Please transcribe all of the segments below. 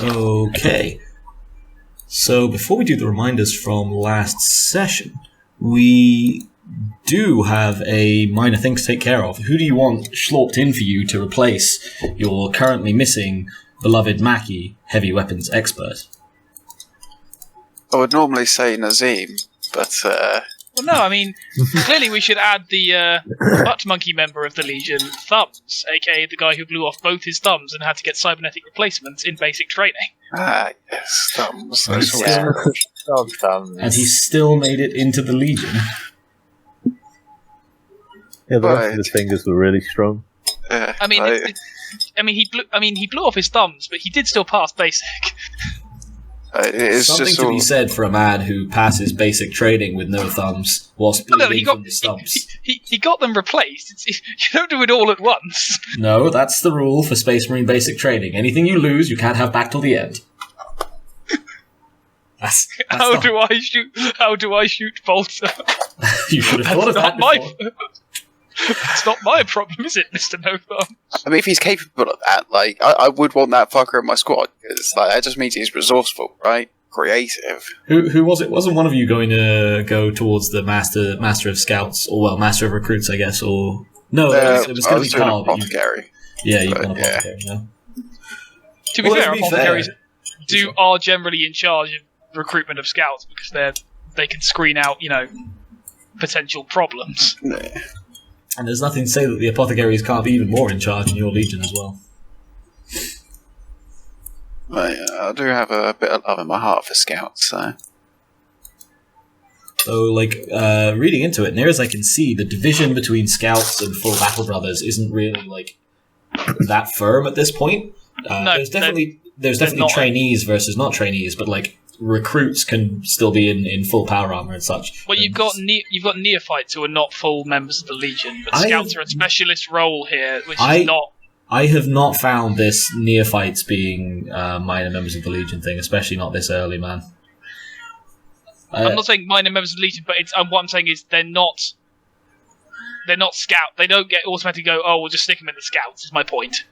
Okay. So before we do the reminders from last session, we do have a minor thing to take care of. Who do you want schlorped in for you to replace your currently missing beloved Mackie heavy weapons expert? I would normally say Nazeem, but... Well, no, I mean, clearly we should add the butt monkey member of the Legion, Thumbs, aka the guy who blew off both his thumbs and had to get cybernetic replacements in basic training. Ah, yes, Thumbs. And he still made it into the Legion. Yeah, the rest of his fingers were really strong. He blew off his thumbs, but he did still pass basic. It's something just to be said for a man who passes basic training with no thumbs whilst bleeding from his thumbs. He got them replaced. You don't do it all at once. No, that's the rule for Space Marine basic training. Anything you lose, you can't have back till the end. How do I shoot Bolter? You should have thought of that before. That's not my problem, is it, Mr. No Thumbs? I mean, if he's capable of that, I would want that fucker in my squad, because that just means he's resourceful, right? Creative. Who was it? Wasn't one of you going to go towards the master of scouts, or master of recruits, I guess, or no? It was going to be Carl. Apothecary. You've done apothecary. Yeah. To be fair, apothecaries are generally in charge of recruitment of scouts because they can screen out, potential problems. Yeah. And there's nothing to say that the apothecaries can't be even more in charge in your legion as well. I do have a bit of love in my heart for scouts, so... So, reading into it, near as I can see, the division between scouts and full battle brothers isn't really, that firm at this point. No, there's definitely trainees versus not trainees, but, recruits can still be in full power armor and such. Well, you've got neophytes who are not full members of the Legion, but scouts are a specialist role here, which is not... I have not found this neophytes being minor members of the Legion thing, especially not this early, man. I'm not saying minor members of the Legion, but what I'm saying is they're not scout. They don't get automatically go, oh, we'll just stick them in the scouts, is my point.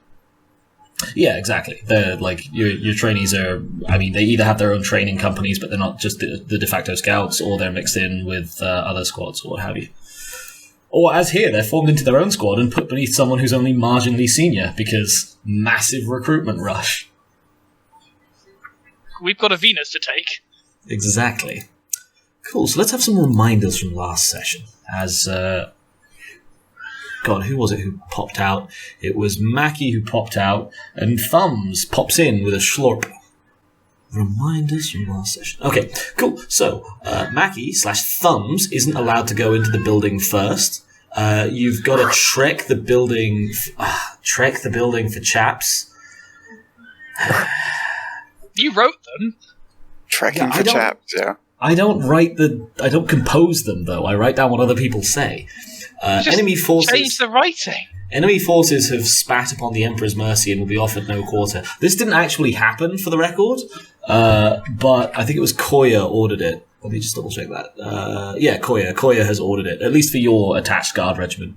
Yeah, exactly. They're your trainees are. I mean, they either have their own training companies, but they're not just the de facto scouts, or they're mixed in with other squads, or what have you. Or as here, they're formed into their own squad and put beneath someone who's only marginally senior because massive recruitment rush. We've got a Venus to take. Exactly. Cool. So let's have some reminders from last session. As God, who was it who popped out? It was Mackie who popped out, and Thumbs pops in with a schlorp. Reminders from last session. Okay, cool. So, Mackie/Thumbs isn't allowed to go into the building first. You've got to trek the building for chaps. You wrote them. Trekking for chaps, yeah. I don't compose them, though. I write down what other people say. Enemy forces change the writing. Enemy forces have spat upon the Emperor's mercy and will be offered no quarter. This didn't actually happen, for the record, but I think it was Coayah ordered it. Let me just double check that. Coayah. Coayah has ordered it, at least for your attached army regiment.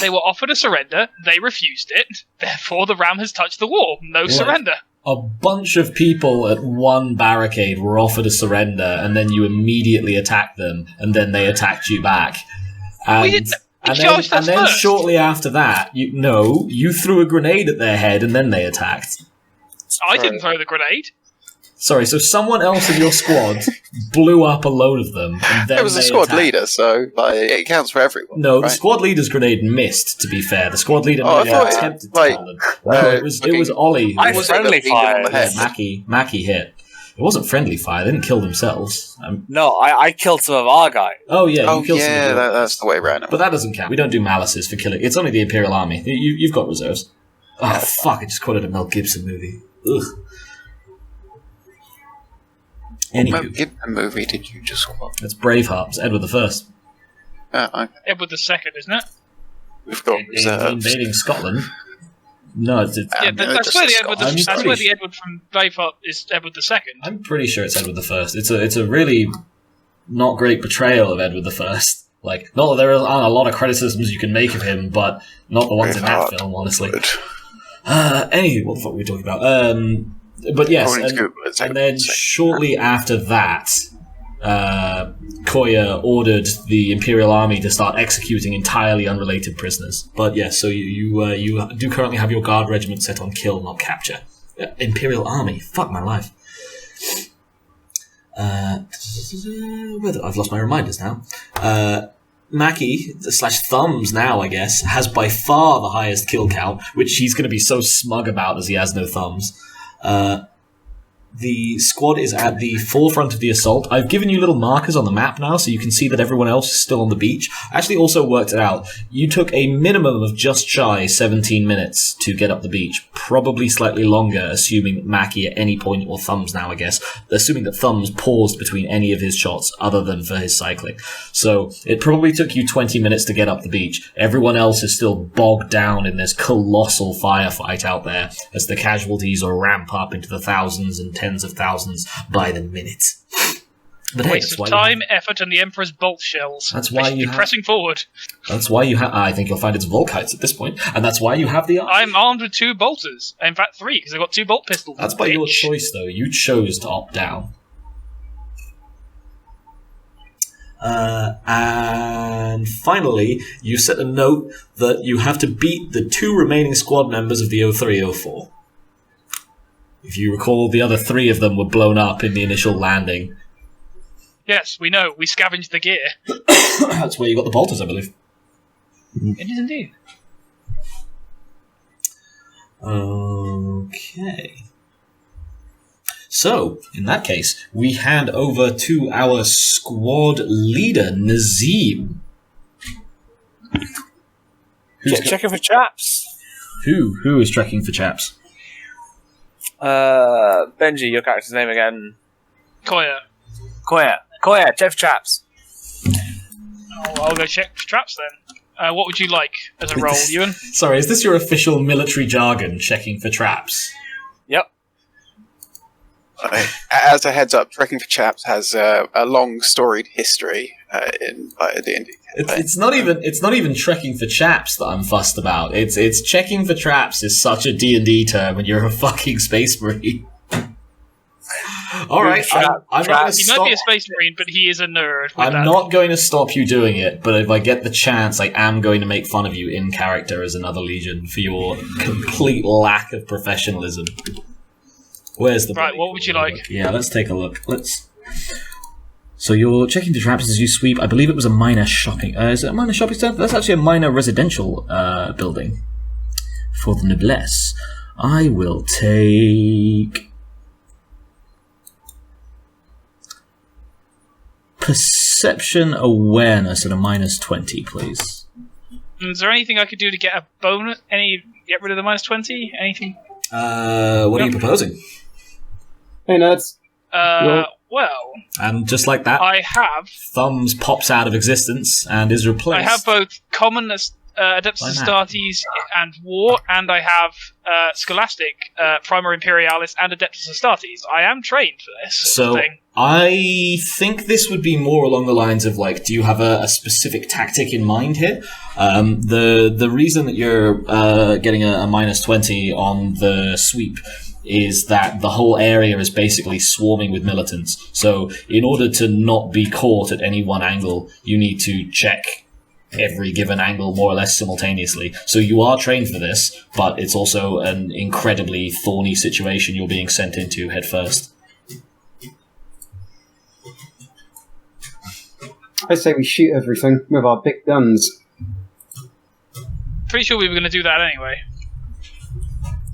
They were offered a surrender. They refused it. Therefore, the ram has touched the wall. No surrender. A bunch of people at one barricade were offered a surrender, and then you immediately attacked them, and then they attacked you back. And then shortly after that, you threw a grenade at their head, and then they attacked. I didn't throw the grenade. Sorry, so someone else in your squad blew up a load of them, and then it was a squad leader, so it counts for everyone. No, the squad leader's grenade missed, to be fair. The squad leader attempted to kill them. No, it was Ollie. I was friendly fire. Mackie hit. It wasn't friendly fire. They didn't kill themselves. No, I killed some of our guys. Oh, yeah. You killed some of them. That's the way around it. But that doesn't count. We don't do malices for killing. It's only the Imperial Army. You've got reserves. Oh, fuck. I just quoted a Mel Gibson movie. Ugh. What movie did you just quote? It's Braveheart. It's Edward I. Okay. Edward II, isn't it? We've got reserves. Invading Scotland. No, that's where the Edward from Braveheart is Edward II. I'm pretty sure it's Edward I. It's a really not great portrayal of Edward I. Not that there aren't a lot of criticisms you can make of him, but not the ones in that film, honestly. Anyway, what the fuck were we talking about? But yes, and then shortly after that, Coayah ordered the Imperial Army to start executing entirely unrelated prisoners. But yes, so you do currently have your guard regiment set on kill, not capture. Imperial Army, fuck my life. I've lost my reminders now. Mackie/Thumbs now, I guess, has by far the highest kill count, which he's going to be so smug about as he has no thumbs. The squad is at the forefront of the assault. I've given you little markers on the map now, so you can see that everyone else is still on the beach. I actually also worked it out. You took a minimum of just shy 17 minutes to get up the beach. Probably slightly longer, assuming Mackie at any point, or Thumbs now, I guess, assuming that Thumbs paused between any of his shots other than for his cycling. So it probably took you 20 minutes to get up the beach. Everyone else is still bogged down in this colossal firefight out there as the casualties ramp up into the thousands and tens of thousands by the minute. But waste of time, effort, and the Emperor's bolt shells. That's why you pressing forward. That's why you have. I think you'll find it's Volkites at this point, and that's why you have the. I'm armed with 2 bolters. In fact, 3 because I've got 2 bolt pistols. That's by your choice, though. You chose to opt down. And finally, you set a note that you have to beat the 2 remaining squad members of the 0304. If you recall, the other 3 of them were blown up in the initial landing. Yes, we know. We scavenged the gear. That's where you got the bolters, I believe. It is indeed. Okay. So, in that case, we hand over to our squad leader, Nazeem. Checking for chaps. Who is checking for chaps? Benji, your character's name again? Coayah. Coayah, check for traps. I'll go check for traps then. What would you like as a role, Ewan? Sorry, is this your official military jargon, checking for traps? Yep. As a heads up, Trekking for Chaps has a long storied history in D&D. It's not even trekking for chaps that I'm fussed about. It's checking for traps is such a D&D term, and you're a fucking space marine. All right, I'm not going to stop. He might be a space marine, but he is a nerd. I'm not going to stop you doing it, but if I get the chance, I am going to make fun of you in character as another Legion for your complete lack of professionalism. Where's the right? What would you like? Yeah, let's take a look. So you're checking the traps as you sweep. I believe it was a minor shopping. Is it a minor shopping center? That's actually a minor residential building for the noblesse. I will take perception awareness at a -20, please. Is there anything I could do to get a bonus? Get rid of the -20? Anything? What are you proposing? Hey, nerds. Well... And just like that, I have... Thumbs pops out of existence and is replaced. I have both Common Adeptus Astartes and War, and I have Scholastic, Primer Imperialis, and Adeptus Astartes. I am trained for this thing. I think this would be more along the lines of, like, do you have a specific tactic in mind here? The reason that you're getting a -20 on the sweep is that the whole area is basically swarming with militants. So in order to not be caught at any one angle, you need to check every given angle more or less simultaneously. So you are trained for this, but it's also an incredibly thorny situation you're being sent into head first. I say we shoot everything with our big guns. Pretty sure we were going to do that anyway.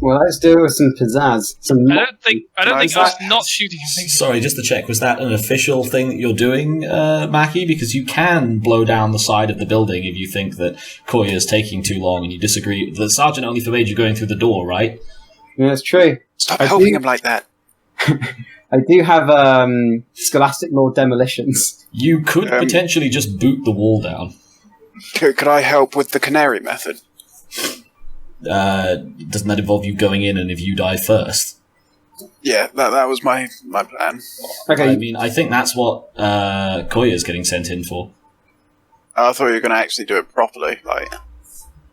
Well, let's do it with some pizzazz. I don't think us not shooting anything. Sorry, just to check, was that an official thing that you're doing, Mackie? Because you can blow down the side of the building if you think that Coayah is taking too long and you disagree. The sergeant only forbade you going through the door, right? Yeah, that's true. Stop helping him like that. I do have Scholastic Law demolitions. You could potentially just boot the wall down. Could I help with the canary method? Doesn't that involve you going in and if you die first? Yeah, that was my plan. Okay. I mean, I think that's what Coayah is getting sent in for. I thought you were going to actually do it properly. Like,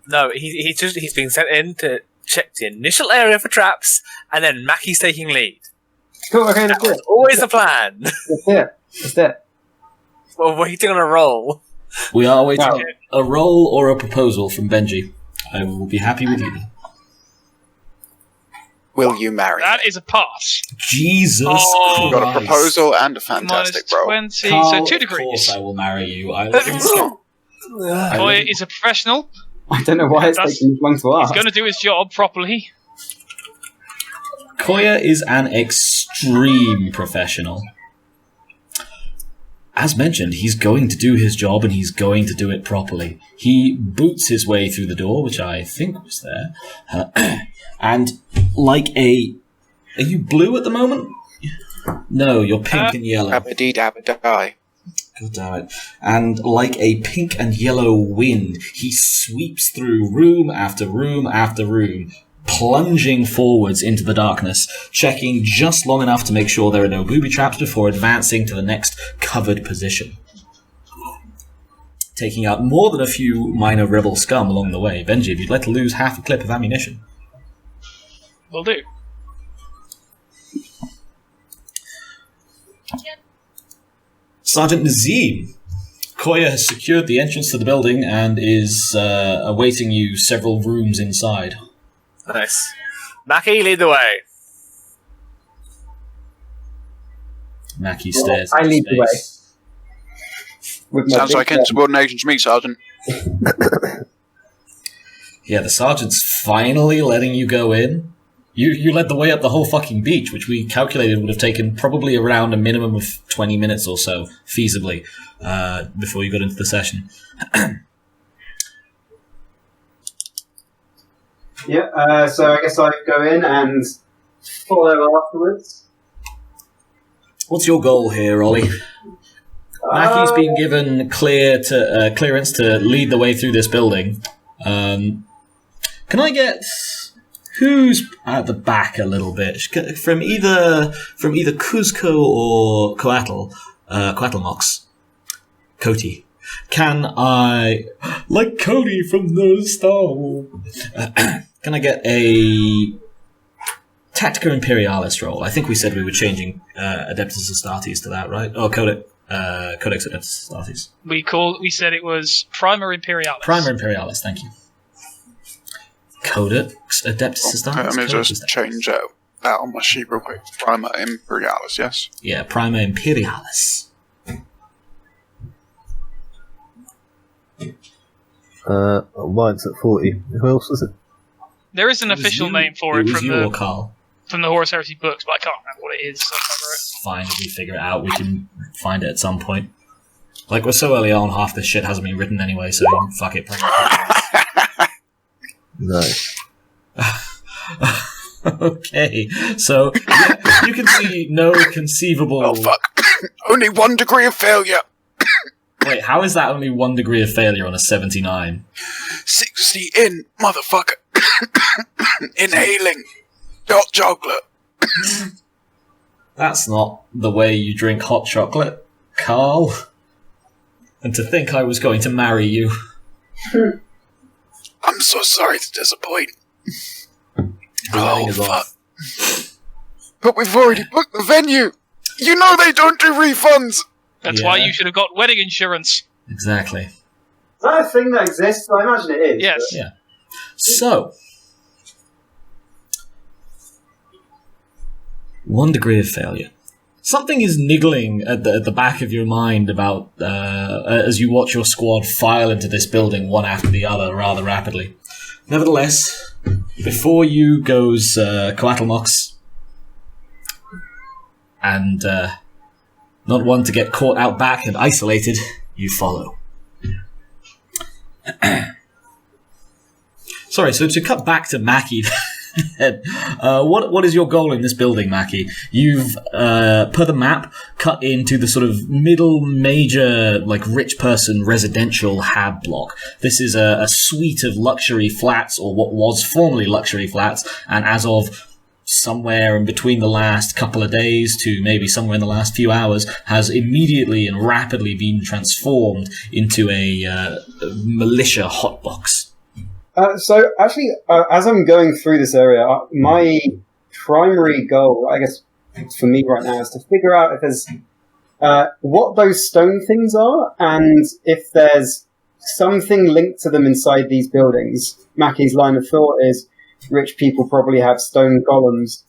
No, he's been sent in to check the initial area for traps, and then Mackie's taking lead. Cool, okay, let's do it. Always the plan. Let's do it. We're waiting on a roll. We are waiting Wow. on a roll or a proposal from Benji. I will be happy with either. Will you marry? That is a pass. Jesus Oh. Got a Christ. proposal and a Minus fantastic roll. 20, Carl, so 2 Of degrees. course I will marry you. Coayah is a professional. I don't know why it's That's- taking long to He's ask. going to do his job properly. Coayah is an extreme professional. As mentioned, he's going to do his job and he's going to do it properly. He boots his way through the door, which I think was there, and like a... Are you blue at the moment? No, you're pink and yellow. Dabba-dee-dabba-die. God damn it. And like a pink and yellow wind, he sweeps through room after room after room, plunging forwards into the darkness, checking just long enough to make sure there are no booby traps before advancing to the next covered position. Taking out more than a few minor rebel scum along the way. Benji, if you'd like to lose half a clip of ammunition. Will do. Sergeant Nazeem. Coayah has secured the entrance to the building and is awaiting you several rooms inside. Nice. Mackie, lead the way. Mackie stares. I into lead the way. space. With my Sounds big like gun. insubordination to me, Sergeant. Yeah, the sergeant's finally letting you go in. You led the way up the whole fucking beach, which we calculated would have taken probably around a minimum of 20 minutes or so, feasibly, before you got into the session. Yeah, so I guess I go in and follow afterwards. What's your goal here, Ollie? Mackie's been given clearance to lead the way through this building. Can I get... Who's at the back a little bit? From either Kuzco or Coatlmox. Cody. Can I... Like Cody from the Star Wars. Can I get a... Tactica Imperialis roll? I think we said we were changing Adeptus Astartes to that, right? Oh, Codex Adeptus Astartes. We said it was Primer Imperialis. Primer Imperialis, thank you. Codex Adeptus Astartes. Let me Codex just Adeptus. change that on my sheet real quick. Primer Imperialis, yes? Yeah, Primer Imperialis. Mine's at 40. Who else was it? There is an It was official you- name for it was from you or the Carl. Horus Heresy books, but I can't remember what it is. So I'll cover it. Fine, if we figure it out, we can find it at some point. Like, we're so early on, half this shit hasn't been written anyway, so fuck it. No. Okay, so yeah, you can see no conceivable... Oh, fuck. Only 1 degree of failure. Wait, how is that only 1 degree of failure on a 79? 60 in, motherfucker. Inhaling. Hot chocolate. That's not the way you drink hot chocolate, Carl. And to think I was going to marry you. I'm so sorry to disappoint. The wedding Oh, is fuck. off. But we've already booked the venue. You know they don't do refunds. That's why Yeah. you should have got wedding insurance. Exactly. Is that a thing that exists? I imagine it is. Yes. Yeah. So, 1 degree of failure. Something is niggling at the back of your mind about as you watch your squad file into this building one after the other rather rapidly. Nevertheless, before you goes Coatlmox, and not one to get caught out back and isolated, you follow. Sorry, so to cut back to Mackie, what is your goal in this building, Mackie? You've, per the map, cut into the sort of middle major, like, rich person residential hab block. This is a suite of luxury flats, or what was formerly luxury flats, and as of somewhere in between the last couple of days to maybe somewhere in the last few hours, has immediately and rapidly been transformed into a militia hotbox. So actually, as I'm going through this area, my primary goal, I guess, for me right now is to figure out if there's what those stone things are, and if there's something linked to them inside these buildings. Mackie's line of thought is rich people probably have stone golems,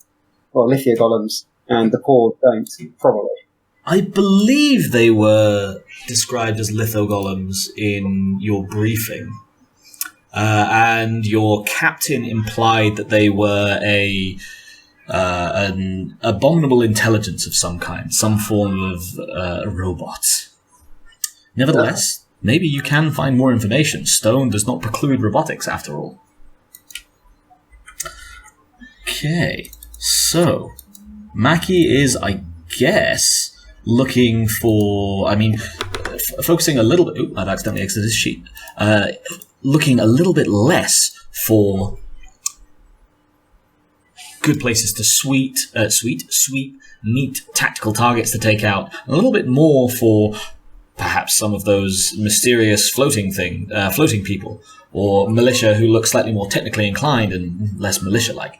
or lithia golems, and the poor don't, probably. I believe they were described as lithogolems in your briefing. And your captain implied that they were an abominable intelligence of some kind, some form of robot. Nevertheless, maybe you can find more information. Stone does not preclude robotics, after all. Okay, so Mackie is, I guess, looking for... focusing a little bit... Ooh, I've accidentally exited this sheet. Looking a little bit less for good places to sweep, neat tactical targets to take out, a little bit more for perhaps some of those mysterious floating people, or militia who look slightly more technically inclined and less militia-like.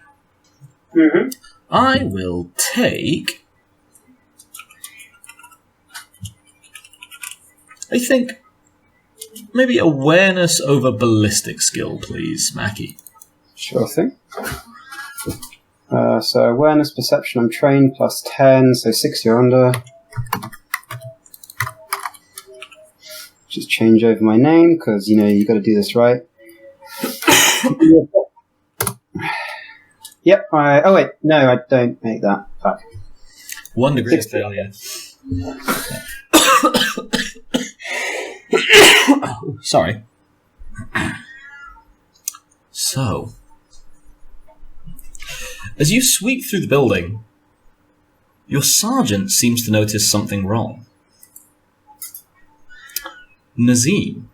Mm-hmm. I will take... I think... maybe awareness over ballistic skill, please, Mackie. Sure thing. So awareness, perception, I'm trained, plus 10, so 60 or under. Just change over my name, because, you got to do this right. Yep, oh wait, no, I don't make that. Fuck. 1 degree of failure. Oh, sorry. So, as you sweep through the building, your sergeant seems to notice something wrong. Nazeem,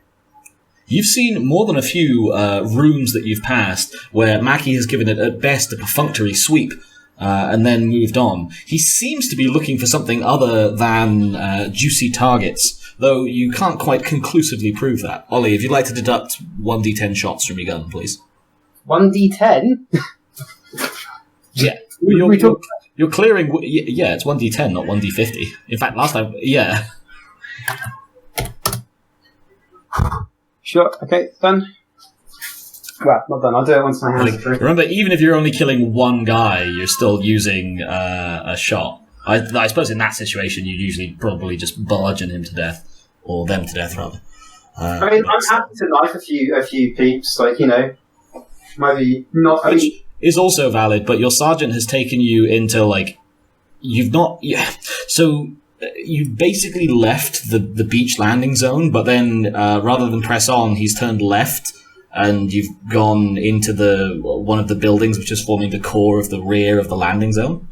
you've seen more than a few rooms that you've passed where Mackie has given it at best a perfunctory sweep and then moved on. He seems to be looking for something other than juicy targets, though you can't quite conclusively prove that. Ollie, if you'd like to deduct 1d10 shots from your gun, please. 1d10? Yeah. You're clearing... Yeah, it's 1d10, not 1d50. In fact, last time... Yeah. Sure, okay, done. Well, not done. I'll do it once my hands are free. Remember, even if you're only killing one guy, you're still using a shot. I suppose in that situation, you'd usually probably just bludgeon him to death, or them to death, rather. I'm happy to knife a few peeps, maybe not. Which is also valid, but your sergeant has taken you into, you've not... Yeah. So, you basically left the beach landing zone, but then, rather than press on, he's turned left, and you've gone into one of the buildings, which is forming the core of the rear of the landing zone.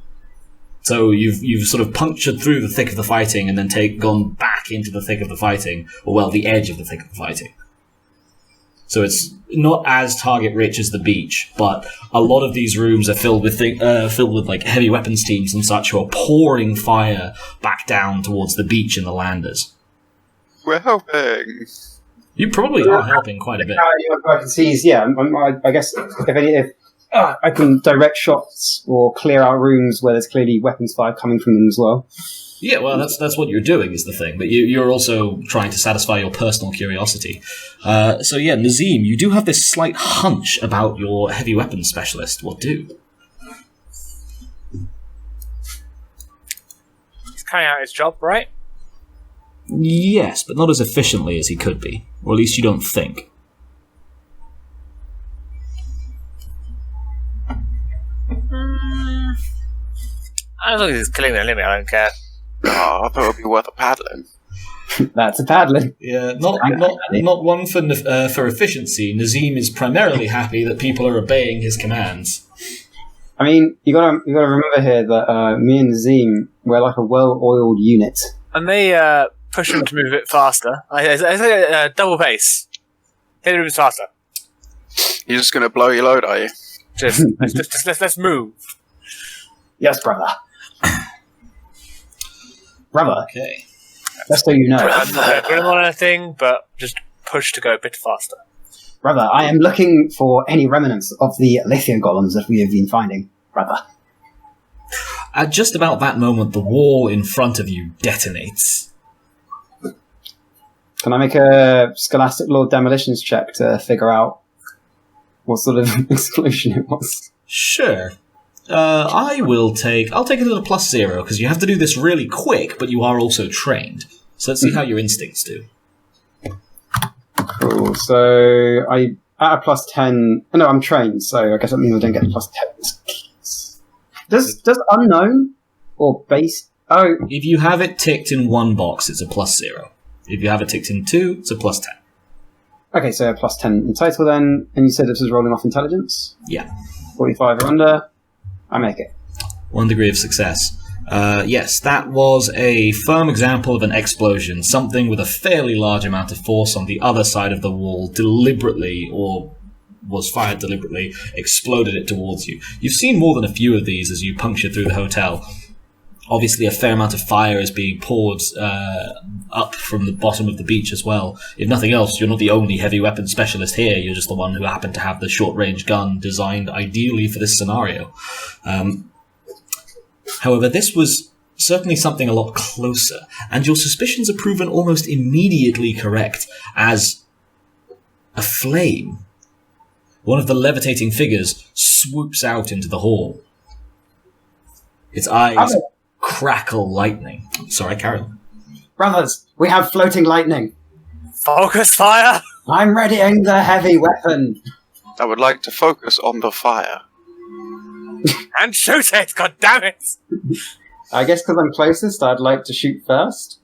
So you've sort of punctured through the thick of the fighting and then gone back into the thick of the fighting, or the edge of the thick of the fighting. So it's not as target rich as the beach, but a lot of these rooms are filled with heavy weapons teams and such who are pouring fire back down towards the beach and the landers. We're helping. You probably are helping quite a bit. I can see, I guess if I can direct shots or clear out rooms where there's clearly weapons fire coming from them as well. Yeah, well, that's what you're doing is the thing, but you're also trying to satisfy your personal curiosity. So yeah, Nazeem, you do have this slight hunch about your heavy weapons specialist. What do? He's carrying out his job, right? Yes, but not as efficiently as he could be, or at least you don't think. As long as he's killing the enemy, I don't care. Oh, I thought it would be worth a paddling. That's a paddling. Yeah, not one for efficiency. Nazeem is primarily happy that people are obeying his commands. I mean, you gotta remember here that me and Nazeem, we're like a well-oiled unit. And they push him to move a bit faster. I say double pace. Hit him a bit faster. You're just going to blow your load, are you? Let's move. Yes, brother. Brother. Okay. Just so you know. Put him on anything, but just push to go a bit faster. Brother, I am looking for any remnants of the lithium golems that we have been finding, brother. At just about that moment, the wall in front of you detonates. Can I make a Scholastic Law demolitions check to figure out what sort of explosion it was? Sure. I'll take it at a +0, because you have to do this really quick, but you are also trained. So let's see how your instincts do. Cool. So I at a +10. No, I'm trained, so I guess that means I don't get +10. Does unknown or base? Oh, If you have it ticked in one box, it's a +0. If you have it ticked in two, it's a +10. okay. So a +10 in total then. And you said this was rolling off intelligence. Yeah. 45 or under. I make it. 1 degree of success. Yes, that was a firm example of an explosion. Something with a fairly large amount of force on the other side of the wall deliberately, or was fired deliberately, exploded it towards you. You've seen more than a few of these as you puncture through the hotel. Obviously, a fair amount of fire is being poured up from the bottom of the beach as well. If nothing else, you're not the only heavy weapons specialist here. You're just the one who happened to have the short-range gun designed ideally for this scenario. However, this was certainly something a lot closer, and your suspicions are proven almost immediately correct as a flame. One of the levitating figures swoops out into the hall. Its eyes crackle lightning. Sorry, carry on. Brothers, we have floating lightning. Focus fire! I'm readying the heavy weapon. I would like to focus on the fire. And shoot it, god damn it! I guess because I'm closest, I'd like to shoot first.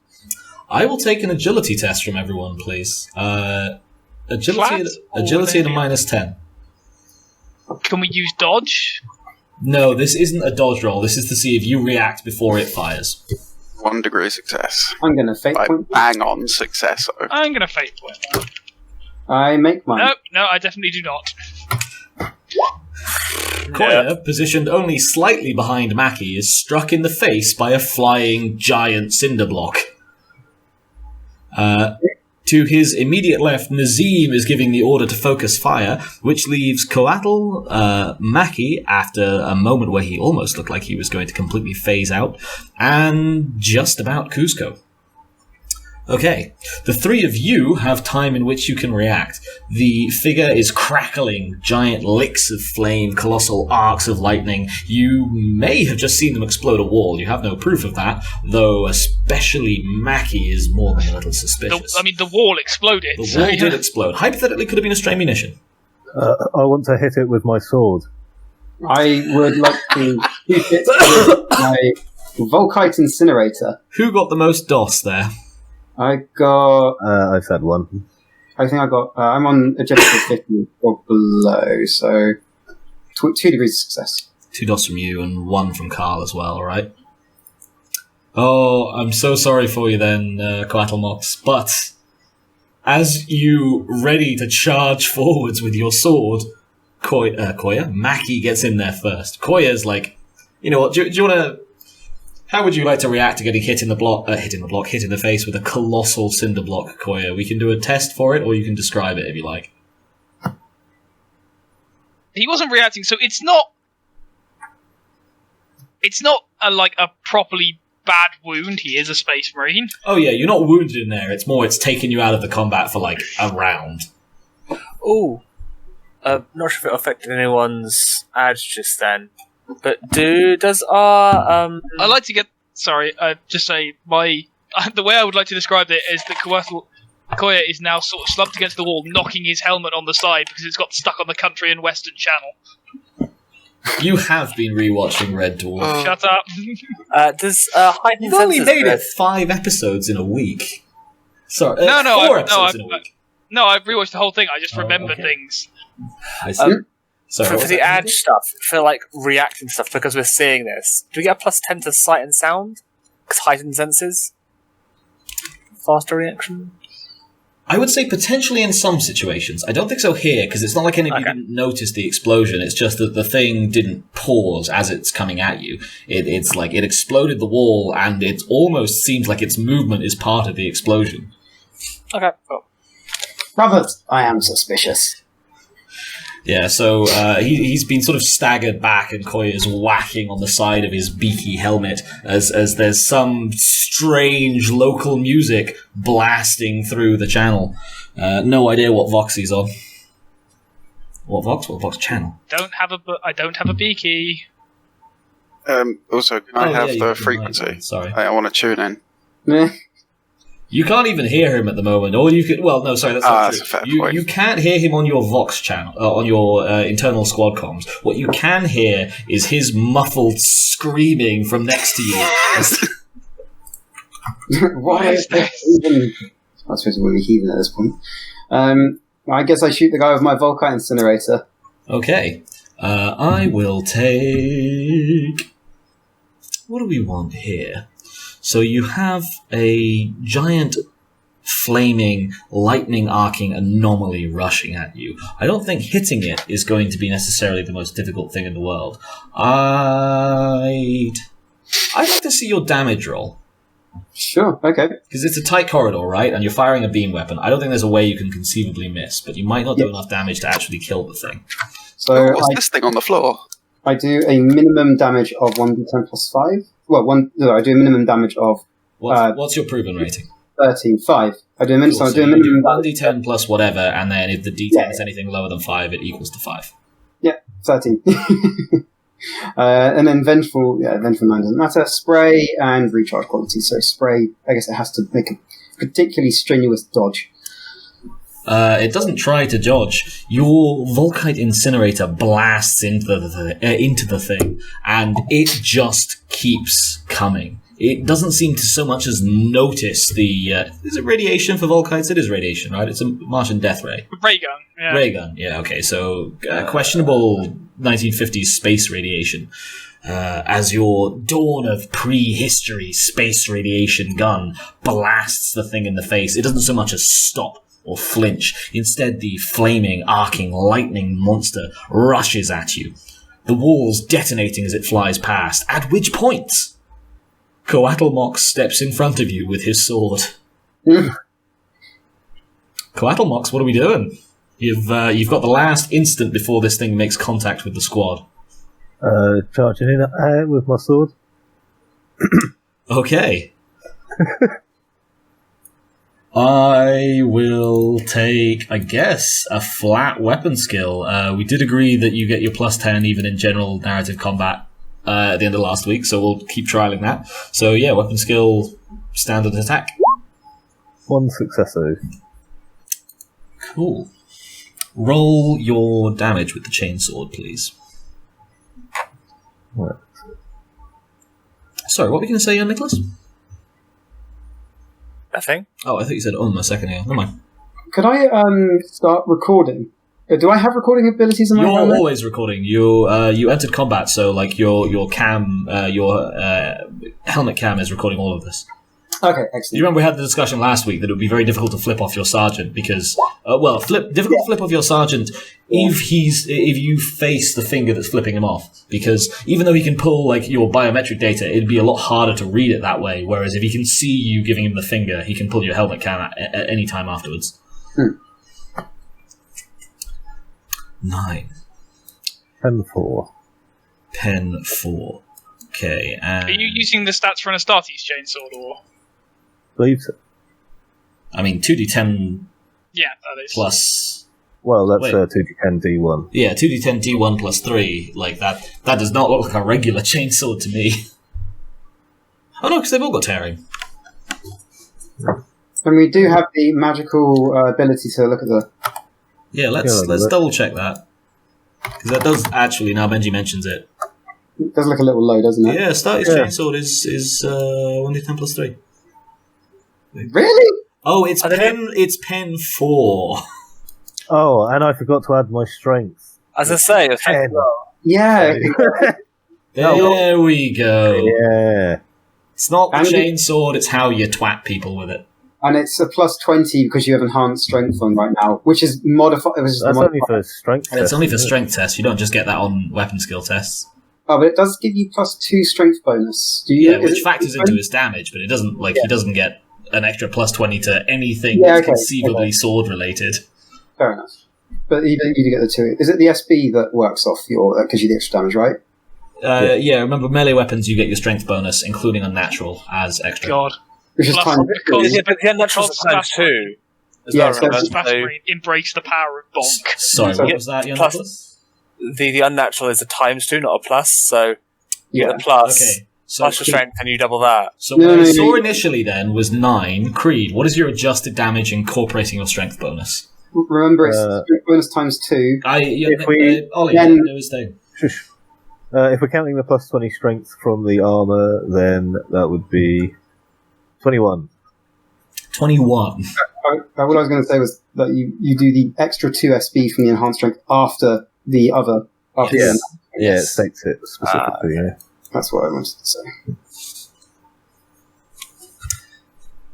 I will take an agility test from everyone, please. Agility at a -10. Can we use dodge? No, this isn't a dodge roll. This is to see if you react before it fires. 1 degree success. I'm going to fate Like, point. bang on success. Though. I'm going to fate point. I make mine. No, I definitely do not. Coayah, positioned only slightly behind Mackie, is struck in the face by a flying giant cinder block. To his immediate left, Nazeem is giving the order to focus fire, which leaves Mackie, after a moment where he almost looked like he was going to completely phase out, and just about Kuzco. Okay, the three of you have time in which you can react. The figure is crackling, giant licks of flame, colossal arcs of lightning. You may have just seen them explode a wall. You have no proof of that, though especially Mackie is more than a little suspicious. The wall exploded. The wall did explode. Hypothetically, could have been a stray munition. I want to hit it with my sword. I would like to shoot it with my Volkite Incinerator. Who got the most DOS there? I got... I've had one. I think I got... I'm on agility 50 or below, so 2 degrees of success. 2 DOS from you and 1 from Carl as well, right? Oh, I'm so sorry for you then, Coatlmox, but as you ready to charge forwards with your sword, Coayah, Mackie gets in there first. Coayah's like, you know what, do you want to... How would you like to react to getting hit in the face with a colossal cinder block, Coayah? We can do a test for it, or you can describe it if you like. He wasn't reacting, so it's not a properly bad wound. He is a space marine. Oh yeah, you're not wounded in there. It's more, it's taken you out of the combat for like a round. Ooh. Not sure if it affected anyone's ads just then. But does our I'd like to just say the way I would like to describe it is that Coayah is now sort of slumped against the wall, knocking his helmet on the side because it's got stuck on the country and western channel. You have been rewatching Red Dwarf. Shut up. does heightened You've only senses made it 5 episodes in a week. Sorry, 4 episodes in a week. No, I've rewatched the whole thing. I just remember okay. things. I see. For the ad stuff, for like reacting stuff, because we're seeing this, do we get a +10 to sight and sound? Because heightened senses? Faster reaction? I would say potentially in some situations. I don't think so here, because it's not like any of you didn't notice the explosion. It's just that the thing didn't pause as it's coming at you. It's like it exploded the wall, and it almost seems like its movement is part of the explosion. Okay, cool. Brothers, I am suspicious. Yeah, so he's been sort of staggered back, and Coayah is whacking on the side of his beaky helmet as there's some strange local music blasting through the channel. No idea what Vox he's on. What Vox? What Vox channel? I don't have a beaky. Also, can I have you the can frequency? write. Sorry. I want to tune in. You can't even hear him at the moment. All you can, well, no, sorry, that's not That's a fair true. point. You can't hear him on your Vox channel, on your internal squad comms. What you can hear is his muffled screaming from next to you. Why is this even? I suppose it would be heathen at this point. I guess I shoot the guy with my Volkite incinerator. Okay, I will take. What do we want here? So you have a giant, flaming, lightning-arcing anomaly rushing at you. I don't think hitting it is going to be necessarily the most difficult thing in the world. I'd like to see your damage roll. Sure, okay. Because it's a tight corridor, right? And you're firing a beam weapon. I don't think there's a way you can conceivably miss, but you might not do enough damage to actually kill the thing. So What's this thing on the floor? I do a minimum damage of 1d10 plus 5. Well, I do a minimum damage of What's your proven rating? 13, 5. I do a minimum. Cool, So I so do a you minimum do 1d10 plus whatever, and then if the d10 is anything lower than 5, it equals to 5. Yeah, 13. And then vengeful 9 doesn't matter. Spray and recharge quality. So spray, I guess it has to make a particularly strenuous dodge. It doesn't try to dodge. Your Volkite incinerator blasts into the thing, and it just keeps coming. It doesn't seem to so much as notice the... is it radiation for Volkites? It is radiation, right? It's a Martian death ray. Ray gun. Yeah. Ray gun, yeah, okay. So, questionable 1950s space radiation. As your dawn of prehistory space radiation gun blasts the thing in the face, it doesn't so much as stop or flinch. Instead, the flaming, arcing, lightning monster rushes at you, the walls detonating as it flies past, at which point Coatlmox steps in front of you with his sword. Coatlmox, what are we doing? You've got the last instant before this thing makes contact with the squad. Charging in with my sword. Okay. I will take, I guess, a flat weapon skill. We did agree that you get your plus 10 even in general narrative combat at the end of last week, so we'll keep trialing that. So yeah, weapon skill, standard attack. 1 successor. Cool. Roll your damage with the chainsword, please. Right. Sorry, what were you going to say, Nicholas? Nothing. Oh, I thought you said a second ago. Never mind. Could I start recording? Do I have recording abilities in my You're helmet? always recording. You entered combat, so like your cam, your helmet cam is recording all of this. Okay, You excellent. remember we had the discussion last week that it would be very difficult to flip off your sergeant because, difficult to flip off your sergeant if you face the finger that's flipping him off. Because even though he can pull like your biometric data, it'd be a lot harder to read it that way. Whereas if he can see you giving him the finger, he can pull your helmet cam at any time afterwards. 9. Pen 4. Pen 4. Okay, and Are you using the stats for an Astartes chainsword, or? Believe so. I mean 2d10 Yeah, that is. plus. Well, that's Wait. 2d10 d1. Yeah, 2d10 d1 plus 3. Like that does not look like a regular chainsword to me. Oh no, because they've all got tearing. And we do have the magical ability to look at the... Yeah, let's double check that. Because that does actually, now Benji mentions it. It does look a little low, doesn't it? Yeah, Starty's chainsword is 1d10 plus 3. Really? Oh, it's pen 4. Oh, and I forgot to add my strength. As I say, it's 10. Yeah. There we go. Yeah. It's not the And chainsword, it's how you twat people with it. And it's a plus 20 because you have enhanced strength on right now, which is modified. That's only for strength. And it's test, only for isn't it? strength tests, you don't just get that on weapon skill tests. Oh, but it does give you plus 2 strength bonus. Do you? Yeah, is which it factors plus into his damage, but it doesn't, he doesn't get an extra plus 20 to anything Yeah, that's okay, conceivably okay. sword related. Fair enough. But you do get the 2. Is it the SB that works off your gives you the extra damage, right? Yeah. Remember, melee weapons, you get your strength bonus, including unnatural, as extra. God. Which is Plus, time. because- Yeah, but the unnatural's because at times 2. As Yeah, well, so remember? Fast So brain, embrace the power of bonk. Sorry, So- what was that, Plus- Nicholas? the unnatural is a times 2, not a plus. So you Yeah. get the plus, Okay, so plus your strength, and you double that. So No, what no, I no, saw no. initially then was 9. Creed, what is your adjusted damage incorporating your strength bonus? Remember, it's bonus times 2. Ollie, then- do his thing. Shush. If we're counting the plus 20 strength from the armor, then that would be 21. 21. What I was going to say was that you do the extra 2 SB from the enhanced strength after the other. After Yes. the Yeah, it states it specifically. Yeah. That's what I wanted to say.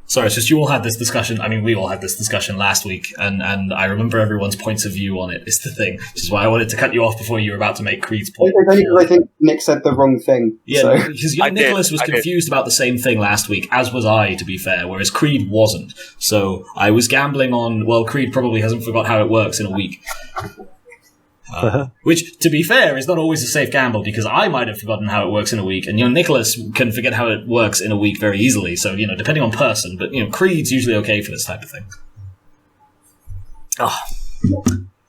Sorry, it's just you all had this discussion. I mean, we all had this discussion last week, and I remember everyone's points of view on it. It's the thing, which is why I wanted to cut you off before you were about to make Creed's point. Only because I think Nick said the wrong thing. Yeah, so. because I did, Nicholas was I did. confused about the same thing last week, as was I, to be fair, whereas Creed wasn't. So I was gambling on, well, Creed probably hasn't forgot how it works in a week. Which, to be fair, is not always a safe gamble, because I might have forgotten how it works in a week, and Nicholas can forget how it works in a week very easily, so, depending on person, but, Creed's usually okay for this type of thing.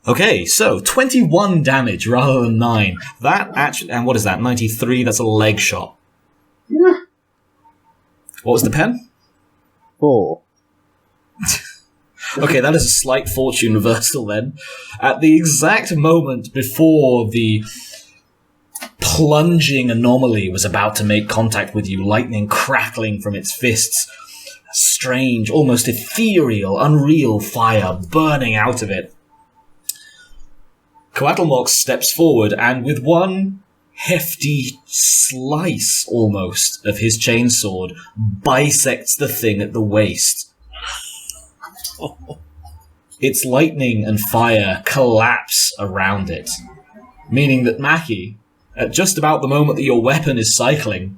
Okay, so 21 damage rather than 9. That actually, and what is that, 93? That's a leg shot. Yeah. What was the pen? 4. Okay, that is a slight fortune reversal then. At the exact moment before the plunging anomaly was about to make contact with you, lightning crackling from its fists, strange, almost ethereal, unreal fire burning out of it. Coatlmox steps forward and with one hefty slice, almost, of his chainsword, bisects the thing at the waist. Its lightning and fire collapse around it, meaning that Mackie, at just about the moment that your weapon is cycling,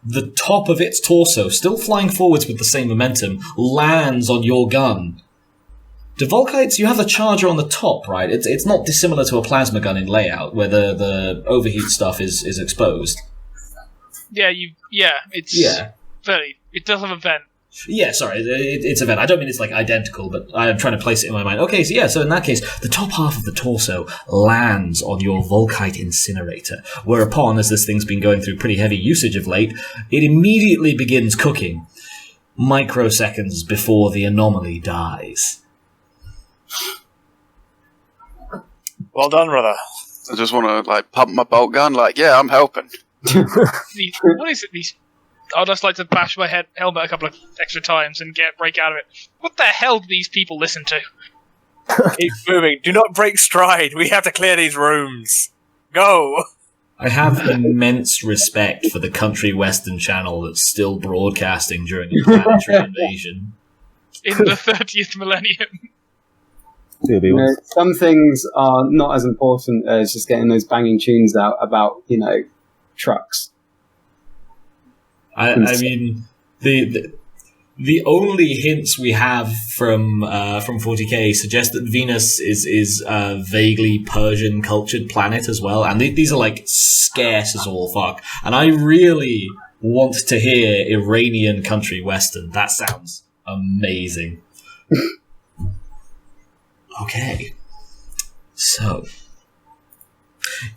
the top of its torso, still flying forwards with the same momentum, lands on your gun. Do Volkites, you have a charger on the top, right? It's not dissimilar to a plasma gun in layout, where the overheat stuff is exposed. It does have a vent. Yeah, sorry, it's a vent. I don't mean it's identical, but I'm trying to place it in my mind. Okay, so in that case, the top half of the torso lands on your Volkite incinerator, whereupon, as this thing's been going through pretty heavy usage of late, it immediately begins cooking, microseconds before the anomaly dies. Well done, brother. I just want to pump my bolt gun. Yeah, I'm helping. What is it? I'd just like to bash my helmet a couple of extra times and break out of it. What the hell do these people listen to? Keep moving. Do not break stride. We have to clear these rooms. Go. I have immense respect for the country western channel that's still broadcasting during a planetary invasion. In the 30th millennium. Some things are not as important as just getting those banging tunes out about, trucks. I mean, the only hints we have from 40k suggest that Venus is a vaguely Persian cultured planet as well, and these are scarce as all fuck. And I really want to hear Iranian country western. That sounds amazing. Okay, so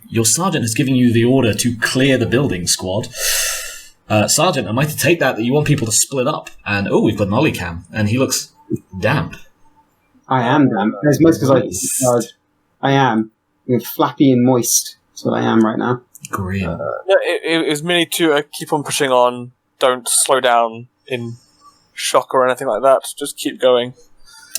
your sergeant has given you the order to clear the building, squad. Sergeant, am I to take that you want people to split up? And, we've got an Ollie cam, and he looks damp. I am damp. As much as I am. Flappy and moist. That's what I am right now. Grim. It was merely to keep on pushing on. Don't slow down in shock or anything like that. Just keep going.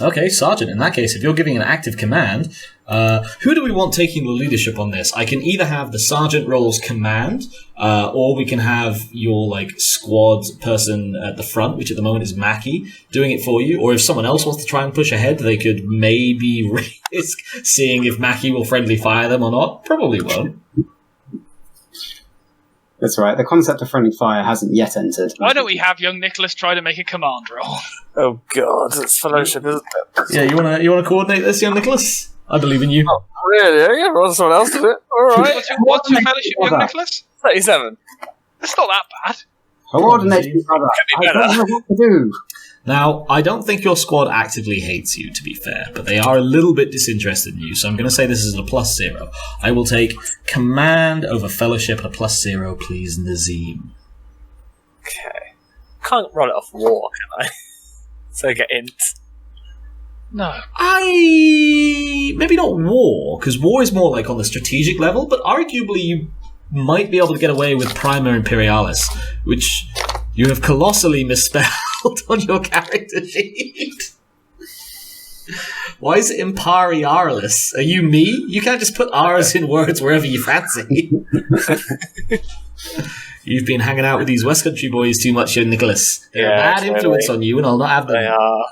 Okay, Sergeant, in that case, if you're giving an active command, who do we want taking the leadership on this? I can either have the Sergeant role's command, or we can have your, squad person at the front, which at the moment is Mackie, doing it for you, or if someone else wants to try and push ahead, they could maybe risk seeing if Mackie will friendly fire them or not. Probably won't. That's right. The concept of friendly fire hasn't yet entered. Why don't we have young Nicholas try to make a command roll? Oh god, it's fellowship, isn't it? Yeah, you wanna coordinate this, young Nicholas? I believe in you. Oh, really? Yeah, rather someone else did it. Alright. What's your fellowship, young Nicholas? 37. That's not that bad. Coordinate, brother. I don't know what to do. Now, I don't think your squad actively hates you, to be fair, but they are a little bit disinterested in you, so I'm going to say this is a +0. I will take command over fellowship at a +0, please, Nazeem. Okay. Can't roll it off war, can I? So I get int. No. Maybe not war, because war is more like on the strategic level, but arguably you might be able to get away with Prima Imperialis, which you have colossally misspelled on your character sheet. Why is it Imperialis? Are you me? You can't just put R's in words wherever you fancy. You've been hanging out with these West Country boys too much, young Nicholas. They're a bad influence on you, and I'll not have them. They are.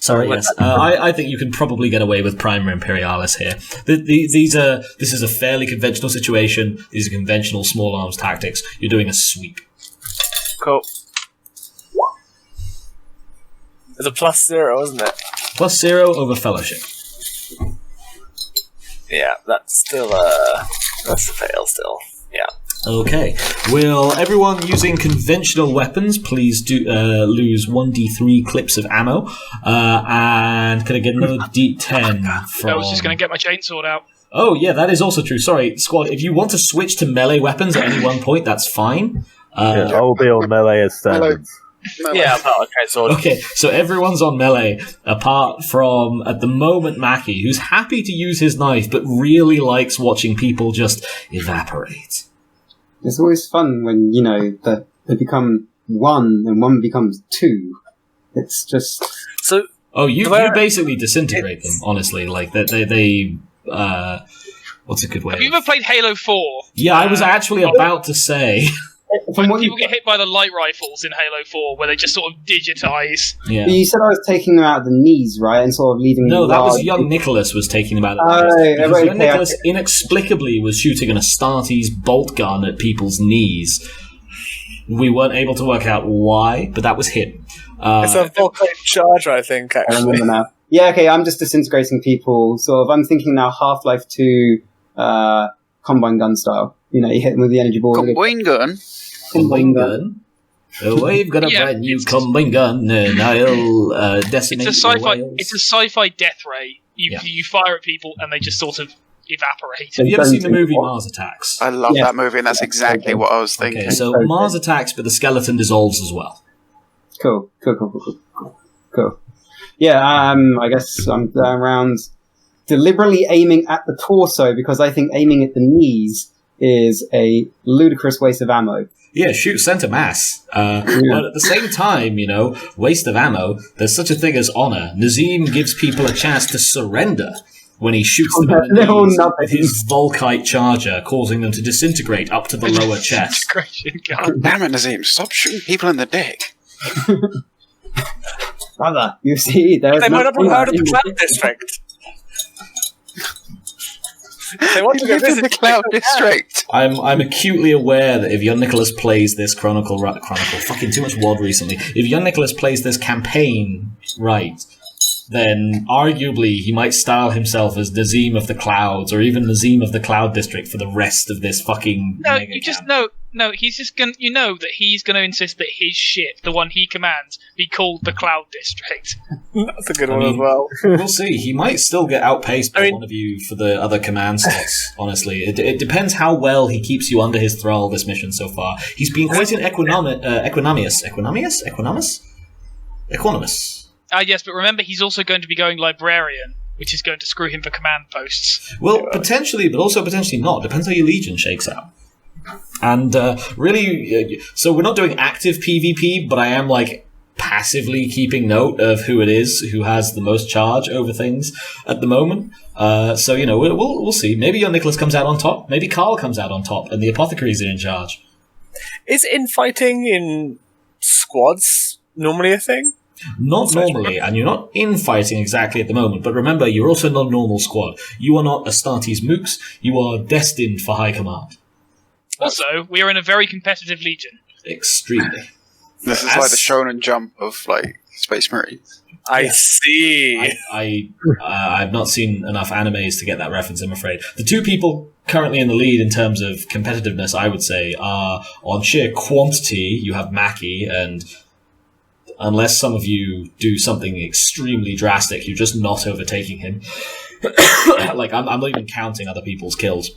Sorry, yes. I think you can probably get away with Prima Imperialis here. This is a fairly conventional situation. These are conventional small arms tactics. You're doing a sweep. Cool. It's a +0, isn't it? +0 over fellowship. Yeah, that's still that's a fail still. Yeah. Okay. Will everyone using conventional weapons please do lose 1d3 clips of ammo? And can I get another d10 from... I was just going to get my chainsword out. Oh, yeah, that is also true. Sorry, squad, if you want to switch to melee weapons at any one point, that's fine. I will be on melee as standards. Yeah, okay, so Okay, so everyone's on melee, apart from, at the moment, Mackie, who's happy to use his knife, but really likes watching people just evaporate. It's always fun when, they become one and one becomes two. It's just... So... Oh, you basically disintegrate them, honestly. Like, they what's a good way? Have you ever played Halo 4? Yeah, I was actually about to say... When people get hit by the light rifles in Halo 4, where they just sort of digitize. Yeah. You said I was taking them out of the knees, right? And sort of leaving No, them that was large. young Nicholas was taking them out Oh, of the knees. Because okay, young Nicholas inexplicably was shooting an Astartes bolt gun at people's knees. We weren't able to work out why, but that was him. It's a volcanic charger, I think, I actually. remember now. Yeah, okay, I'm just disintegrating people. Sort of, I'm thinking now Half-Life 2 combine gun style. You hit them with the energy ball. Combine gun? Combine gun. We've got a brand new combine gun, and I'll decimate It's a sci-fi. the whales. It's a sci-fi death ray. You fire at people, and they just sort of evaporate. Have you ever seen the movie Mars Attacks? I love that movie, and that's exactly what I was thinking. Okay, so Mars Attacks, but the skeleton dissolves as well. Cool. Yeah, I guess I'm going around deliberately aiming at the torso because I think aiming at the knees is a ludicrous waste of ammo. Yeah, shoot center mass. But at the same time, waste of ammo, there's such a thing as honor. Nazeem gives people a chance to surrender when he shoots them in the knees with his Volkite charger, causing them to disintegrate up to the lower chest. Damn it, Nazeem, stop shooting people in the dick. Brother, you see, there's They might not have heard of the Cloud District. They want to go visit the Cloud District. I'm acutely aware that if young Nicholas plays this Chronicle, fucking too much WoD recently. If young Nicholas plays this campaign right, then arguably he might style himself as Nazeem of the Clouds, or even Nazeem of the Cloud District for the rest of this fucking. No, you just no. He's just gonna. You know that he's gonna insist that his ship, the one he commands, be called the Cloud District. That's a good one as well. We'll see. He might still get outpaced by one of you for the other command slots. Honestly, it depends how well he keeps you under his thrall this mission so far. He's been quite an equanimous. Yes, but remember, he's also going to be going librarian, which is going to screw him for command posts. Well, potentially, but also potentially not. Depends how your Legion shakes out. And really, so we're not doing active PvP, but I am passively keeping note of who it is who has the most charge over things at the moment. So we'll see. Maybe your Nicholas comes out on top. Maybe Carl comes out on top, and the apothecaries are in charge. Is infighting in squads normally a thing? Not normally, and you're not infighting exactly at the moment, but remember, you're also not a normal squad. You are not Astartes Mooks, you are destined for high command. Also, we are in a very competitive legion. Extremely. This is like the Shonen Jump of like Space Marines. I see. I've not seen enough animes to get that reference, I'm afraid. The two people currently in the lead in terms of competitiveness, I would say, are on sheer quantity. You have Mackie, and unless some of you do something extremely drastic, you're just not overtaking him. Like, I'm not even counting other people's kills.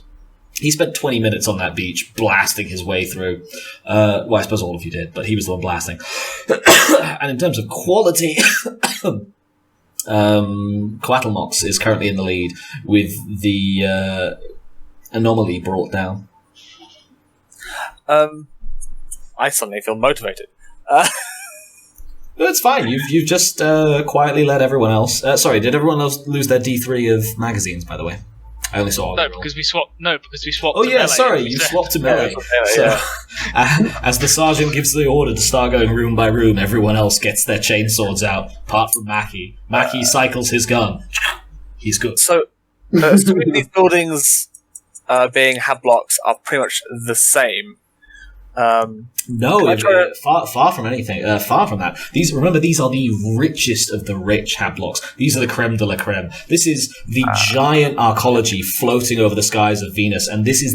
He spent 20 minutes on that beach blasting his way through. Well, I suppose all of you did, but he was the one blasting. And in terms of quality, Coatlmox is currently in the lead with the anomaly brought down. I suddenly feel motivated. It's fine. You've just quietly led everyone else. Sorry, did everyone else lose their D3 of magazines, by the way? I only saw. No, because we swapped. Oh to yeah, melee. sorry, you swapped to melee. As the sergeant gives the order to start going room by room, everyone else gets their chainswords out, apart from Mackie. Mackie cycles his gun. He's good. So these buildings being hab blocks are pretty much the same. No, far from anything. Far from that. These are the richest of the rich hablocks. These are the creme de la creme. This is the giant arcology floating over the skies of Venus, and this is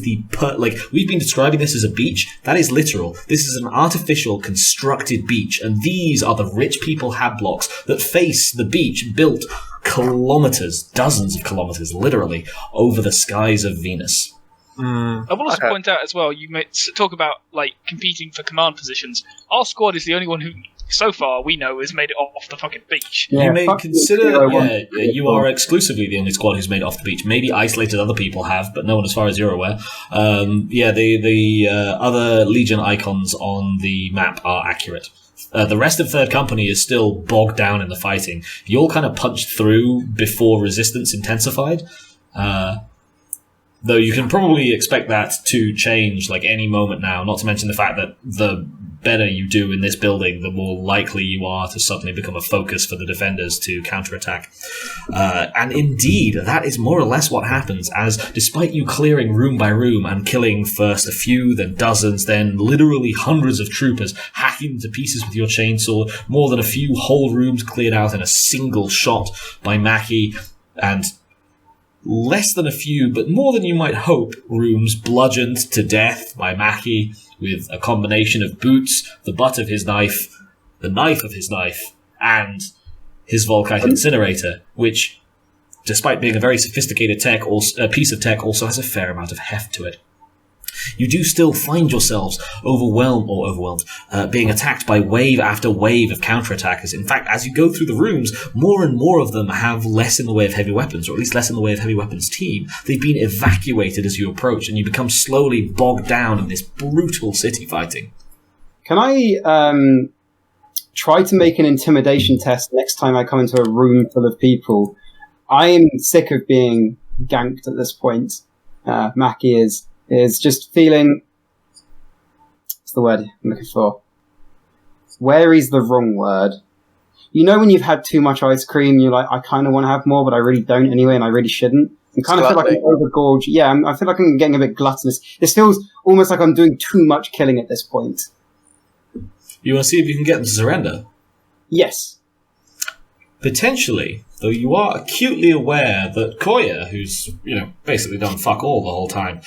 we've been describing this as a beach. That is literal. This is an artificial constructed beach, and these are the rich people hablocks that face the beach built kilometers, dozens of kilometers, literally, over the skies of Venus. I will also point out as well, you may talk about like competing for command positions. Our squad is the only one who, so far, we know has made it off the fucking beach. You may consider, you are exclusively the only squad who's made it off the beach. Maybe isolated other people have, but no one as far as you're aware. The other Legion icons on the map are accurate. The rest of Third Company is still bogged down in the fighting. You all kind of punched through before resistance intensified. Though you can probably expect that to change like any moment now, not to mention the fact that the better you do in this building, the more likely you are to suddenly become a focus for the defenders to counterattack. And indeed, that is more or less what happens, as despite you clearing room by room and killing first a few, then dozens, then literally hundreds of troopers hacking to pieces with your chainsaw, more than a few whole rooms cleared out in a single shot by Mackie, and less than a few, but more than you might hope, rooms bludgeoned to death by Mackie with a combination of boots, the butt of his knife, the knife of his knife, and his Volkite incinerator, which, despite being a very sophisticated piece of tech, also has a fair amount of heft to it. You do still find yourselves overwhelmed, being attacked by wave after wave of counterattackers. In fact, as you go through the rooms, more and more of them have less in the way of heavy weapons, or at least less in the way of heavy weapons team. They've been evacuated as you approach, and you become slowly bogged down in this brutal city fighting. Can I try to make an intimidation test next time I come into a room full of people? I am sick of being ganked at this point. Mackie is just feeling... What's the word I'm looking for? Wary the wrong word. You know when you've had too much ice cream, you're like, I kind of want to have more, but I really don't anyway, and I really shouldn't. I kind of feel like I'm overgorged. Yeah, I feel like I'm getting a bit gluttonous. This feels almost like I'm doing too much killing at this point. You want to see if you can get them to surrender? Yes. Potentially, though you are acutely aware that Coayah, who's, basically done fuck all the whole time,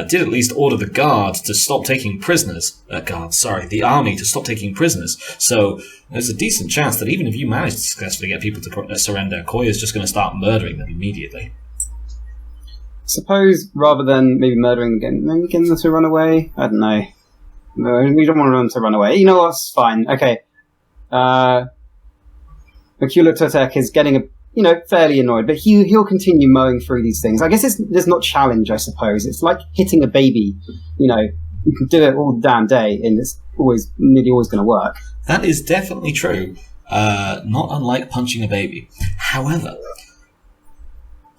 did at least order the guards to stop taking prisoners. The army to stop taking prisoners. So there's a decent chance that even if you manage to successfully get people to surrender, Coayah's just going to start murdering them immediately. Suppose rather than maybe murdering them, maybe getting them to run away? I don't know. No, we don't want them to run away. You know what's fine. Okay. Macuiltotec is getting fairly annoyed, but he'll continue mowing through these things. I guess there's not challenge, I suppose. It's like hitting a baby. You can do it all the damn day, and it's nearly always going to work. That is definitely true. Not unlike punching a baby. However,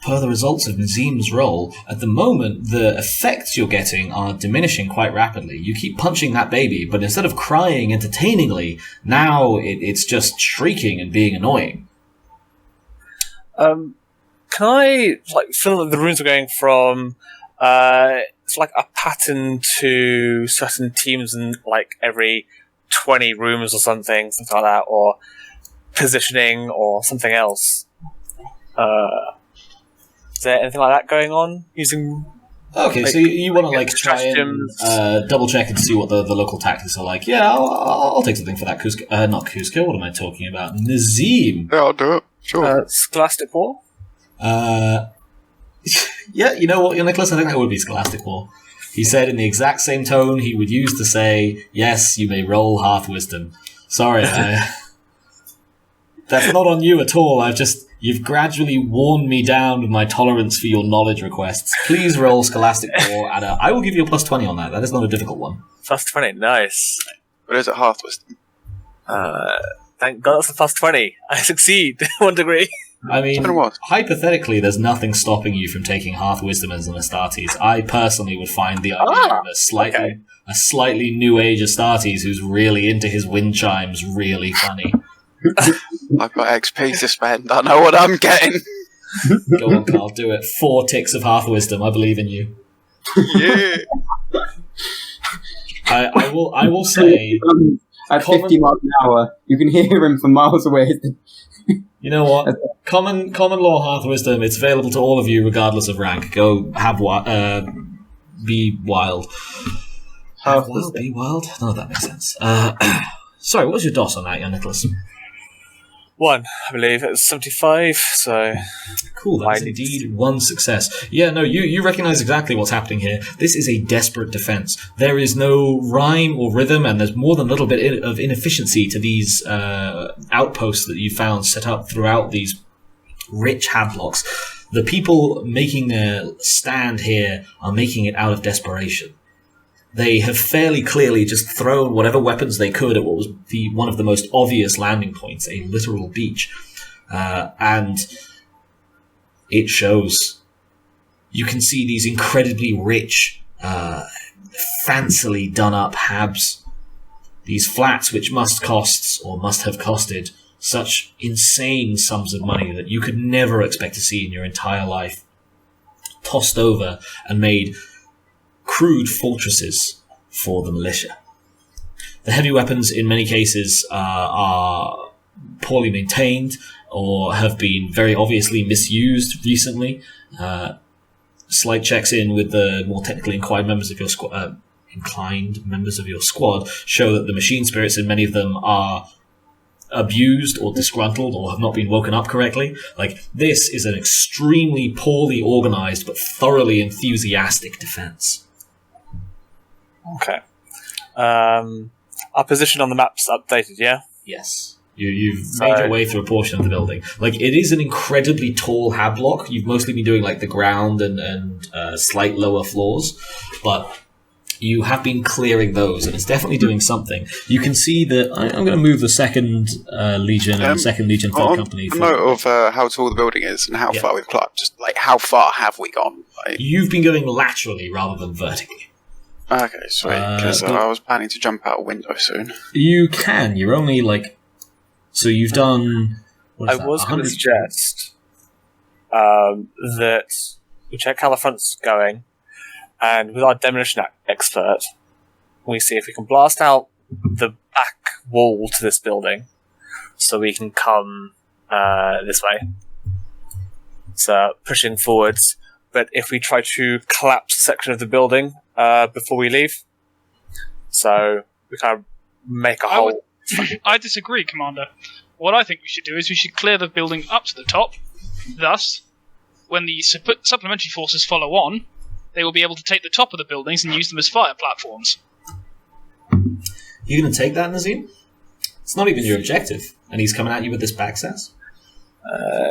per the results of Nazeem's roll, at the moment, the effects you're getting are diminishing quite rapidly. You keep punching that baby, but instead of crying entertainingly, now it's just shrieking and being annoying. Can I feel that the runes are going from it's like a pattern to certain teams in like every 20 rooms or something like that, or positioning or something else. Is there anything like that going on using? Okay, like, so you want to like try and stratagems? double check and see what the local tactics are like. Yeah, I'll take something for that. Kuzco, not Kuzco. What am I talking about? Nazeem. Yeah, I'll do it. Sure. Scholastic War? Yeah, you know what, Nicholas? I think that would be Scholastic War. He said in the exact same tone he would use to say, "Yes, you may roll half wisdom." Sorry, that's not on you at all. You've gradually worn me down with my tolerance for your knowledge requests. Please roll Scholastic War at I will give you a plus 20 on that. That is not a difficult one. Plus 20, nice. But is it half wisdom? Thank God it's a plus 20. I succeed 1 degree. I mean, It's been a while. hypothetically, there's nothing stopping you from taking half wisdom as an Astartes. I personally would find the idea of a slightly new age Astartes who's really into his wind chimes really funny. I've got XP to spend. I know what I'm getting. Go on, Carl, do it. 4 ticks of half wisdom. I believe in you. Yeah. I will say, At 50 miles an hour, you can hear him from miles away. you know what? Common law half wisdom. It's available to all of you, regardless of rank. Go have be wild. Have wild, be wild. No, that makes sense. Sorry, what was your DOS on that, young Nicholas? 1, I believe. It was 75, so... Cool, that's indeed 1 success. Yeah, no, you recognize exactly what's happening here. This is a desperate defense. There is no rhyme or rhythm, and there's more than a little bit of inefficiency to these outposts that you found set up throughout these rich hadlocks. The people making their stand here are making it out of desperation. They have fairly clearly just thrown whatever weapons they could at what was one of the most obvious landing points, a literal beach. And it shows. You can see these incredibly rich, fancily done up habs. These flats which must have costed such insane sums of money that you could never expect to see in your entire life. Tossed over and made crude fortresses for the militia. The heavy weapons, in many cases, are poorly maintained or have been very obviously misused recently. Slight checks in with the more technically inclined members of your squad show that the machine spirits in many of them are abused or disgruntled or have not been woken up correctly. Like, this is an extremely poorly organized but thoroughly enthusiastic defense. Okay. Our position on the map's updated, yeah? Yes. You've made your way through a portion of the building. Like, it is an incredibly tall hablock. You've mostly been doing, like, the ground and slight lower floors, but you have been clearing those, and it's definitely doing something. You can see that I'm going to move the 2nd Legion and the 2nd Legion 3rd Company. A note of how tall the building is and how far we've climbed. Just, like, how far have we gone? Like... You've been going laterally rather than vertically. Okay, sweet. Because I was planning to jump out a window soon. You can. You're only, like... So you've done... I was going to suggest that we check how the front's going, and with our demolition expert, we see if we can blast out the back wall to this building, so we can come this way. So pushing forwards, but if we try to collapse a section of the building before we leave, so we kind of make a hole. I disagree, Commander. What I think we should do is we should clear the building up to the top. Thus, when the supplementary forces follow on, they will be able to take the top of the buildings and use them as fire platforms. You going to take that, Nazeem? It's not even your objective, and he's coming at you with this backsass?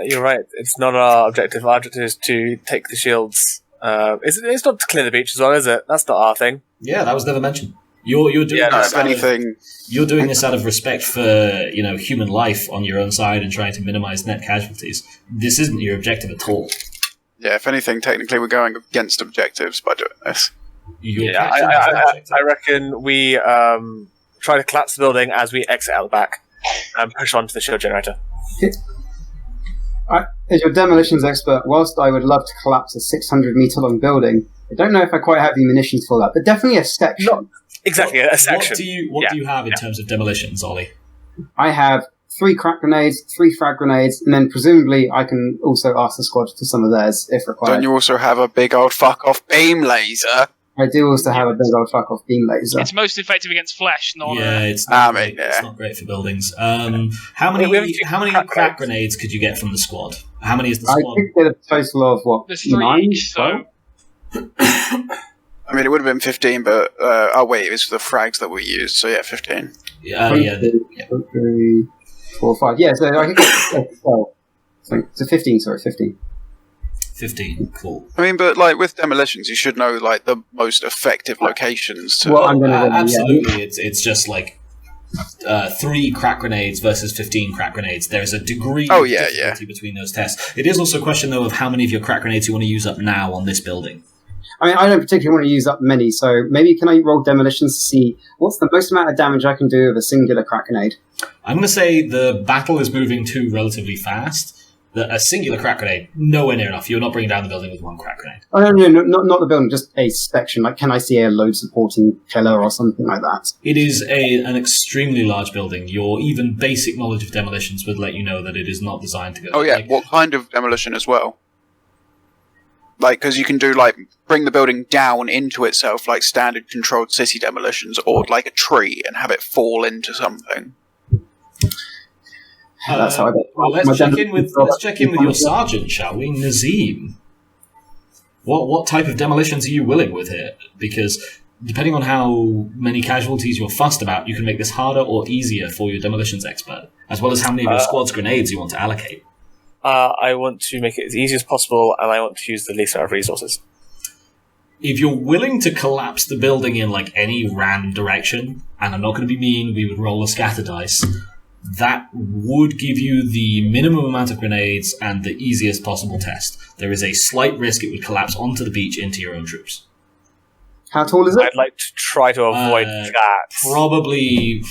You're right. It's not our objective. Our objective is to take the shields. It's not to clear the beach as well, is it? That's not our thing. Yeah, that was never mentioned. You're doing this you're doing this out of respect for, human life on your own side and trying to minimize net casualties. This isn't your objective at all. Yeah, if anything, technically we're going against objectives by doing this. I reckon we try to collapse the building as we exit out the back and push on to the shield generator. as your demolitions expert, whilst I would love to collapse a 600-meter long building, I don't know if I quite have the munitions for that, but definitely a section. Not exactly, a section. What do you have in terms of demolitions, Ollie? I have 3 crack grenades, 3 frag grenades, and then presumably I can also ask the squad for some of theirs if required. Don't you also have a big old fuck-off beam laser? I do also have a big old fuck-off beam laser. It's most effective against flesh, not... It's not great. yeah. It's not great for buildings. How many crack grenades could you get from the squad? How many is the squad? I could get a total of, what, There's 3 9? each, so... I mean, it would have been 15, but... oh, wait, it was for the frags that we used, so yeah, 15. Yeah. 3, 4, 5. Yeah, so I can get 12. So 15, sorry, 15. 15, cool. I mean, but, like, with demolitions, you should know, like, the most effective locations to... Well, I'm gonna absolutely, it's just like 3 crack grenades versus 15 crack grenades. There's a degree of difficulty between those tests. It is also a question, though, of how many of your crack grenades you want to use up now on this building. I mean, I don't particularly want to use up many, so maybe can I roll demolitions to see what's the most amount of damage I can do with a singular crack grenade? I'm going to say the battle is moving too relatively fast. A singular crack grenade, nowhere near enough. You're not bringing down the building with 1 crack grenade. Oh, no, not the building, just a section. Like, can I see a load supporting pillar or something like that? It is an extremely large building. Your even basic knowledge of demolitions would let you know that it is not designed to go... Oh, yeah, what kind of demolition as well? Like, because you can do, like, bring the building down into itself, like standard controlled city demolitions, or like a tree and have it fall into something. That's how I get. Well, let's check in with your sergeant, shall we? Nazeem. What type of demolitions are you willing with here? Because depending on how many casualties you're fussed about, you can make this harder or easier for your demolitions expert, as well as how many of your squad's grenades you want to allocate. I want to make it as easy as possible, and I want to use the least amount of resources. If you're willing to collapse the building in like any random direction, and I'm not going to be mean, we would roll a scatter dice, that would give you the minimum amount of grenades and the easiest possible test. There is a slight risk it would collapse onto the beach into your own troops. How tall is it? I'd like to try to avoid that. Probably,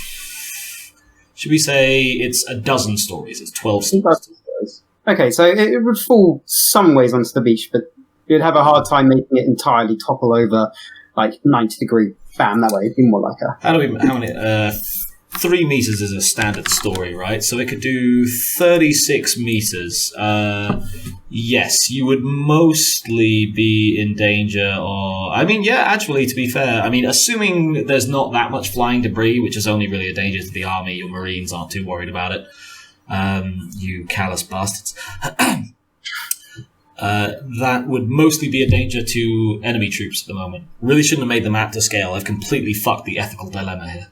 should we say it's a dozen stories? It's 12 stories. Okay, so it would fall some ways onto the beach, but you'd have a hard time making it entirely topple over, like 90 degree. Bam, that way. It'd be more like a... How many? 3 meters is a standard story, right? So it could do 36 meters. Yes, you would mostly be in danger, or... I mean, yeah, actually, to be fair, I mean, assuming there's not that much flying debris, which is only really a danger to the army, your marines aren't too worried about it. You callous bastards. That would mostly be a danger to enemy troops at the moment. Really shouldn't have made the map to scale. I've completely fucked the ethical dilemma here.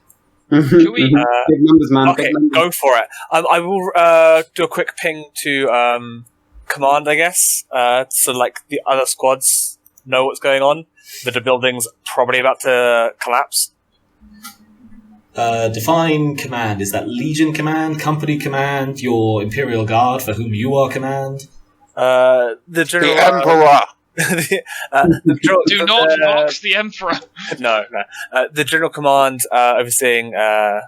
Can we... big numbers, man. Okay, big numbers. go for it. I will do a quick ping to command, I guess, so like the other squads know what's going on. That the building's probably about to collapse. Define command. Is that Legion command, company command, your Imperial Guard for whom you are command? The general. The Emperor! Do not box the Emperor. No. The general command overseeing The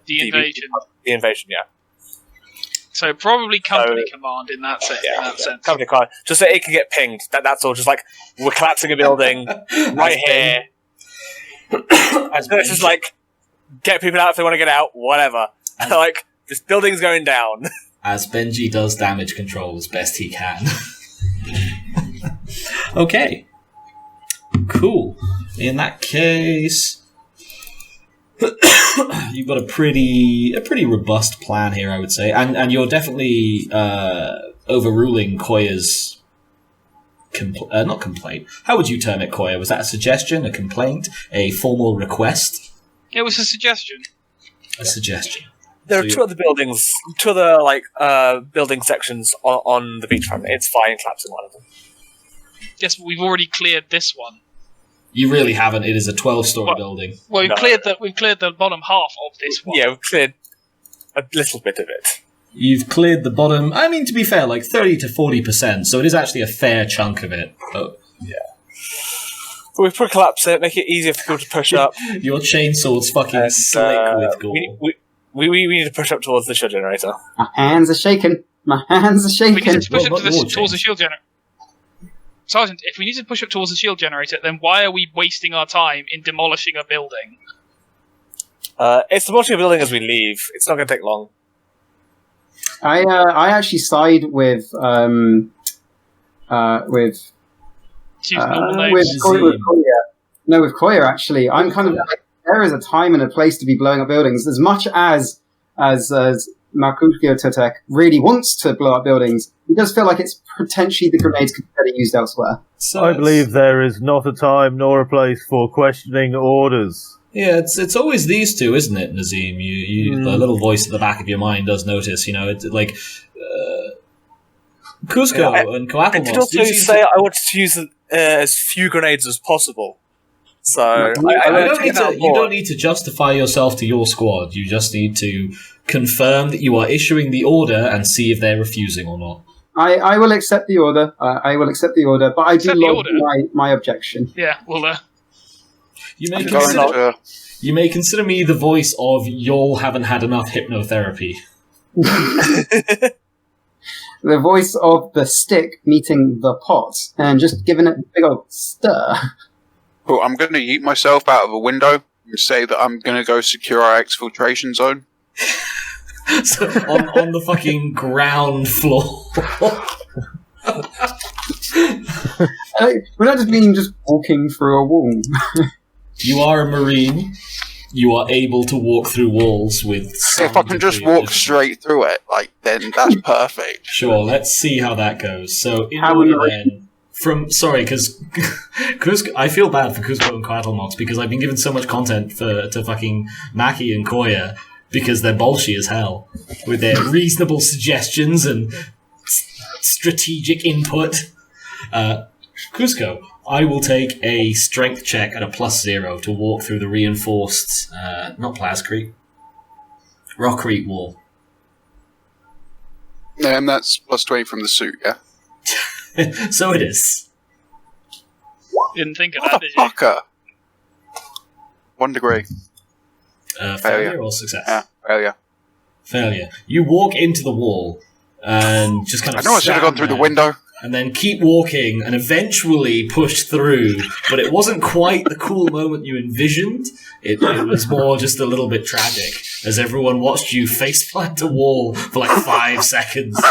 invasion. The invasion, yeah. So probably company command in that sense. Company command. Just so it can get pinged. That's all. Just like, we're collapsing a building right here. It's just like, get people out if they want to get out, whatever. Like, this building's going down. As Benji does damage control as best he can. Okay. Cool. In that case, you've got a pretty robust plan here, I would say, and you're definitely overruling Coayah's not complaint. How would you term it, Coayah? Was that a suggestion, a complaint, a formal request? It was a suggestion. A suggestion. There are two other building sections on the beachfront. It's fine collapsing one of them. Yes, but we've already cleared this one. You really haven't. It is a 12-story building. Well, we've cleared the bottom half of this one. Yeah, we've cleared a little bit of it. You've cleared the bottom. I mean, to be fair, like 30 to 40%. So it is actually a fair chunk of it. Oh. Yeah. But we've put collapse it, make it easier for people to push up. Your chainsaw's fucking slick with gore. We need to push up towards the shell generator. Our hands are shaking. My hands are We shaking. need to push Well, up not towards the shield generator. Sergeant, if we need to push up towards the shield generator, then why are we wasting our time in demolishing a building? It's demolishing a building as we leave. It's not going to take long. I actually side with To use normal with names. Coayah. No, with Coayah actually. I'm kind of there is a time and a place to be blowing up buildings. As much as Macuiltotec really wants to blow up buildings, he does feel like it's potentially the grenades could be better used elsewhere. So I believe there is not a time nor a place for questioning orders. Yeah, it's always these two, isn't it, Nazeem? The little voice at the back of your mind does notice, it's like Kuzco and I did Coatlmox. also say I wanted to use as few grenades as possible. So You don't need to justify yourself to your squad. You just need to confirm that you are issuing the order and see if they're refusing or not. I will accept the order. I will accept the order, but I do Accept the lodge order? my objection. Yeah, well, You I'm going to... You may consider me the voice of y'all haven't had enough hypnotherapy. The voice of the stick meeting the pot and just giving it a big old stir. Cool, I'm going to yeet myself out of a window and say that I'm going to go secure our exfiltration zone. So, on the fucking ground floor. We're not just meaning just walking through a wall. You are a Marine. You are able to walk through walls with some If I can just degree of walk straight through it, then that's perfect. Sure, let's see how that goes. So, in How order would then, because I feel bad for Kuzco and Coatlmox because I've been given so much content to fucking Mackie and Coayah because they're bolshy as hell with their reasonable suggestions and strategic input. Kuzco, I will take a strength check at a +0 to walk through the reinforced, not plascrete, rockcrete wall. And that's +20 from the suit, yeah? So it is. didn't think of that, did you? Motherfucker! 1 degree. Failure or success? Yeah, failure. Failure. You walk into the wall and just kind I of know I should have gone through the window. and then keep walking and eventually push through, but it wasn't quite the cool moment you envisioned. It was more just a little bit tragic as everyone watched you faceplant a wall for like 5 seconds.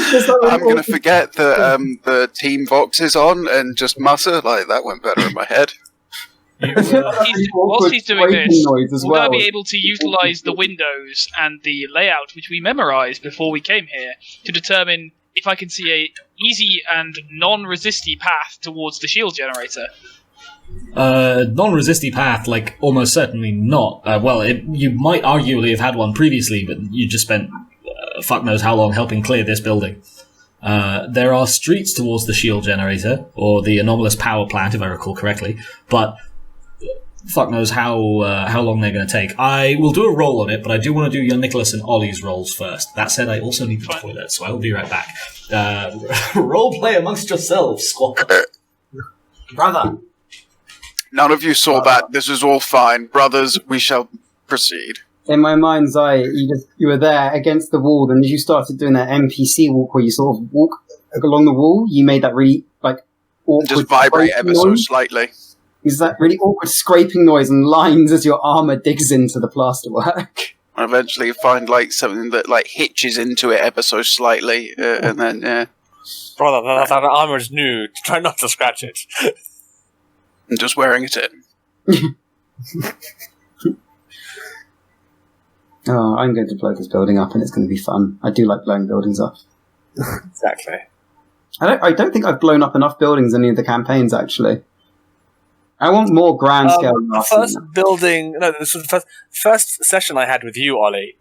I'm going to forget that the Team Vox is on and just mutter, that went better in my head. Whilst he's doing this, noise as we'll well. now be able to utilise the windows and the layout which we memorised before we came here to determine if I can see a easy and non-resisty path towards the shield generator. Non-resisty path, almost certainly not. You might arguably have had one previously, but you just spent fuck knows how long helping clear this building. There are streets towards the shield generator, or the anomalous power plant, if I recall correctly, but fuck knows how long they're going to take. I will do a roll on it, but I do want to do your Nicholas and Ollie's rolls first. That said, I also need the toilet, so I will be right back. Role play amongst yourselves, squad. Brother. None of you saw that. This is all fine. Brothers, we shall proceed. In my mind's eye, you were there against the wall, and as you started doing that NPC walk where you sort of walk along the wall, you made that really awkward Just vibrate ever so noise. slightly. Is that really awkward scraping noise and lines as your armor digs into the plasterwork? And eventually you find something that hitches into it ever so slightly, and then Brother, that armor is new. Try not to scratch it. I'm just wearing it in. Oh, I'm going to blow this building up, and it's going to be fun. I do like blowing buildings up. Exactly. I don't think I've blown up enough buildings in any of the campaigns, actually. I want more grand scale. The first building... No, this was the first session I had with you, Ollie.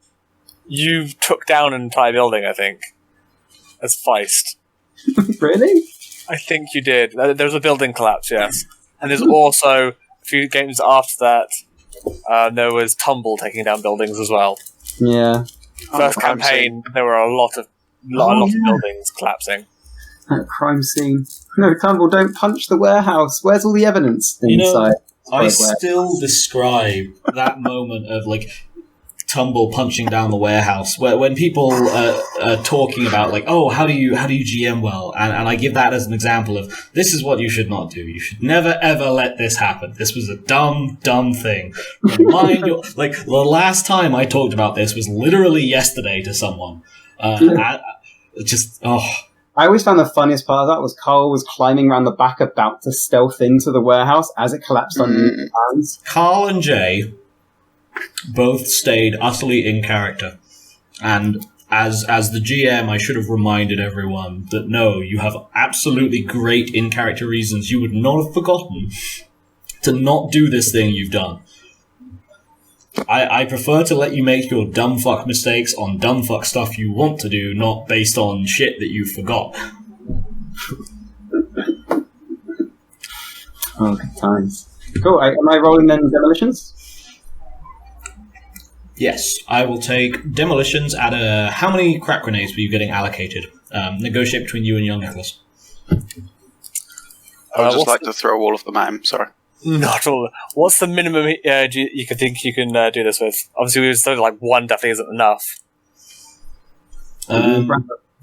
You took down an entire building, I think, as Feist. Really? I think you did. There was a building collapse, yes. And there's also, a few games after that, there was Tumble taking down buildings as well. Yeah. First campaign, there were a lot of buildings collapsing. That crime scene. No, Tumble, don't punch the warehouse. Where's all the evidence inside? I still describe that moment of tumble punching down the warehouse. When people are talking about like, oh, how do you GM well, and I give that as an example of this is what you should not do. You should never ever let this happen. This was a dumb thing. Remind your like the last time I talked about this was literally yesterday to someone. I always found the funniest part of that was Carl was climbing around the back about to stealth into the warehouse as it collapsed on his hands. Carl and Jay both stayed utterly in character. And as the GM, I should have reminded everyone that no, you have absolutely great in-character reasons you would not have forgotten to not do this thing you've done. I prefer to let you make your dumb fuck mistakes on dumb fuck stuff you want to do, not based on shit that you forgot. Oh, good times. Cool. Am I rolling then demolitions? Yes, I will take demolitions at a... How many crack grenades were you getting allocated? Negotiate between you and young Nicholas. I would just like to throw all of them at him, sorry. Not all. What's the minimum you could think you can do this with? Obviously, we started like one definitely isn't enough.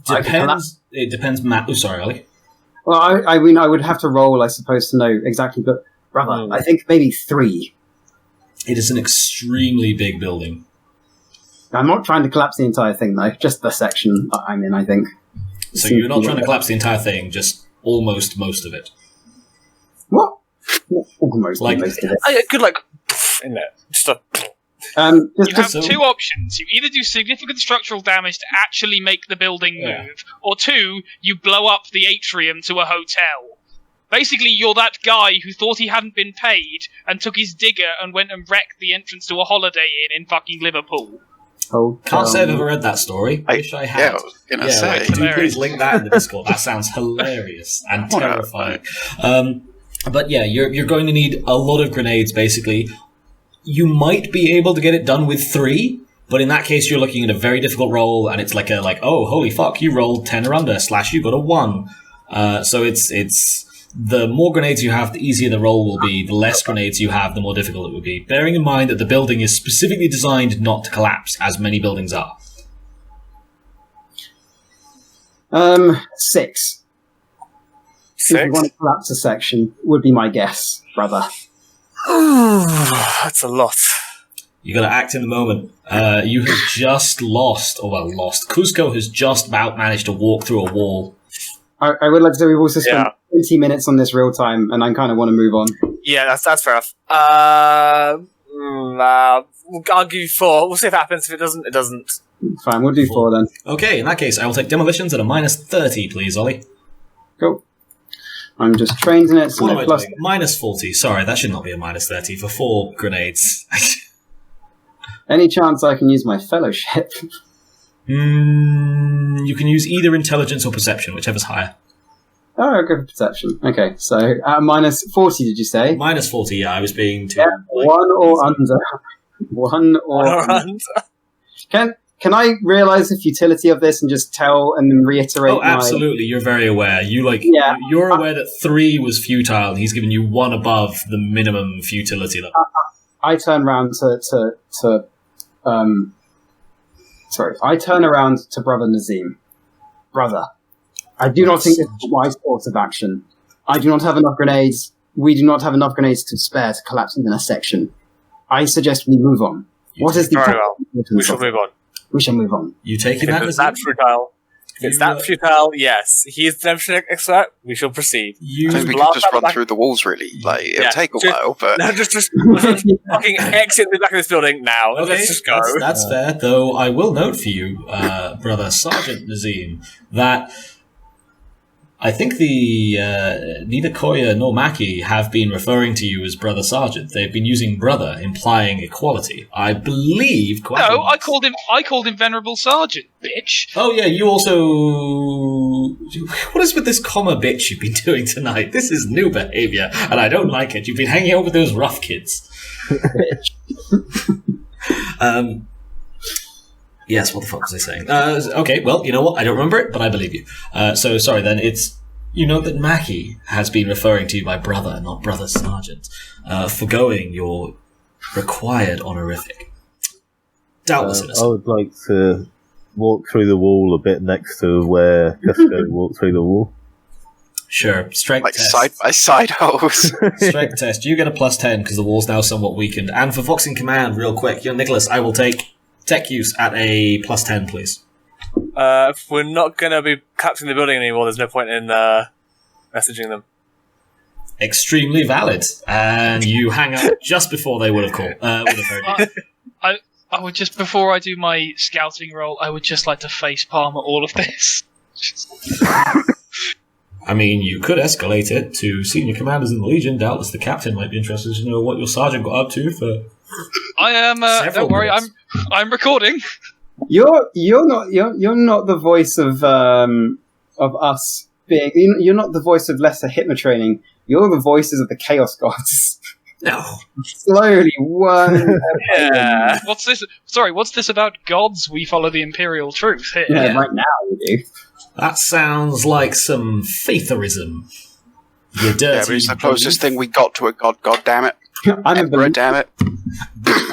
Depends. It depends. Oh, sorry, Ollie. Well, I mean, I would have to roll, I suppose, to know exactly, but brother, I think maybe 3. It is an extremely big building. I'm not trying to collapse the entire thing, though. Just the section I'm in, I think. So you're not trying to collapse the entire thing, just almost most of it. What? Almost like, most of it. Good, like, in there. Just a... You have 2 options. You either do significant structural damage to actually make the building move, or 2, you blow up the atrium to a hotel. Basically, you're that guy who thought he hadn't been paid and took his digger and went and wrecked the entrance to a Holiday Inn in fucking Liverpool. Can't say I've ever read that story. Wish I had. Yeah, I was going to say. Do please link that in the Discord. That sounds hilarious and terrifying. But yeah, you're going to need a lot of grenades, basically. You might be able to get it done with 3, but in that case, you're looking at a very difficult roll, and it's like, oh, holy fuck, you rolled 10 or under, / you got a 1. So it's the more grenades you have, the easier the roll will be. The less grenades you have, the more difficult it will be. Bearing in mind that the building is specifically designed not to collapse, as many buildings are. 6. 6? If you want to collapse a section, would be my guess, brother. That's a lot. You got to act in the moment. You have just lost. Kuzco has just about managed to walk through a wall. I would like to say we've also spent 20 minutes on this real time, and I kind of want to move on. Yeah, that's fair enough. I'll give you 4. We'll see if it happens. If it doesn't, it doesn't. Fine, we'll do 4 then. Okay, in that case, I will take demolitions at a -30, please, Ollie. Cool. I'm just trained in it, so What no am I plus. doing? -40. Sorry, that should not be a -30 for 4 grenades. Any chance I can use my fellowship? You can use either intelligence or perception, whichever's higher. Oh, I'll go for perception. Okay, so -40, did you say? -40, yeah, I was being too... Yeah, 1 or under. 1 or under. Can I realise the futility of this and just tell and then reiterate? Oh, absolutely. You're very aware. You're aware that 3 was futile, and he's given you 1 above the minimum futility level. I turn around I turn around to Brother Nazeem. Brother, I do not think this is a wise course of action. I do not have enough grenades. We do not have enough grenades to spare to collapse even a section. I suggest we move on. What is the Very well. We shall move on. We shall move on. You taking that? If it's that futile, yes. He is the redemption expert. We shall proceed. I think we could just run through the walls, really. Like, it'll take a while, but... No, just fucking exit the back of this building now. Okay, let's just go. That's fair, though I will note for you, Brother Sergeant Nazeem, that I think neither Coayah nor Mackie have been referring to you as Brother Sergeant. They've been using brother, implying equality. I believe... No, I called him Venerable Sergeant, bitch. Oh yeah, you also... What is with this comma bitch you've been doing tonight? This is new behaviour, and I don't like it. You've been hanging out with those rough kids. Yes, what the fuck was I saying? Okay, well, you know what? I don't remember it, but I believe you. So, sorry then, you know that Mackie has been referring to you by brother, not Brother Sergeant, forgoing your required honorific. Doubtless I innocent. would like to walk through the wall a bit next to where Kuzco walked through the wall. Sure. Strength Like test. side by side holes. Strength test. You get a +10 because the wall's now somewhat weakened. And for Fox in Command, real quick, young Nicholas, I will take tech use at a +10, please. If we're not going to be capturing the building anymore, there's no point in messaging them. Extremely valid. And you hang up just before they would have called. Would have heard you. I would just, before I do my scouting roll, I would just like to face palm at all of this. I mean, you could escalate it to senior commanders in the Legion. Doubtless the captain might be interested to know what your sergeant got up to for. I am. Several Don't worry, minutes. I'm recording. You're not the voice of us being. You're not the voice of lesser Hitler training. You're the voices of the Chaos Gods. No. Slowly, one. Yeah. What's this? Sorry, what's this about gods? We follow the Imperial truth here. Yeah, Yeah. right now we do. That sounds like some fatherism. You dirty. Yeah, but it's the closest thing we got to a god. God damn it! I'm a Emperor, believer. damn it!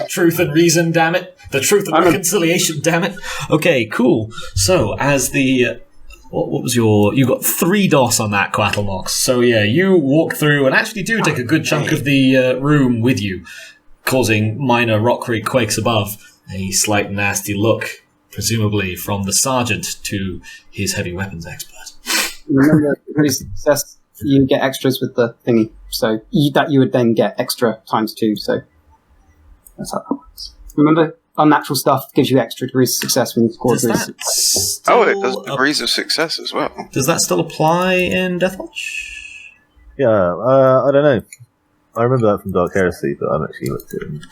Truth and reason, damn it. The truth and I'm a- reconciliation, damn it. Okay, cool. So, as the... What was your... You got 3 DOS on that, Coatlmox. So, yeah, you walk through and actually do take a good chunk of the room with you, causing minor rock quakes above. A slight nasty look, presumably from the sergeant to his heavy weapons expert. Remember, degree success, you get extras with the thingy. So that you would then get extra times 2. So that's how that works. Remember, unnatural stuff gives you extra degrees of success when you score Does degrees. that still Oh, it does degrees of success as well. Does that still apply in Deathwatch? Yeah, I don't know. I remember that from Dark Heresy, but I'm actually looked at it.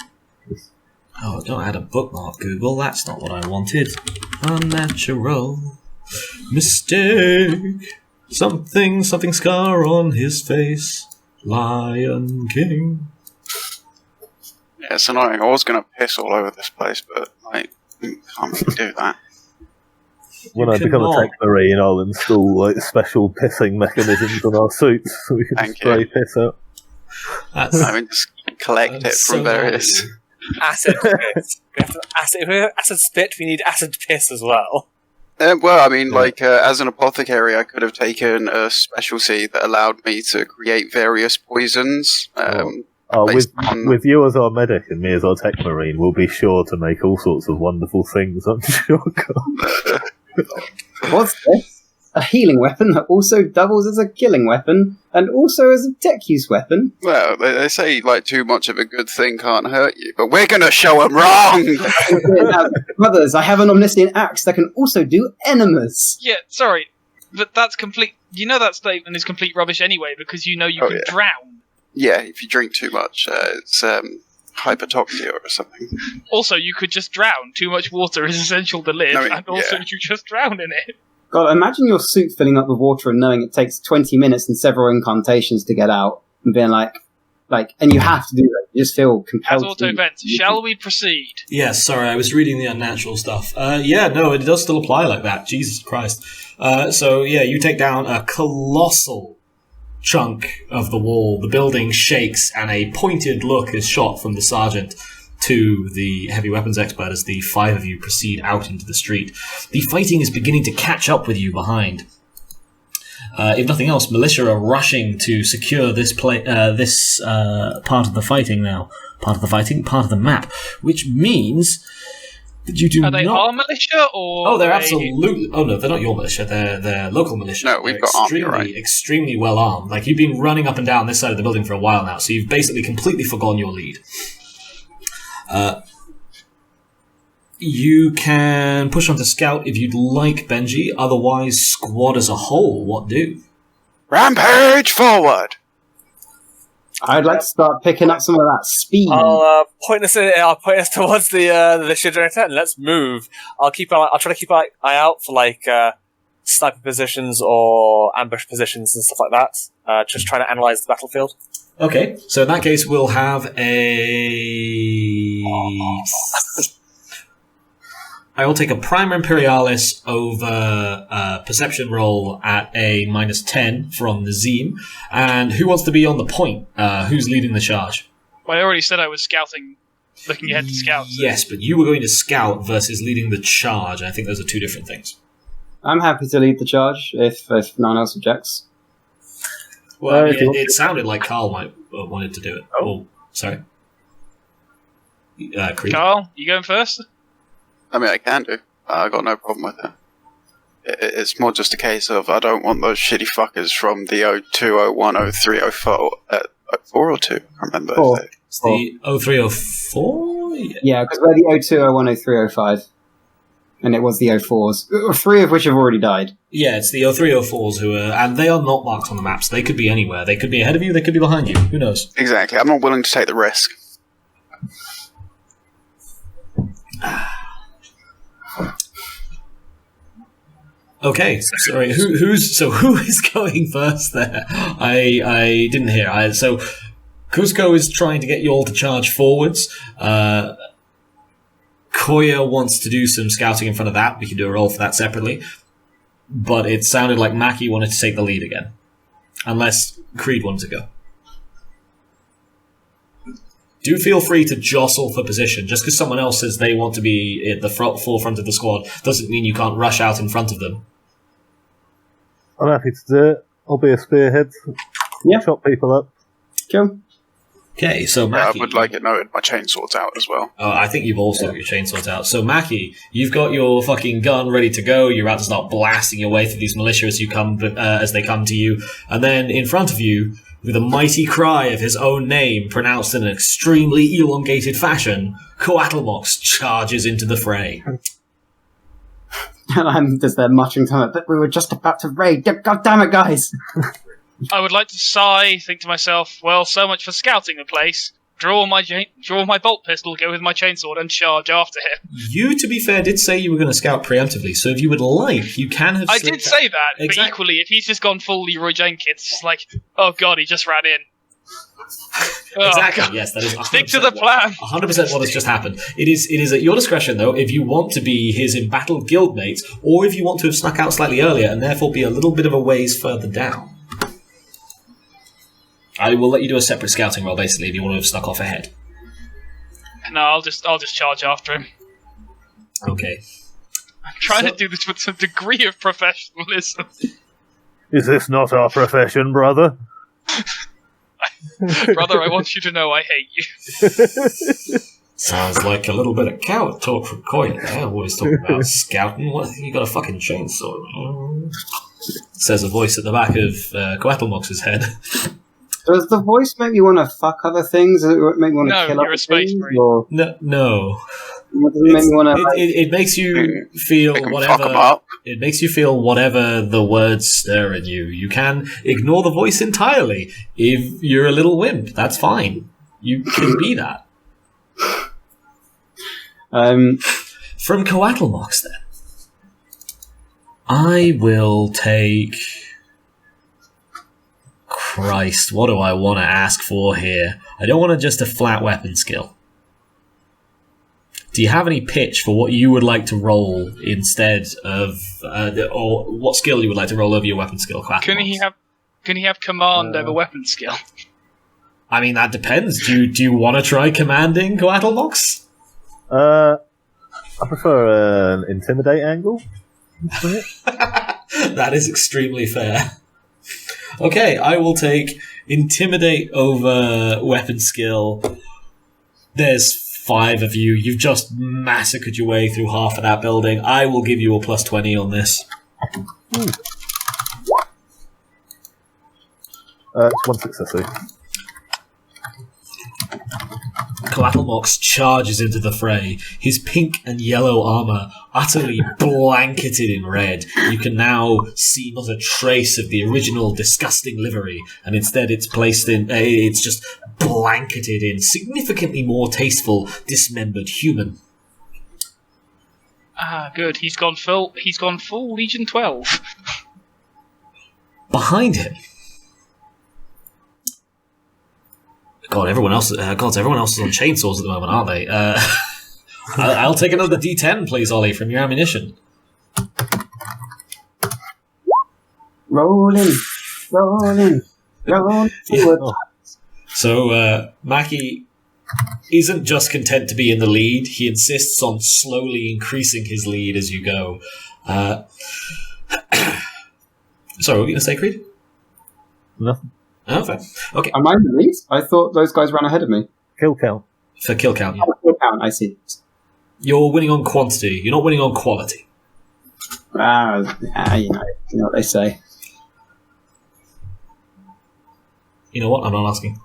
Oh, don't add a bookmark, Google. That's not what I wanted. Unnatural mistake. Something scar on his face. Lion King. Yeah, it's annoying. I was going to piss all over this place, but I can't really do that. When I become a tech marine, I'll install like special pissing mechanisms on our suits so we can Thank spray you. piss out. That's I mean, just collect it that's from so various. naughty. Acid piss. If we have acid spit, we need acid piss as well. Well, I mean, as an apothecary, I could have taken a specialty that allowed me to create various poisons. Based on- with you as our medic and me as our tech marine, we'll be sure to make all sorts of wonderful things, I'm sure. What's this? A healing weapon that also doubles as a killing weapon and also as a tech use weapon. Well, they say too much of a good thing can't hurt you, but we're gonna show them wrong. Now, brothers, I have an omniscient axe that can also do enemas. Yeah, sorry, but that's complete. You know that statement is complete rubbish anyway because you know you Oh, can yeah. drown. Yeah, if you drink too much, it's hypotoxia or something. Also, you could just drown. Too much water is essential to live, I mean, and also yeah. you just drown in it. God, imagine your suit filling up with water and knowing it takes 20 minutes and several incantations to get out, and being like, and you have to do that. You just feel compelled As to. auto vents, shall we proceed? Yes, sorry, I was reading the unnatural stuff. Yeah, no, it does still apply like that. Jesus Christ. So, yeah, you take down a colossal chunk of the wall. The building shakes, and a pointed look is shot from the sergeant to the heavy weapons expert as the 5 of you proceed out into the street. The fighting is beginning to catch up with you behind. If nothing else, militia are rushing to secure this part of the fighting now. Part of the map. Which means that you do Are they not... our militia, or... Oh, they're they- absolutely... Oh, no, they're not your militia. They're local militia. No, we've They're got army, right? extremely well armed. Like, you've been running up and down this side of the building for a while now, so you've basically completely forgone your lead. You can push onto scout if you'd like, Benji. Otherwise, squad as a whole, what do? Rampage forward! I'd like to start picking up some of that speed. I'll point us towards the shield generator and let's move. I'll try to keep an eye out for sniper positions or ambush positions and stuff like that. Just trying to analyze the battlefield. Okay, so in that case, we'll have a... I will take a Primer Imperialis over perception roll at a -10 from Nazeem. And who wants to be on the point? Who's leading the charge? Well, I already said I was scouting looking ahead to scout. Yes, but you were going to scout versus leading the charge. I think those are two different things. I'm happy to lead the charge if no one else objects. Well, it sounded like Carl wanted to do it. Oh, sorry. Cread. Carl, you going first? I mean, I can do. I got no problem with it. It's more just a case of I don't want those shitty fuckers from the 02, 01, 03, 04, 04 or 2. I remember. 4. It's the 0304? Yeah, because we're the 02, 01, 03, 05. And it was the 04s. 3 of which have already died. Yeah, it's the 0304s who are... And they are not marked on the maps. They could be anywhere. They could be ahead of you, they could be behind you. Who knows? Exactly. I'm not willing to take the risk. Okay, sorry. Who is going first there? I didn't hear. So Kuzco is trying to get you all to charge forwards. Coayah wants to do some scouting in front of that. We can do a roll for that separately. But it sounded like Mackie wanted to take the lead again. Unless Cread wanted to go. Do feel free to jostle for position. Just because someone else says they want to be at the forefront of the squad doesn't mean you can't rush out in front of them. I'm happy to do it. I'll be a spearhead. Yeah. Chop people up. Cool. Okay, so Yeah, Mackie... I would like it noted my chainsword's out as well. I think you've also got your chainsaws out. So Mackie, you've got your fucking gun ready to go. You're about to start blasting your way through these militia as they come to you. And then in front of you, with a mighty cry of his own name pronounced in an extremely elongated fashion, Coatlmox charges into the fray. I'm just there muttering to him, but we were just about to raid. God damn it, guys! I would like to sigh, think to myself, well, so much for scouting the place. Draw my bolt pistol, go with my chainsword, and charge after him. You, to be fair, did say you were going to scout preemptively, so if you would like, you can have... I did say that, Exactly. but equally, if he's just gone full Leeroy Jenkins, it's like, oh god, he just ran in. Oh, Exactly, God. yes, that is 100% Stick to the plan. 100% what has just happened. It is at your discretion, though, if you want to be his embattled guildmate, or if you want to have snuck out slightly earlier and therefore be a little bit of a ways further down. I will let you do a separate scouting roll, basically, if you want to have snuck off ahead. No, I'll just charge after him. Okay. I'm trying to do this with some degree of professionalism. Is this not our profession, brother? Brother, I want you to know I hate you. Sounds like a little bit of coward talk from Coayah there. Always talking about scouting. What? You got a fucking chainsaw. Says a voice at the back of Coatlmox's head. Does the voice make me want to fuck other things? Does it make me want to No, kill you're other a space things? marine. Or No. does it make me want to... It makes you feel They can fuck 'em whatever. up. It makes you feel whatever the words stir in you. You can ignore the voice entirely if you're a little wimp. That's fine. You can be that. From Coatlmox, then, I will take. Christ, what do I want to ask for here? I don't want just a flat weapon skill. Do you have any pitch for what you would like to roll instead of, or what skill you would like to roll over your weapon skill? Can he have command over weapon skill? I mean, that depends. Do you want to try commanding Coatlmox? I prefer an intimidate angle. That is extremely fair. Okay, I will take intimidate over weapon skill. There's 5 of you. You've just massacred your way through half of that building. I will give you a plus 20 on this. It's 1 successful. Coatlmox charges into the fray, his pink and yellow armour utterly blanketed in red. You can now see not a trace of the original disgusting livery, and instead it's placed in, it's just blanketed in significantly more tasteful, dismembered human. Ah, good. He's gone full Legion 12. Behind him, God, everyone else is on chainsaws at the moment, aren't they? I'll take another D10, please, Ollie, from your ammunition. Rolling. So, Mackie isn't just content to be in the lead. He insists on slowly increasing his lead as you go. Sorry, what were you going to say, Creed? Nothing. Oh, fair. Okay. Am I in the lead? I thought those guys ran ahead of me. Kill count. For kill count, yeah. Oh, kill count, I see. You're winning on quantity. You're not winning on quality. You know what they say. You know what? I'm not asking.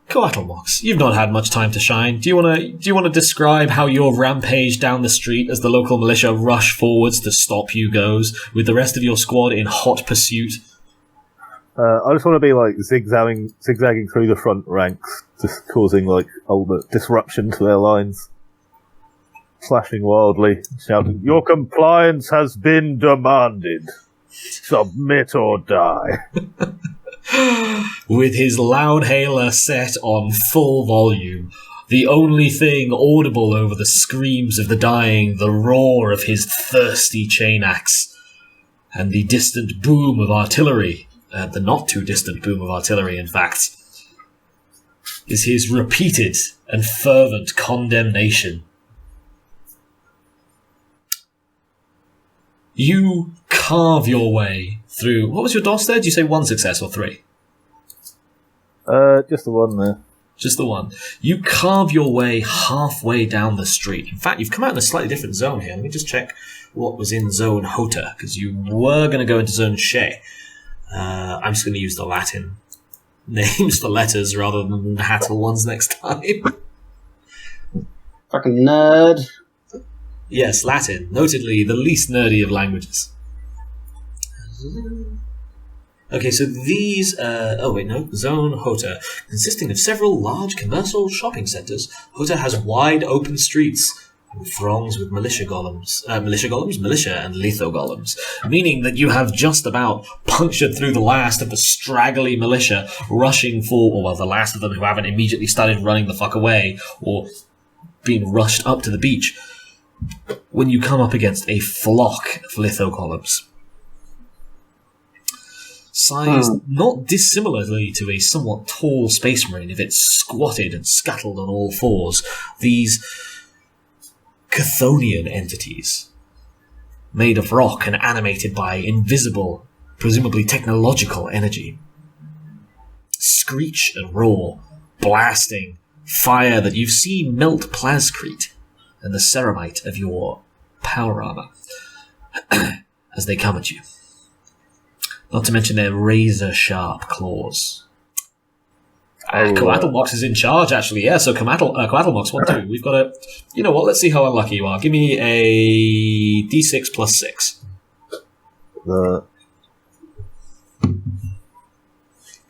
Coatlmox, you've not had much time to shine. Do you want to describe how your rampage down the street as the local militia rush forwards to stop you goes, with the rest of your squad in hot pursuit? I just want to be like zigzagging through the front ranks, just causing like ultimate disruption to their lines. Flashing wildly, shouting, "Your compliance has been demanded. Submit or die." With his loud hailer set on full volume, the only thing audible over the screams of the dying, the roar of his thirsty chain axe, and the distant boom of artillery, the not too distant boom of artillery, in fact, is his repeated and fervent condemnation. You carve your way through... What was your DOS there? Did you say 1 success or 3? Just the one there. Just the one. You carve your way halfway down the street. In fact, you've come out in a slightly different zone here. Let me just check what was in Zone Hota, because you were going to go into Zone She. I'm just going to use the Latin names for letters rather than the Hattel ones next time. Fucking nerd. Yes, Latin. Notedly the least nerdy of languages. Okay, so these... Zone Hota. Consisting of several large commercial shopping centres, Hota has wide open streets and throngs with militia and litho golems, meaning that you have just about punctured through the last of the straggly militia rushing for... Well, the last of them who haven't immediately started running the fuck away or been rushed up to the beach, when you come up against a flock of litho golems. Sized not dissimilarly to a somewhat tall space marine if it squatted and scuttled on all fours, these Chthonian entities, made of rock and animated by invisible, presumably technological energy, screech and roar, blasting fire that you've seen melt plascrete and the ceramite of your power armor as they come at you. Not to mention their razor-sharp claws. Coatlmox is in charge, actually. Yeah, so Coatlmox, what do? We've got a... You know what, let's see how unlucky you are. Give me a D6 plus 6.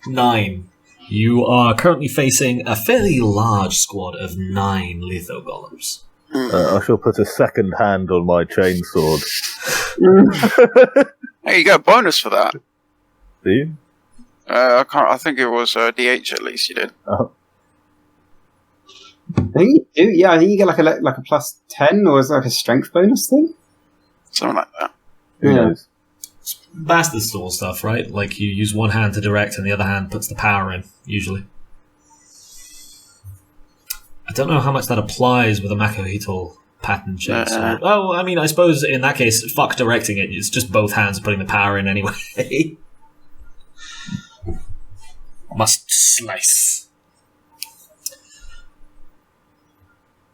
9. You are currently facing a fairly large squad of 9 litho golems. I shall put a second hand on my chainsword. Hey, you got a bonus for that. Do you? I think it was DH at least you did. Oh. I think you do. Yeah, I think you get like a plus 10, or is it like a strength bonus thing? Something like that. Who Yeah. knows? Bastard stall stuff, right? Like you use one hand to direct and the other hand puts the power in, usually. I don't know how much that applies with a Macuiltotec pattern check. So, I mean, I suppose in that case, fuck directing it. It's just both hands putting the power in anyway. Must slice.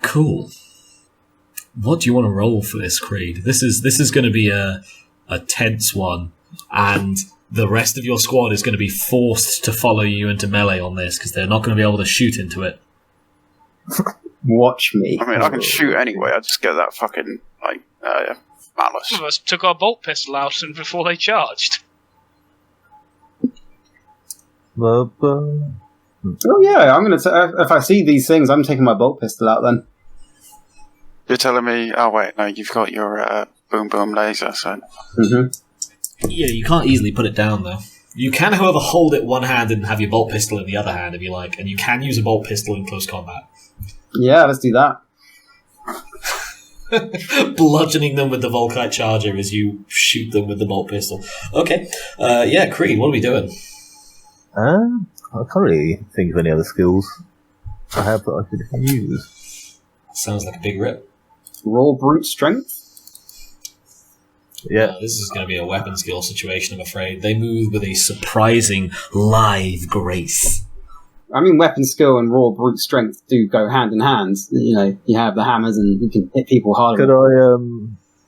Cool. What do you want to roll for this, Cread? This is going to be a tense one, and the rest of your squad is going to be forced to follow you into melee on this because they're not going to be able to shoot into it. Watch me. I mean, I can shoot anyway. I just get that fucking malice. Some of us took our bolt pistol out and before they charged. Oh yeah, I'm gonna. If I see these things, I'm taking my bolt pistol out. Then You're telling me? Oh wait, no, you've got your boom boom laser. So Yeah, you can't easily put it down though. You can, however, hold it one-handed and have your bolt pistol in the other hand if you like, and you can use a bolt pistol in close combat. yeah, let's do that. Bludgeoning them with the Volkite charger as you shoot them with the bolt pistol. Okay, yeah, Creed, what are we doing? I I can't really think of any other skills I have that I could use. Sounds like a big rip. Raw brute strength. Yeah. This is going to be a weapon skill situation, I'm afraid. They move with a surprising lithe grace. I mean, weapon skill and raw brute strength do go hand in hand. You know, you have the hammers and you can hit people harder. Could I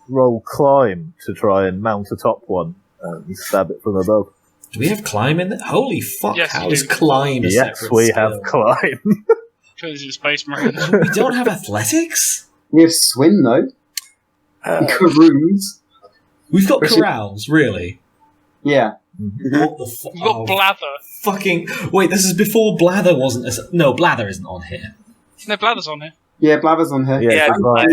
roll climb to try and mount atop one and stab it from above? Do we have climb in there? Holy fuck, Yes, how you is do. climb a Yes, separate we skill? have climb. Because he's a space marine. We don't have athletics? We have swim, though. Caroons. We've got Which is- corrals, really? Yeah. What the fuck? We've got Blather. Fucking... Wait, this is before Blather wasn't... No, Blather isn't on here. No, Blather's on here. Yeah, Blather's on here. Yeah, Yeah, climb.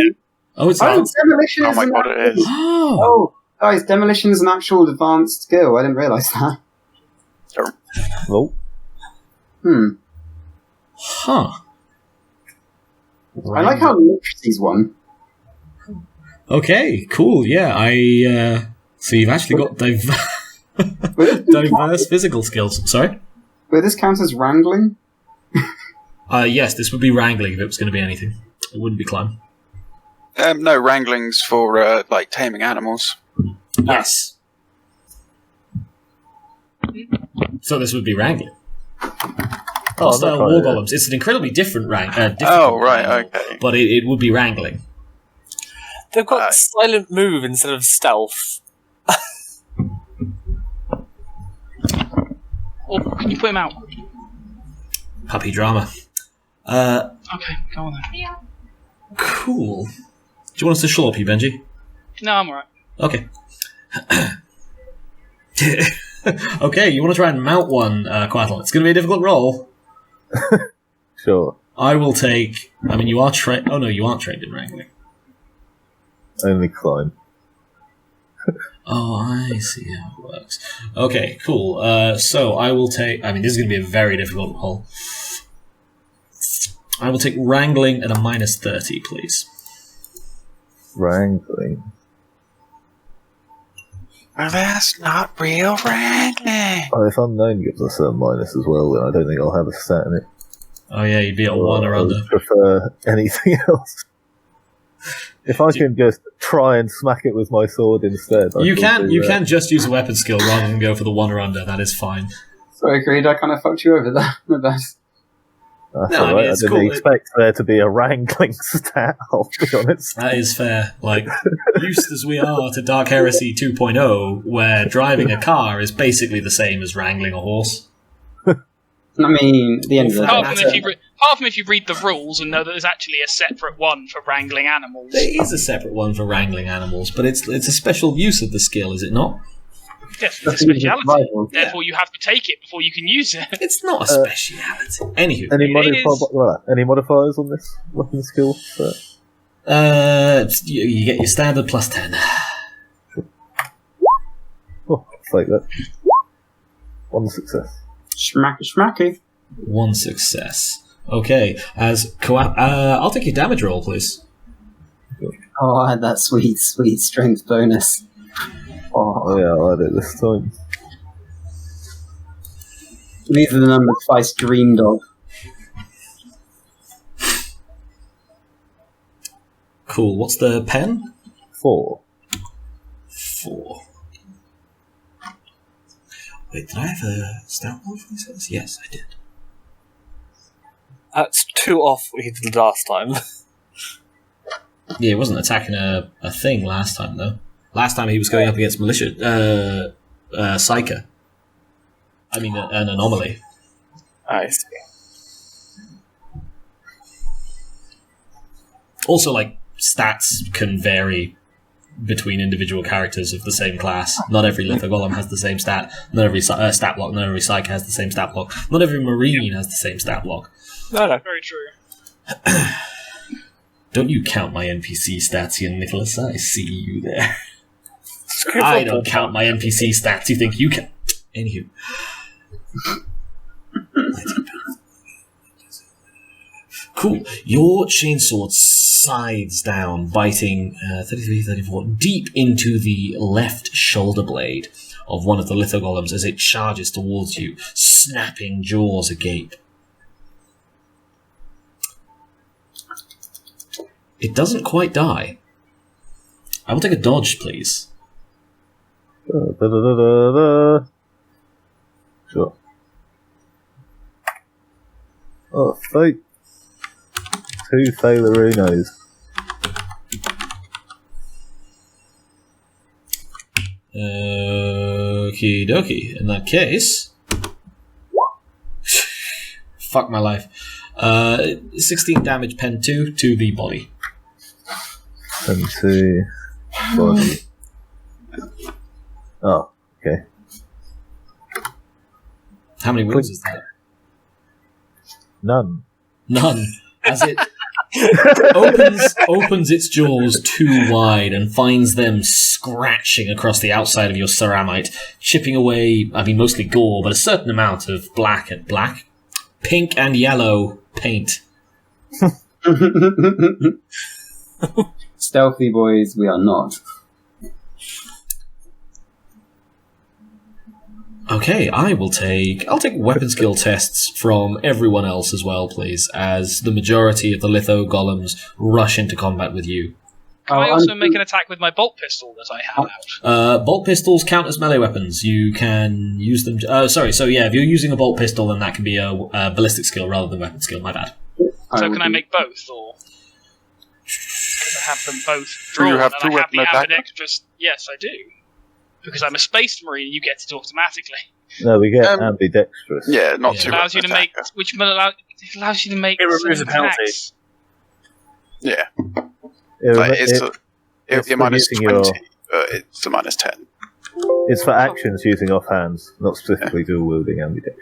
Oh, it's Oh, not? demolition Oh is my an god, it is. Oh! Oh, guys, demolition is an actual advanced skill. I didn't realise that. Oh, Huh. I like how Electricity's one. Okay, cool, yeah, So you've actually got diverse physical skills. Sorry? But this counts as wrangling? Yes, this would be wrangling if it was going to be anything. It wouldn't be climb. No, wrangling's for, like, taming animals. Yes. So this would be wrangling. Hostile war golems. It's an incredibly different rank. Oh, right, okay. But it would be wrangling. They've got silent move instead of stealth. Or can you put him out? Puppy drama. Okay, go on then. Cool. Do you want us to slurp you, Benji? No, I'm alright. Okay. Okay, you want to try and mount one, Coatlmox. It's going to be a difficult roll. sure. I will take... I mean, you are trained... Oh, no, you aren't trained in wrangling. Only climb. Oh, I see how it works. Okay, cool. So I will take... I mean, this is going to be a very difficult roll. I will take wrangling at a minus 30, please. Wrangling. Well, that's not real wrangling. Oh, if unknown gives us a minus as well, then I don't think I'll have a stat in it. Oh, yeah, you'd be at 1 or I under. would prefer anything else. If I can just try and smack it with my sword instead, You can just use a weapon skill rather than go for the 1 or under. That is fine. Sorry, Cread, I kind of fucked you over there with that. That's No, I alright. mean, I it's didn't cool. expect there to be a wrangling stat, I'll be honest. That is fair. Like, used as we are to Dark Heresy 2.0, where driving a car is basically the same as wrangling a horse. I mean, at the end of the Apart day, from if you read the rules and know that there's actually a separate one for wrangling animals. There is a separate one for wrangling animals, but it's a special use of the skill, is it not? Yes, That's it's a even speciality. survival. Therefore, you have to take it before you can use it. It's not a speciality. Anywho. Any modifiers on this weapon skill? You get your standard plus 10. Oh, it's like that. 1 success. Schmacky. 1 success. Okay, I'll take your damage roll, please. Oh, I had that sweet strength bonus. Oh yeah, I'll add it this time. These are the numbers Feist dreamed of. Cool. What's the pen? 4. 4. Wait, did I have a stat roll for this? Yes, I did. That's 2 off what he did last time. Yeah, he wasn't attacking a thing last time, though. Last time he was going up against militia. Psyker. I mean, an anomaly. I see. Also, like, stats can vary between individual characters of the same class. Not every Litho Golem has the same stat. Not every stat block. Not every Psyker has the same stat block. Not every Marine has the same stat block. No. Very true. Don't you count my NPC stats, Ian Nicholas. I see you there. I don't count my NPC stats. You think you can? Anywho. Cool. Your chainsword scythes down, biting 33, 34, deep into the left shoulder blade. of one of the litho golems as it charges towards you, snapping jaws agape. It doesn't quite die. I will take a dodge, please. Sure. Oh, fake. 2 Failurinos. Okie dokie. In that case... Fuck my life. 16 damage, pen 2 to the body. Pen 2... body. Oh, okay. How many wounds is that? None. As it opens its jaws too wide and finds them scratching across the outside of your ceramite, chipping away, mostly gore, but a certain amount of pink and yellow paint. Stealthy boys, we are not. Okay, I'll take weapon skill tests from everyone else as well, please, as the majority of the litho golems rush into combat with you. Can I also make an attack with my bolt pistol that I have out? Bolt pistols count as melee weapons. You can use them... if you're using a bolt pistol, then that can be a ballistic skill rather than weapon skill, my bad. So can I make both, or... Because I have them both drawn, you have and two I have weapon the attack? ambidextrous... Yes, I do. Because I'm a space marine, you get it automatically. No, we get ambidextrous. Yeah, not Yeah. two. It allows you to make... attacker. It allows you to make... It removes certain a penalty. attacks. Yeah, It- it's it's a minus for 20, using but it's a minus 10. it's for actions using offhands, not specifically dual wielding ambidextrous.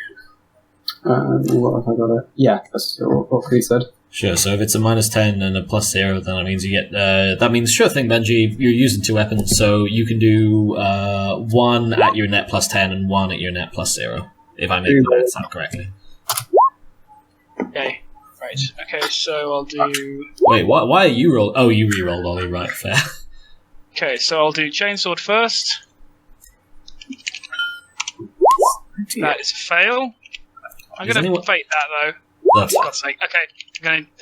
What have I got it? Yeah, that's what Cread said. Sure, so if it's a minus 10 and a plus 0, then that means you get... that means, sure thing, Benji, you're using 2 weapons, so you can do 1 at your net plus 10 and 1 at your net plus 0, if I make the maths out correctly. Okay, right. Okay, so I'll do... Wait, why are you roll? Oh, you re-rolled, Ollie, right, fair. Okay, so I'll do chainsword first. That is a fail. I'm Does going to anyone- fake that, though. That's For God's sake. Okay,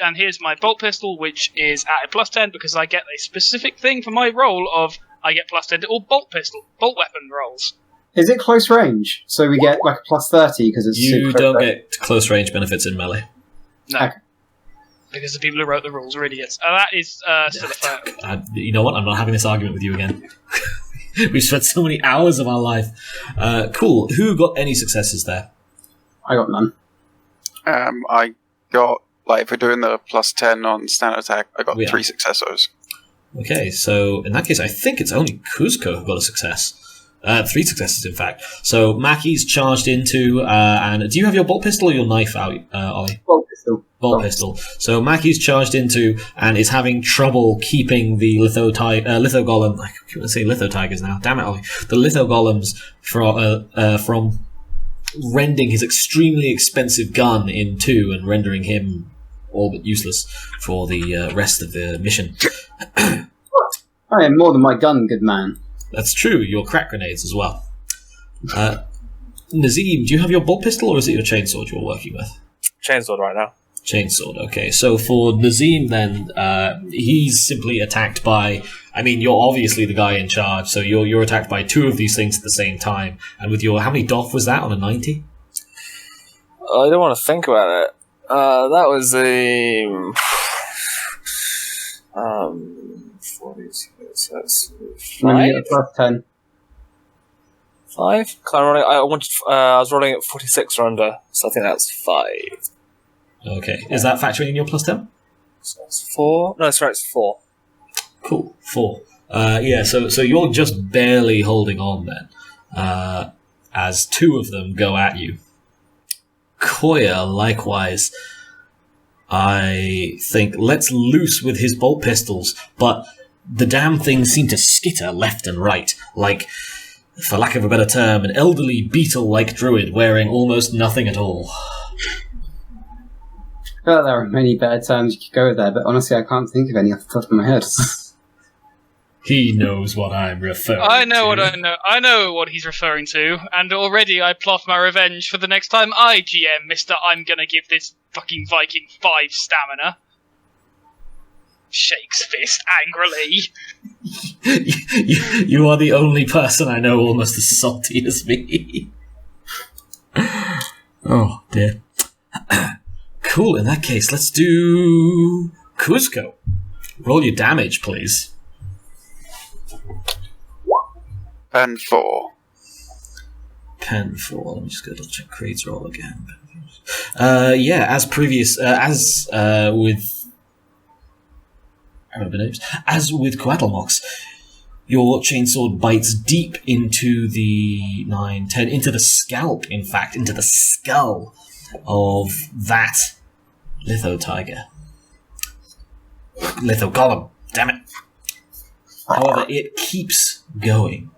and here's my bolt pistol, which is at a plus 10 because I get a specific thing for my roll of I get plus 10 to all bolt weapon rolls. Is it close range? So we get like a plus 30 because it's You super don't crit. get close range benefits in melee. No. Okay. Because the people who wrote the rules are idiots. That is still a fail. You know what? I'm not having this argument with you again. We've spent so many hours of our life. Cool. Who got any successes there? I got none. I got, if we're doing the plus 10 on standard attack, I got 3 successos. Okay, so in that case, I think it's only Kuzco who got a success. 3 successes, in fact. So Mackie's charged into, and do you have your bolt pistol or your knife out, Ollie? Bolt pistol. Bolt pistol. So Mackie's charged into and is having trouble keeping the litho golem. I can't say litho tigers now. Damn it, Ollie. The litho golems from rending his extremely expensive gun in 2 and rendering him all but useless for the rest of the mission. I am more than my gun, good man. That's true. Your crack grenades as well. Nazeem, do you have your bolt pistol or is it your chainsword you're working with? Chainsword right now. Chainsword, okay. So for Nazeem then, he's simply attacked by... you're obviously the guy in charge, so you're attacked by 2 of these things at the same time. And with your... How many doff was that on a 90? I don't want to think about it. That was a... 46, that's And then you 5? get a plus 10. 5? I was rolling at 46 or under, so I think that's 5. Okay. Is that factoring in your plus 10? So that's 4? No, sorry, it's 4. Cool. 4. So you're just barely holding on then, as 2 of them go at you. Coayah, likewise, I think, lets loose with his bolt pistols, but the damn things seem to skitter left and right, like, for lack of a better term, an elderly beetle-like druid wearing almost nothing at all. Well, there are many better terms you could go with there, but honestly I can't think of any off the top of my head. He knows what I'm referring to. I know what I know. I know what he's referring to, and already I plot my revenge for the next time I GM Mister. I'm gonna give this fucking Viking 5 stamina. Shakes fist angrily. You are the only person I know almost as salty as me. Oh dear. Cool. In that case, let's do Kuzco. Roll your damage, please. Pen 4. Pen 4. Let me just go double check Cread's roll again. Yeah, as previous, with. I remember names. As with Coatlmox, your chainsword bites deep into the 9, 10, into the scalp, in fact, into the skull of that litho tiger. Litho golem, damn it. However, it keeps going.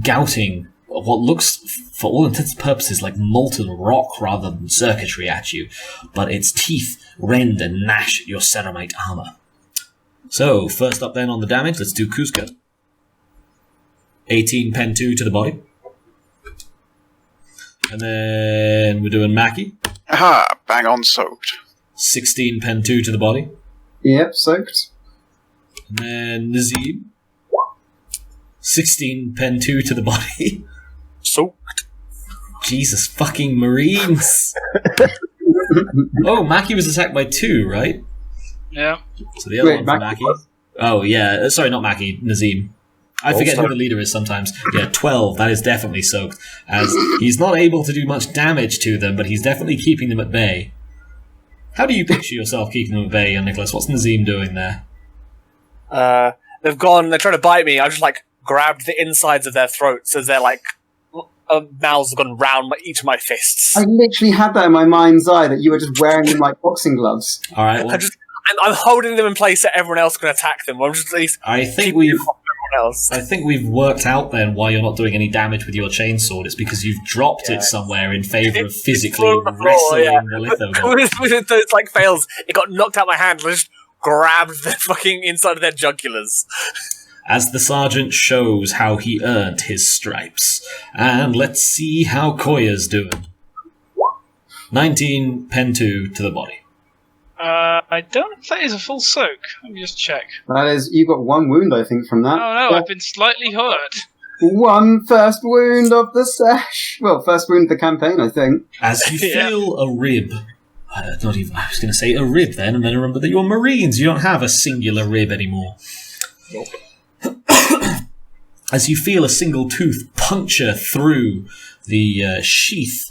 Gouting what looks, for all intents and purposes, like molten rock rather than circuitry at you, but its teeth rend and gnash your ceramite armor. So, first up then on the damage, let's do Kuzco. 18 pen 2 to the body. And then we're doing Mackie. Aha, bang on soaked. 16 pen 2 to the body. Yep, soaked. And then Nazeem. 16 pen 2 to the body. Soaked. Jesus fucking Marines. Oh, Mackie was attacked by 2, right? Yeah. So the other Wait, one for Mackie. Oh, yeah. Sorry, not Mackie. Nazeem. I forget who the leader is sometimes. Yeah, 12. That is definitely soaked. As he's not able to do much damage to them, but he's definitely keeping them at bay. How do you picture yourself keeping them at bay, Nicholas? What's Nazeem doing there? They're trying to bite me. I just, grabbed the insides of their throats as their, mouths have gone round each of my fists. I literally had that in my mind's eye that you were just wearing them like boxing gloves. All right. Well, I'm holding them in place so everyone else can attack them. I'm just at least I think we've worked out then why you're not doing any damage with your chainsword. It's because you've dropped it somewhere in favour of physically wrestling the litho. With those fails, it got knocked out of my hand and I just grabbed the fucking inside of their jugulars. As the sergeant shows how he earned his stripes. And let's see how Coayah's doing. 19 pen 2 to the body. I don't know if that is a full soak. Let me just check. That is, you got 1 wound, I think, from that. Oh no, I've been slightly hurt. 1 first wound of the sesh. Well, first wound of the campaign, I think. As you feel a rib. I was going to say a rib then, and then I remember that you're Marines. You don't have a singular rib anymore. Nope. As you feel a single tooth puncture through the sheath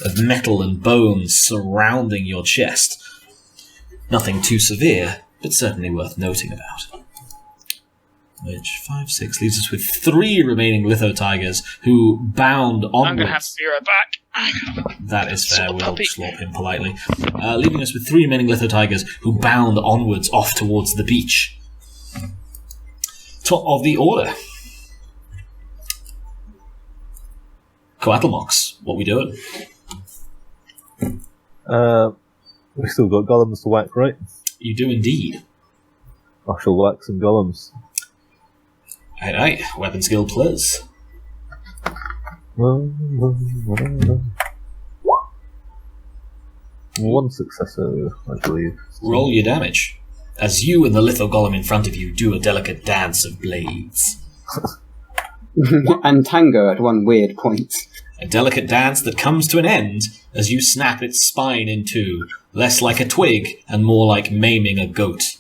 of metal and bones surrounding your chest. Nothing too severe, but certainly worth noting about. Which, 5, 6, leaves us with 3 remaining litho tigers who bound onwards. I'm going to have to be right back. That is fair, we'll slop him politely. Leaving us with 3 remaining litho tigers who bound onwards off towards the beach. Top of the order. Coatlmox, what we doing? We still got golems to whack, right? You do indeed. I shall whack some golems. Aye, weapon skill plus. One successor, I believe. Roll your damage, as you and the litho golem in front of you do a delicate dance of blades. And tango at one weird point. A delicate dance that comes to an end as you snap its spine in two, less like a twig and more like maiming a goat.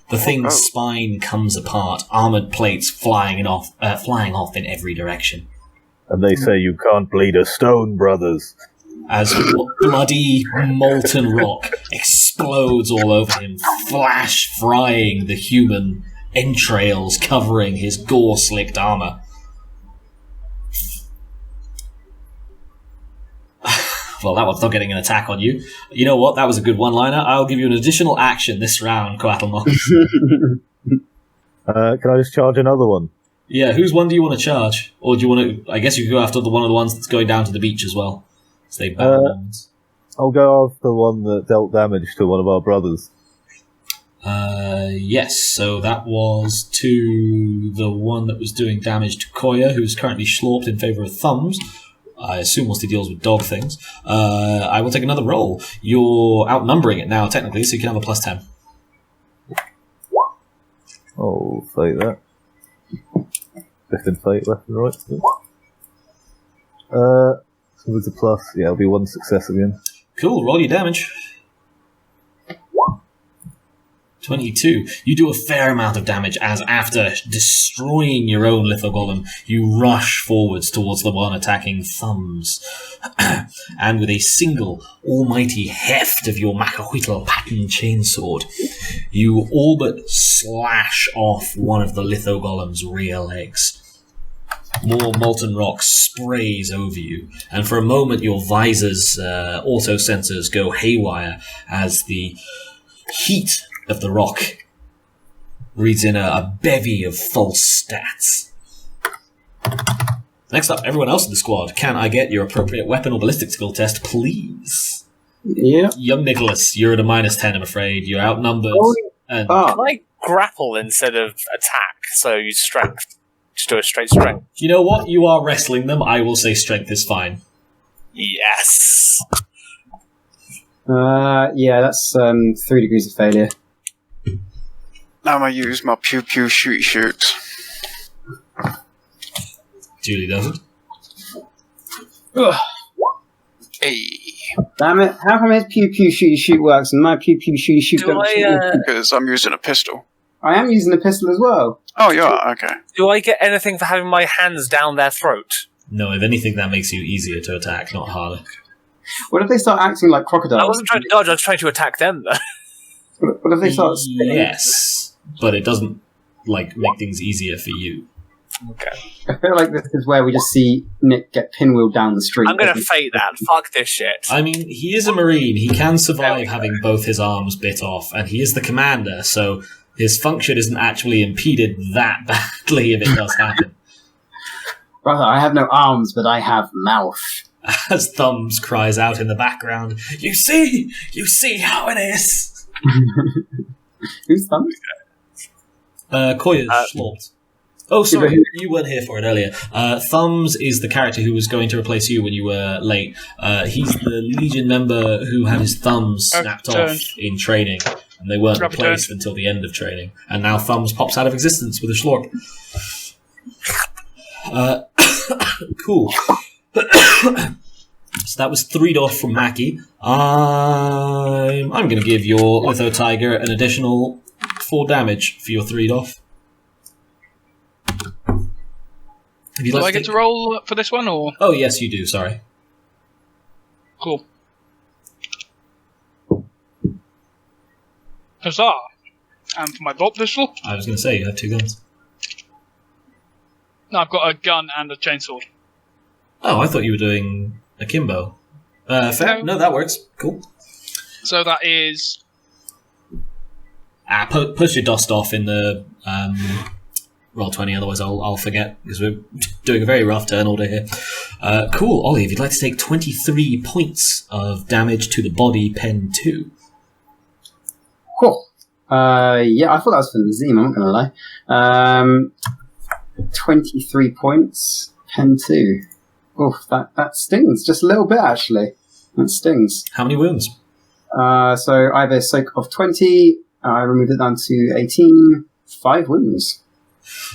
The thing's spine comes apart, armoured plates flying off in every direction. And they say you can't bleed a stone, brothers. As bloody molten rock explodes all over him, flash frying the human entrails covering his gore-slicked armour. Well, that one's not getting an attack on you. You know what? That was a good one-liner. I'll give you an additional action this round, Coatlmox. Can I just charge another one? Yeah, whose one do you want to charge? Or do you want to... I guess you could go after one of the ones that's going down to the beach as well. So they I'll go after the one that dealt damage to one of our brothers. Yes, so that was to the one that was doing damage to Coayah, who's currently slorped in favour of Thumbs. I assume mostly deals with dog things. I will take another roll. You're outnumbering it now, technically, so you can have a plus 10. Oh, fight that. Fifth in fight, left and right. So with the plus, yeah, it'll be one success again. Cool, roll your damage. 22. You do a fair amount of damage as after destroying your own Lithogolem, you rush forwards towards the one attacking Thumbs. And with a single almighty heft of your Macuiltotec pattern chainsword, you all but slash off one of the Lithogolem's rear legs. More molten rock sprays over you, and for a moment your visor's auto-sensors go haywire as the heat of the rock reads in a bevy of false stats. Next up, everyone else in the squad, can I get your appropriate weapon or ballistic skill test, please? Yeah. Young Nicholas, you're at a -10, I'm afraid. You're outnumbered. And Can I grapple instead of attack? So use strength. Just do a straight strength. you know what? You are wrestling them. I will say strength is fine. Yes. Yeah, that's 3 degrees of failure. Now I use my pew pew shoot. Julie does it. Hey. Damn it! How come his pew pew shooty shoot works and my pew pew shooty shoot Do don't shoot? Because I'm using a pistol. I am using a pistol as well. Oh, you are? Okay. Do I get anything for having my hands down their throat? No, if anything, that makes you easier to attack, not harder. What if they start acting like crocodiles? I wasn't trying to dodge, I was trying to attack them, though. What if they start spinning? Yes, but it doesn't make things easier for you. Okay. I feel like this is where we just see Nick get pinwheeled down the street. I'm going to fake that. Fuck this shit. I mean, he is a Marine. He can survive having both his arms bit off, and he is the commander, so his function isn't actually impeded that badly if it does happen. Brother, I have no arms, but I have mouth. As Thumbs cries out in the background, You see how it is! Who's thumbs? Coayah's slorped. Oh, sorry, you weren't here for it earlier. Thumbs is the character who was going to replace you when you were late. He's the Legion member who had his thumbs snapped off in training, and they weren't replaced until the end of training. And now Thumbs pops out of existence with a slorp. Cool. So that was 3 doff from Mackie. I'm going to give your Litho Tiger an additional 4 damage for your 3 doff. Do I get to roll for this one, or? Oh, yes, you do, sorry. Cool. Huzzah! And for my bolt pistol? I was going to say, you have 2 guns. No, I've got a gun and a chainsaw. Oh, I thought you were doing akimbo. Fair? No, that works. Cool. So that is... Push your dust off in the roll 20, otherwise I'll forget, because we're doing a very rough turn order here. Cool. Ollie, if you'd like to take 23 points of damage to the body, pen 2. Cool. Yeah, I thought that was for Nazeem, I'm not going to lie. 23 points, pen 2. Oof, that stings just a little bit, actually. That stings. How many wounds? So I have a soak of 20. I removed it down to 18. 5 wounds.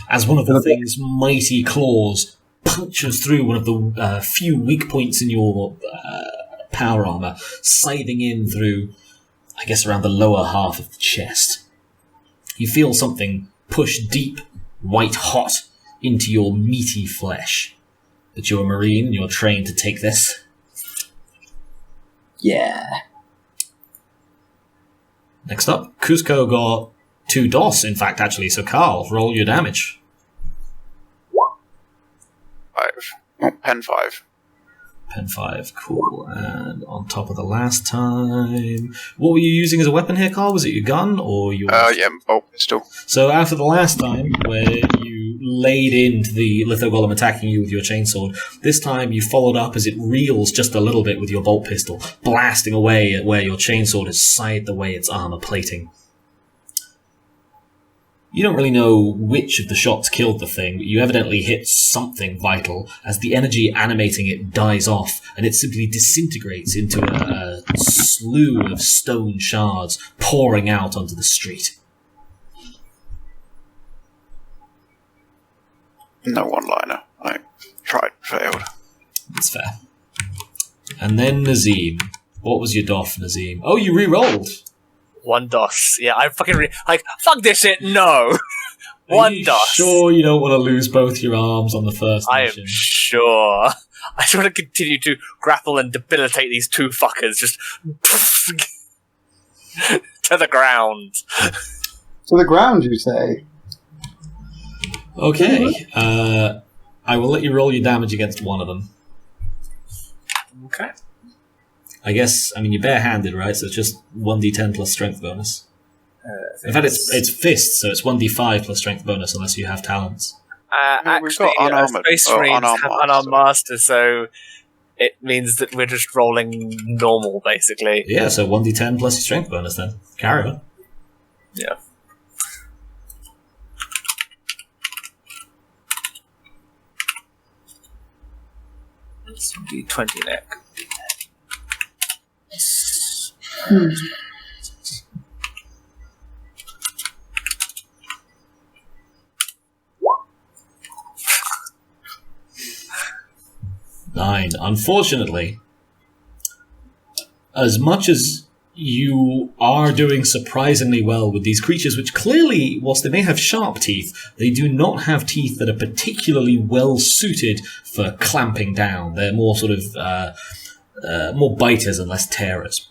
As one of the thing's mighty claws punctures through one of the few weak points in your power armor, scything in through, I guess, around the lower half of the chest. You feel something push deep, white hot, into your meaty flesh. But you're a Marine, you're trained to take this. Yeah. Next up, Kuzco got 2 DOS, in fact, actually. So, Carl, roll your damage. 5. Oh, pen 5. Pen 5, cool. And on top of the last time... What were you using as a weapon here, Carl? Was it your gun or your... Yeah, bolt pistol. So after the last time, where you laid into the Lithogolem attacking you with your chainsword, this time you followed up as it reels just a little bit with your bolt pistol, blasting away at where your chainsword has scythed away its armor plating. You don't really know which of the shots killed the thing, but you evidently hit something vital as the energy animating it dies off, and it simply disintegrates into a slew of stone shards pouring out onto the street. No one-liner. I tried, failed. That's fair. And then Nazeem. What was your doff, Nazeem? Oh, you re-rolled. 1 DOS. Yeah, I fucking fuck this shit. No. 1 DOS. Sure, you don't want to lose both your arms on the first mission? I am sure. I just want to continue to grapple and debilitate these 2 fuckers. Just to the ground. To the ground, you say? Okay. I will let you roll your damage against one of them. Okay. I guess, you're barehanded, right? So it's just 1d10 plus strength bonus. In fact, it's fists, so it's 1d5 plus strength bonus unless you have talents. We've got unarmored, Space Marines have unarmed master, so it means that we're just rolling normal, basically. Yeah, so 1d10 plus your strength bonus then. Carry on. Yeah. Let's do 20 neck. Nine. Unfortunately, as much as you are doing surprisingly well with these creatures, which clearly, whilst they may have sharp teeth, they do not have teeth that are particularly well suited for clamping down. They're more sort of more biters and less tearers.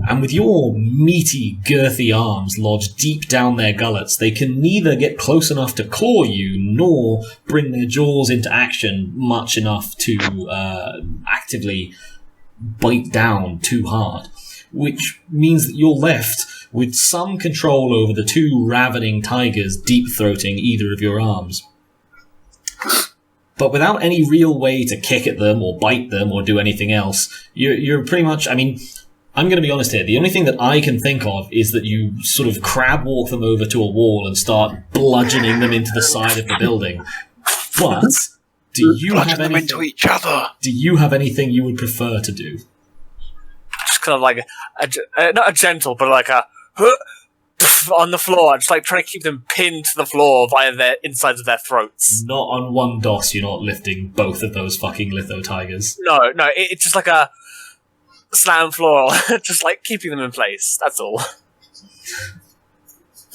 And with your meaty, girthy arms lodged deep down their gullets, they can neither get close enough to claw you, nor bring their jaws into action much enough to actively bite down too hard. Which means that you're left with some control over the 2 ravening tigers deep-throating either of your arms. But without any real way to kick at them, or bite them, or do anything else, you're pretty much, I'm going to be honest here. The only thing that I can think of is that you sort of crab walk them over to a wall and start bludgeoning them into the side of the building. But do you have them anything? into each other. Do you have anything you would prefer to do? Just kind of like not a gentle, but like a on the floor, just like trying to keep them pinned to the floor via their insides of their throats. Not on 1 DOS. You're not lifting both of those fucking litho tigers. No, it's just like a slam floor, just like keeping them in place. That's all.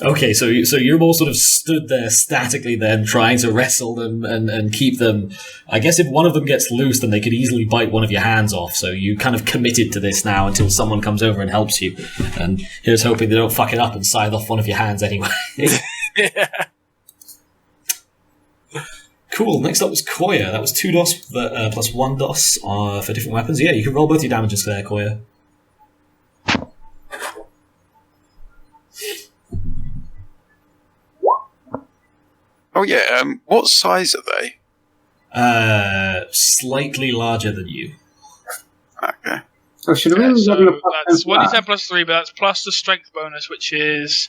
Okay, so you're more sort of stood there statically then, trying to wrestle them and keep them. I guess if one of them gets loose, then they could easily bite one of your hands off. So you kind of committed to this now until someone comes over and helps you. And here's hoping they don't fuck it up and scythe off one of your hands anyway. Yeah. Cool. Next up was Coayah. That was 2 DOS plus 1 DOS for different weapons. Yeah, you can roll both your damages there, Coayah. Oh yeah, what size are they? Slightly larger than you. Okay. Oh, should we So level up that's and 1d10 plus 3, but that's plus the strength bonus, which is...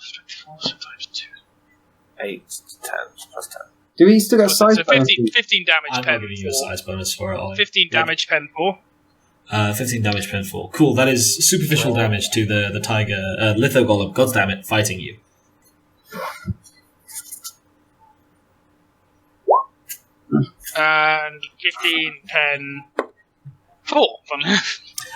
strength 4, so times 2. 8, 10, plus 10. Do we still got size So 15 bonuses? damage I'm pen. not giving you a size bonus for it, Ollie. 15 damage pen 4. 15 damage pen 4. Cool, that is superficial damage to the tiger, Litho Golem, gods damn it, fighting you. And 15 pen 4.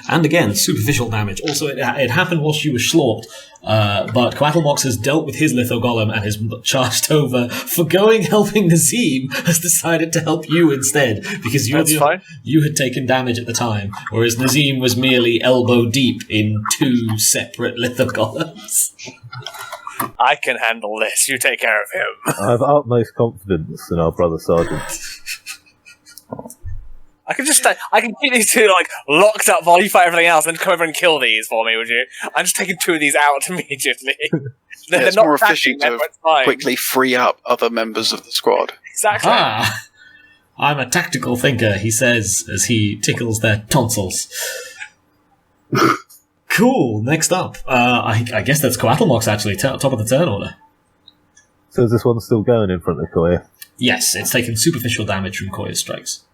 And again, superficial damage. Also, it happened whilst you were slorped, but Coatlmox has dealt with his Litho Golem and has charged over. Forgoing helping Nazeem, has decided to help you instead, because you had taken damage at the time, whereas Nazeem was merely elbow deep in 2 separate Litho Golems. I can handle this. You take care of him. I have utmost confidence in our brother Sergeant. I can keep these 2 like locked up while you fight everything else, and then come over and kill these for me, would you? I'm just taking 2 of these out immediately. It's more efficient to quickly free up other members of the squad. Exactly. I'm a tactical thinker, he says as he tickles their tonsils. Cool. Next up, I guess that's Coatlmox actually, top of the turn order. So is this one still going in front of Coayah? Yes, it's taken superficial damage from Coayah's strikes.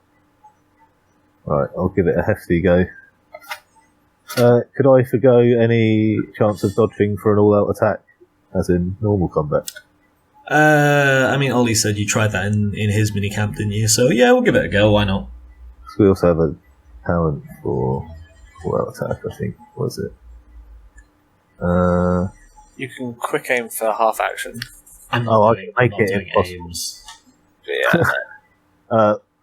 Right, I'll give it a hefty go. Could I forgo any chance of dodging for an all-out attack, as in normal combat? I mean, Ollie said you tried that in his minicamp, didn't you? So yeah, we'll give it a go, why not? So we also have a talent for all-out attack, I think. What is it? You can quick aim for half action. I can make it impossible. Yeah.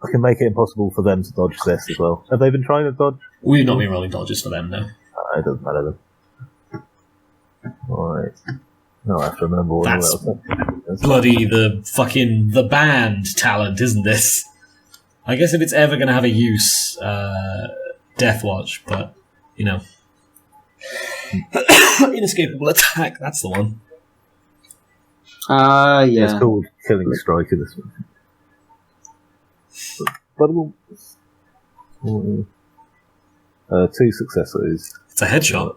I can make it impossible for them to dodge this as well. Have they been trying to dodge? We've not been rolling dodges for them, no. It doesn't matter then. Alright. No, I have to remember what That's all-out attack is. bloody the band talent, isn't this? I guess if it's ever going to have a use, Deathwatch, but, you know. Inescapable attack, that's the one. Yeah. It's called Killing Striker, this one. But two successes. It's a headshot.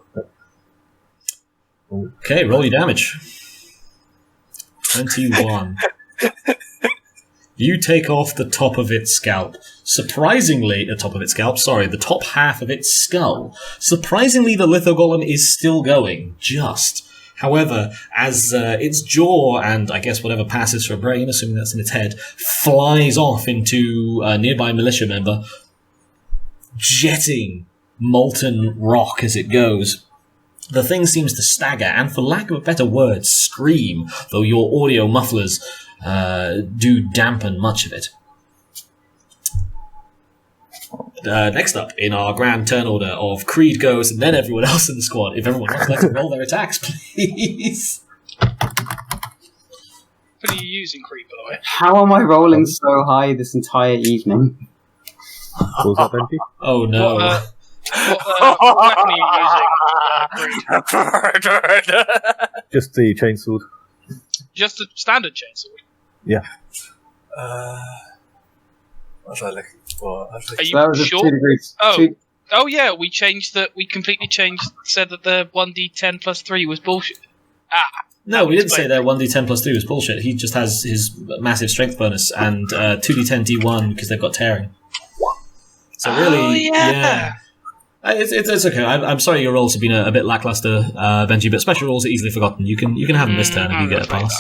Okay, roll your damage. 21. You take off the top of its scalp. Surprisingly, the top half of its skull. Surprisingly, the Lithogolem is still going, just. However, as its jaw and I guess whatever passes for a brain, assuming that's in its head, flies off into a nearby militia member, jetting molten rock as it goes. The thing seems to stagger and, for lack of a better word, scream, though your audio mufflers do dampen much of it. Next up in our grand turn order of Cread goes and then everyone else in the squad. If everyone else would like to roll their attacks, please. What are you using, Cread, by the way? How am I rolling so high this entire evening? What was that, Benji? Oh no. What weapon are you using, Cread? Just the chainsword. Just a standard chainsword. Yeah. What was I looking for? Are So you that was sure? at 2 degrees. Oh. Oh yeah, we changed that. We completely changed. Said that the 1d10 plus 3 was bullshit. No, we didn't say that 1d10 plus 3 was bullshit. He just has his massive strength bonus and 2d10 d1 because they've got tearing. So really, yeah. It's okay. I'm sorry your rolls have been a bit lackluster, Benji, but special rolls are easily forgotten. You can have them this turn if you get a pass.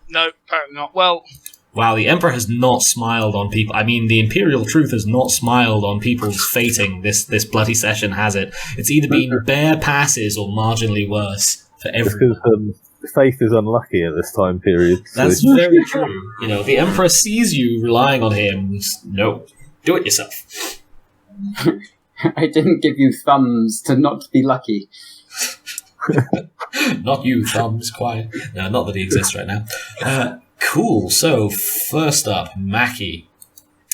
No, apparently not. Well, wow, the Emperor has not smiled on people. I mean, the Imperial Truth has not smiled on people's fating this bloody session, has it? It's either been bare passes or marginally worse for everyone. Because faith is unlucky at this time period. That's so. very true. You know, the Emperor sees you relying on him. No, do it yourself. I didn't give you thumbs to not be lucky. Not you, thumbs, quiet. No, not that he exists right now. Cool, so first up, Mackie.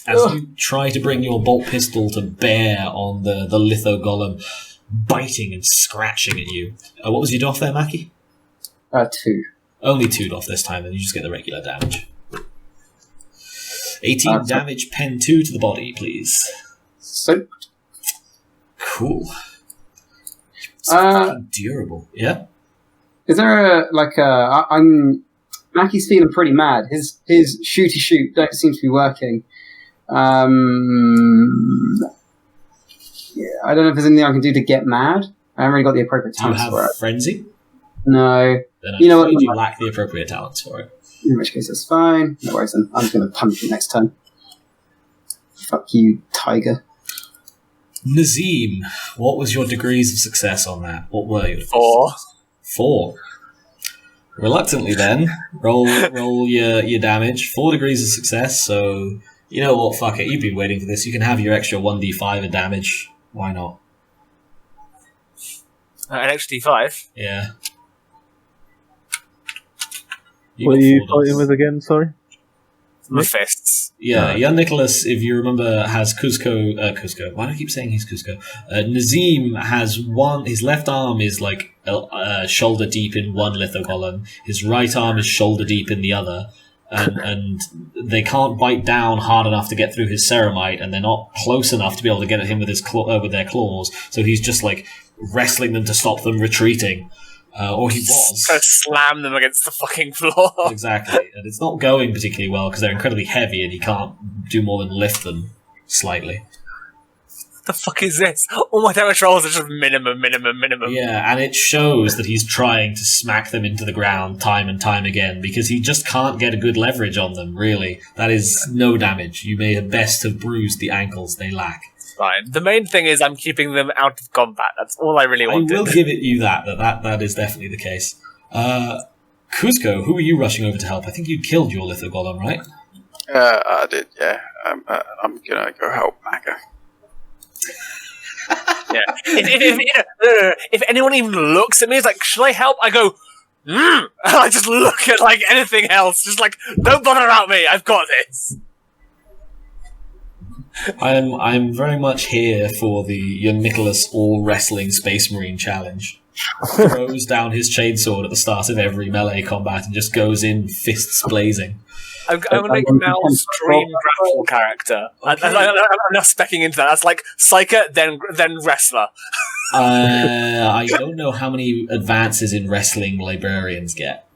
As you try to bring your bolt pistol to bear on the litho golem, biting and scratching at you. What was your doff there, Mackie? 2. Only 2 doff this time, then you just get the regular damage. 18 damage, pen 2 to the body, please. Soaked. Cool. It's fucking durable. Yeah? Is there I'm Mackie's feeling pretty mad. His shooty shoot don't seem to be working. Yeah, I don't know if there's anything I can do to get mad. I haven't really got the appropriate Do you talents for have it. Frenzy? No. Then You know what? you lack the appropriate talents for it. In which case, that's fine. No worries then. I'm just going to punish you next turn. Fuck you, tiger. Nazeem, what was your degrees of success on that? What were your 4. 4. Reluctantly then, roll your damage. 4 degrees of success, so you know what, fuck it, you've been waiting for this. You can have your extra 1d5 of damage. Why not? An extra d5. Yeah. What are you fighting with again, sorry? My fists. Yeah, young Nicholas, if you remember, has Kuzco. Why do I keep saying he's Kuzco? Nazeem has his left arm is shoulder deep in one litho column. His right arm is shoulder deep in the other. and they can't bite down hard enough to get through his ceramite, and they're not close enough to be able to get at him with with their claws. So he's just like wrestling them to stop them retreating. Or he was. Go slam them against the fucking floor. Exactly. And it's not going particularly well because they're incredibly heavy and he can't do more than lift them slightly. What the fuck is this? All my damage rolls are just minimum. Yeah, and it shows that he's trying to smack them into the ground time and time again because he just can't get a good leverage on them, really. That is no damage. You may at best have bruised the ankles they lack. Fine. The main thing is I'm keeping them out of combat. That's all I really wanted. I will give it you that is definitely the case. Kuzco, who are you rushing over to help? I think you killed your litho golem, right? I did, yeah. I'm gonna go help Maka. Yeah. If anyone even looks at me, it's like, should I help? I go, and I just look at like anything else. Just like, don't bother about me. I've got this. I'm very much here for the young Nicholas all wrestling Space Marine challenge. Throws down his chainsaw at the start of every melee combat and just goes in fists blazing. I'm going to make Mal's dream grapple character. Okay. I'm not specking into that. That's like psyker, then wrestler. I don't know how many advances in wrestling librarians get.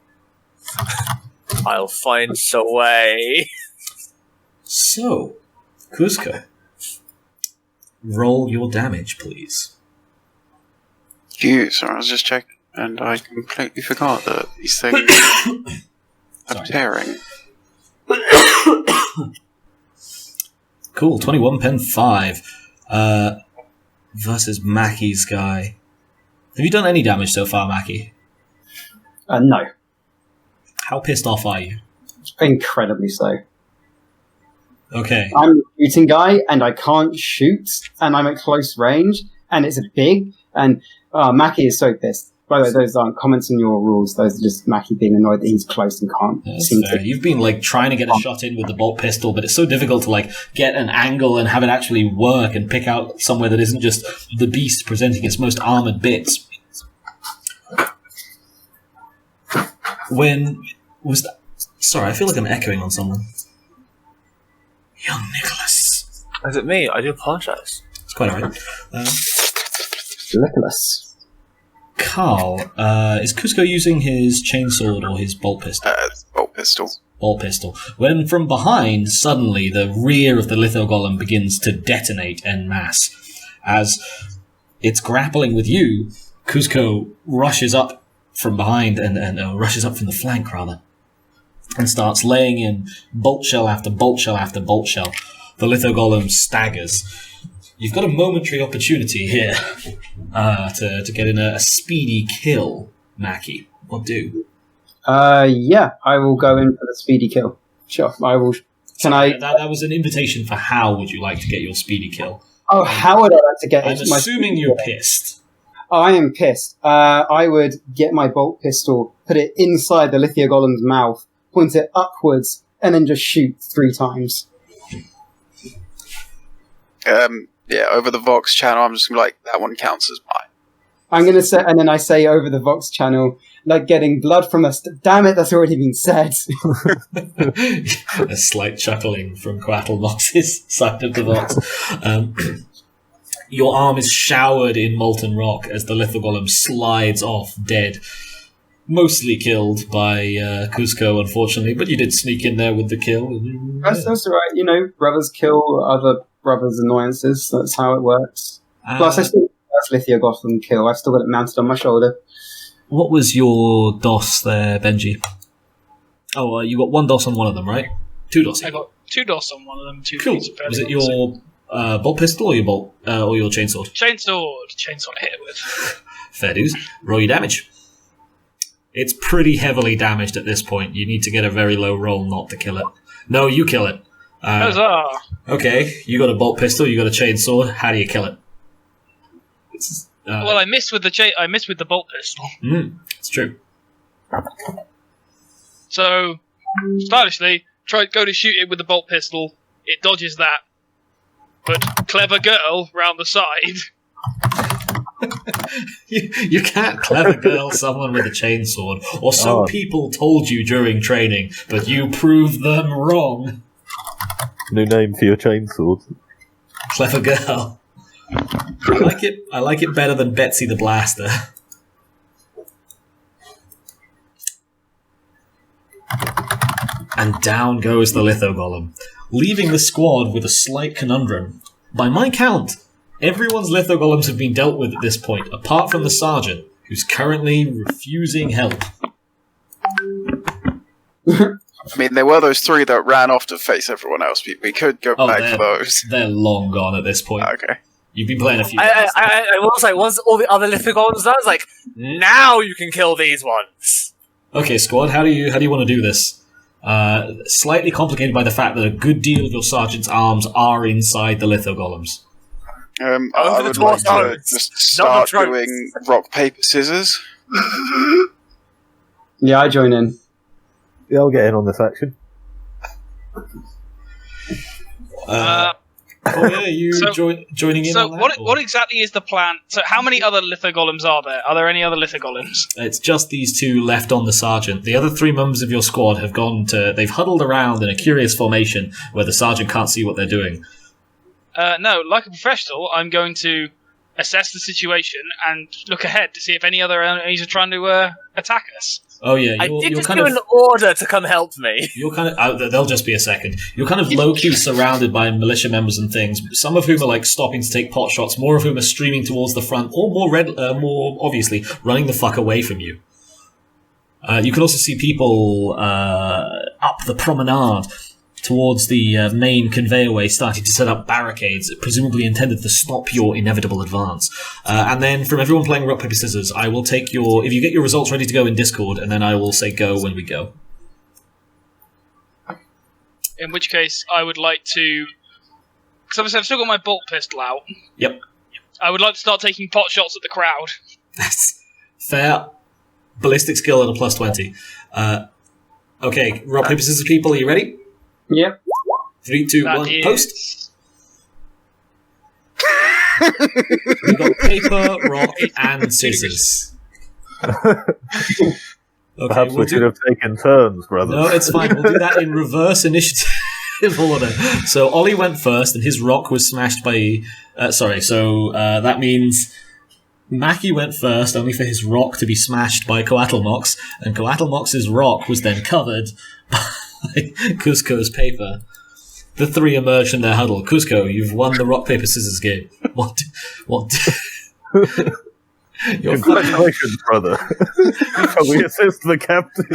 I'll find a way. So, Kuzco, roll your damage, please. Sorry, I was just checking, and I completely forgot that these things are tearing. Cool, 21 pen 5 versus Mackie's guy. Have you done any damage so far, Mackie? No. How pissed off are you? Incredibly so. Okay. I'm a shooting guy, and I can't shoot, and I'm at close range, and it's big, and Mackie is so pissed. By the way, those aren't comments on your rules. Those are just Mackie being annoyed that he's close and can't seem fair. to. You've been like trying to get a shot in with the bolt pistol, but it's so difficult to like get an angle and have it actually work and pick out somewhere that isn't just the beast presenting its most armored bits. When was that? Sorry, I feel like I'm echoing on someone. Young Nicholas. Is it me? I do apologise. It's quite alright. Nicholas. Carl, is Kuzco using his chainsword or his bolt pistol? Bolt pistol. Bolt pistol. When from behind, suddenly the rear of the litho golem begins to detonate en masse. As it's grappling with you, Kuzco rushes up from behind and rushes up from the flank, rather, and starts laying in bolt shell after bolt shell after bolt shell. The litho golem staggers. You've got a momentary opportunity here to get in a speedy kill, Mackie. What do? Yeah, I will go in for the speedy kill. Sure, I will. Can I? That was an invitation for how would you like to get your speedy kill? Oh, how would I like to get? I'm assuming you're pissed. Oh, I am pissed. I would get my bolt pistol, put it inside the Lithia Golem's mouth, point it upwards, and then just shoot 3 times. Yeah, over the Vox channel, I'm just gonna be like, that one counts as mine. I'm gonna say, and then I say over the Vox channel, like getting blood from us. Damn it, that's already been said. A slight chuckling from Coatlmox's side of the Vox. Your arm is showered in molten rock as the litho golem slides off dead. Mostly killed by Kuzco, unfortunately, but you did sneak in there with the kill. That's all right. You know, brothers kill other brothers' annoyances. That's how it works. Plus, I still that's Lithia Gotham kill. I've still got it mounted on my shoulder. What was your DOS there, Benji? Oh, you got 1 DOS on one of them, right? 2 DOS. I got 2 DOS on one of them. 2 cool. Was it your bolt pistol or your or your chainsword? Chainsword I hit it with. Fair dues. Roll your damage. It's pretty heavily damaged at this point. You need to get a very low roll not to kill it. No, you kill it. Huzzah! Okay, you got a bolt pistol, you got a chainsaw. How do you kill it? Well, I missed with the bolt pistol. It's true. So, stylishly, go to shoot it with the bolt pistol. It dodges that, but clever girl round the side You can't clever girl someone with a chainsword, or so people told you during training, but you proved them wrong. New name for your chainsword. Clever girl. I like it better than Betsy the Blaster. And down goes the Lithogolem, leaving the squad with a slight conundrum. By my count, everyone's Lithogolems have been dealt with at this point, apart from the Sergeant, who's currently refusing help. I mean, there were those 3 that ran off to face everyone else. We could go back for those. They're long gone at this point. Okay. You've been playing a few. I will say, once all the other Lithogolems done, it's like, now you can kill these ones. Okay, squad, how do you want to do this? Slightly complicated by the fact that a good deal of your sergeant's arms are inside the Lithogolems. I would like to just start doing rock, paper, scissors. Yeah, I join in. Yeah, I'll get in on this action. Joining in so on that? what exactly is the plan? So how many other Lithogolems are there? Are there any other Lithogolems? It's just these 2 left on the sergeant. The other 3 members of your squad have they've huddled around in a curious formation where the sergeant can't see what they're doing. No, like a professional, I'm going to assess the situation and look ahead to see if any other enemies are trying to attack us. Oh yeah, I did just give an order to come help me. You're kind of. They'll just be a second. You're kind of low-key surrounded by militia members and things. Some of whom are like stopping to take pot shots. More of whom are streaming towards the front, or more obviously running the fuck away from you. You can also see people up the promenade towards the main conveyorway starting to set up barricades, presumably intended to stop your inevitable advance. And then from everyone playing rock, paper, scissors, I will take if you get your results ready to go in Discord, and then I will say go when we go. In which case, I would like to... Because obviously I've still got my bolt pistol out. Yep. I would like to start taking pot shots at the crowd. That's fair. Ballistic skill at a plus 20. Okay, rock, paper, scissors people, are you ready? Yep. 3, 2, 1, post. We've got paper, rock, and scissors. Okay, Perhaps we should have taken turns, brother. No, it's fine. We'll do that in reverse initiative order. So Ollie went first, and his rock was smashed by... that means Mackie went first, only for his rock to be smashed by Coatlmox, and Coatlmox's rock was then covered by Kuzco's paper. The 3 emerged from their huddle. Kuzco, you've won the rock, paper, scissors game. What? Congratulations, brother. Shall we assist the captain?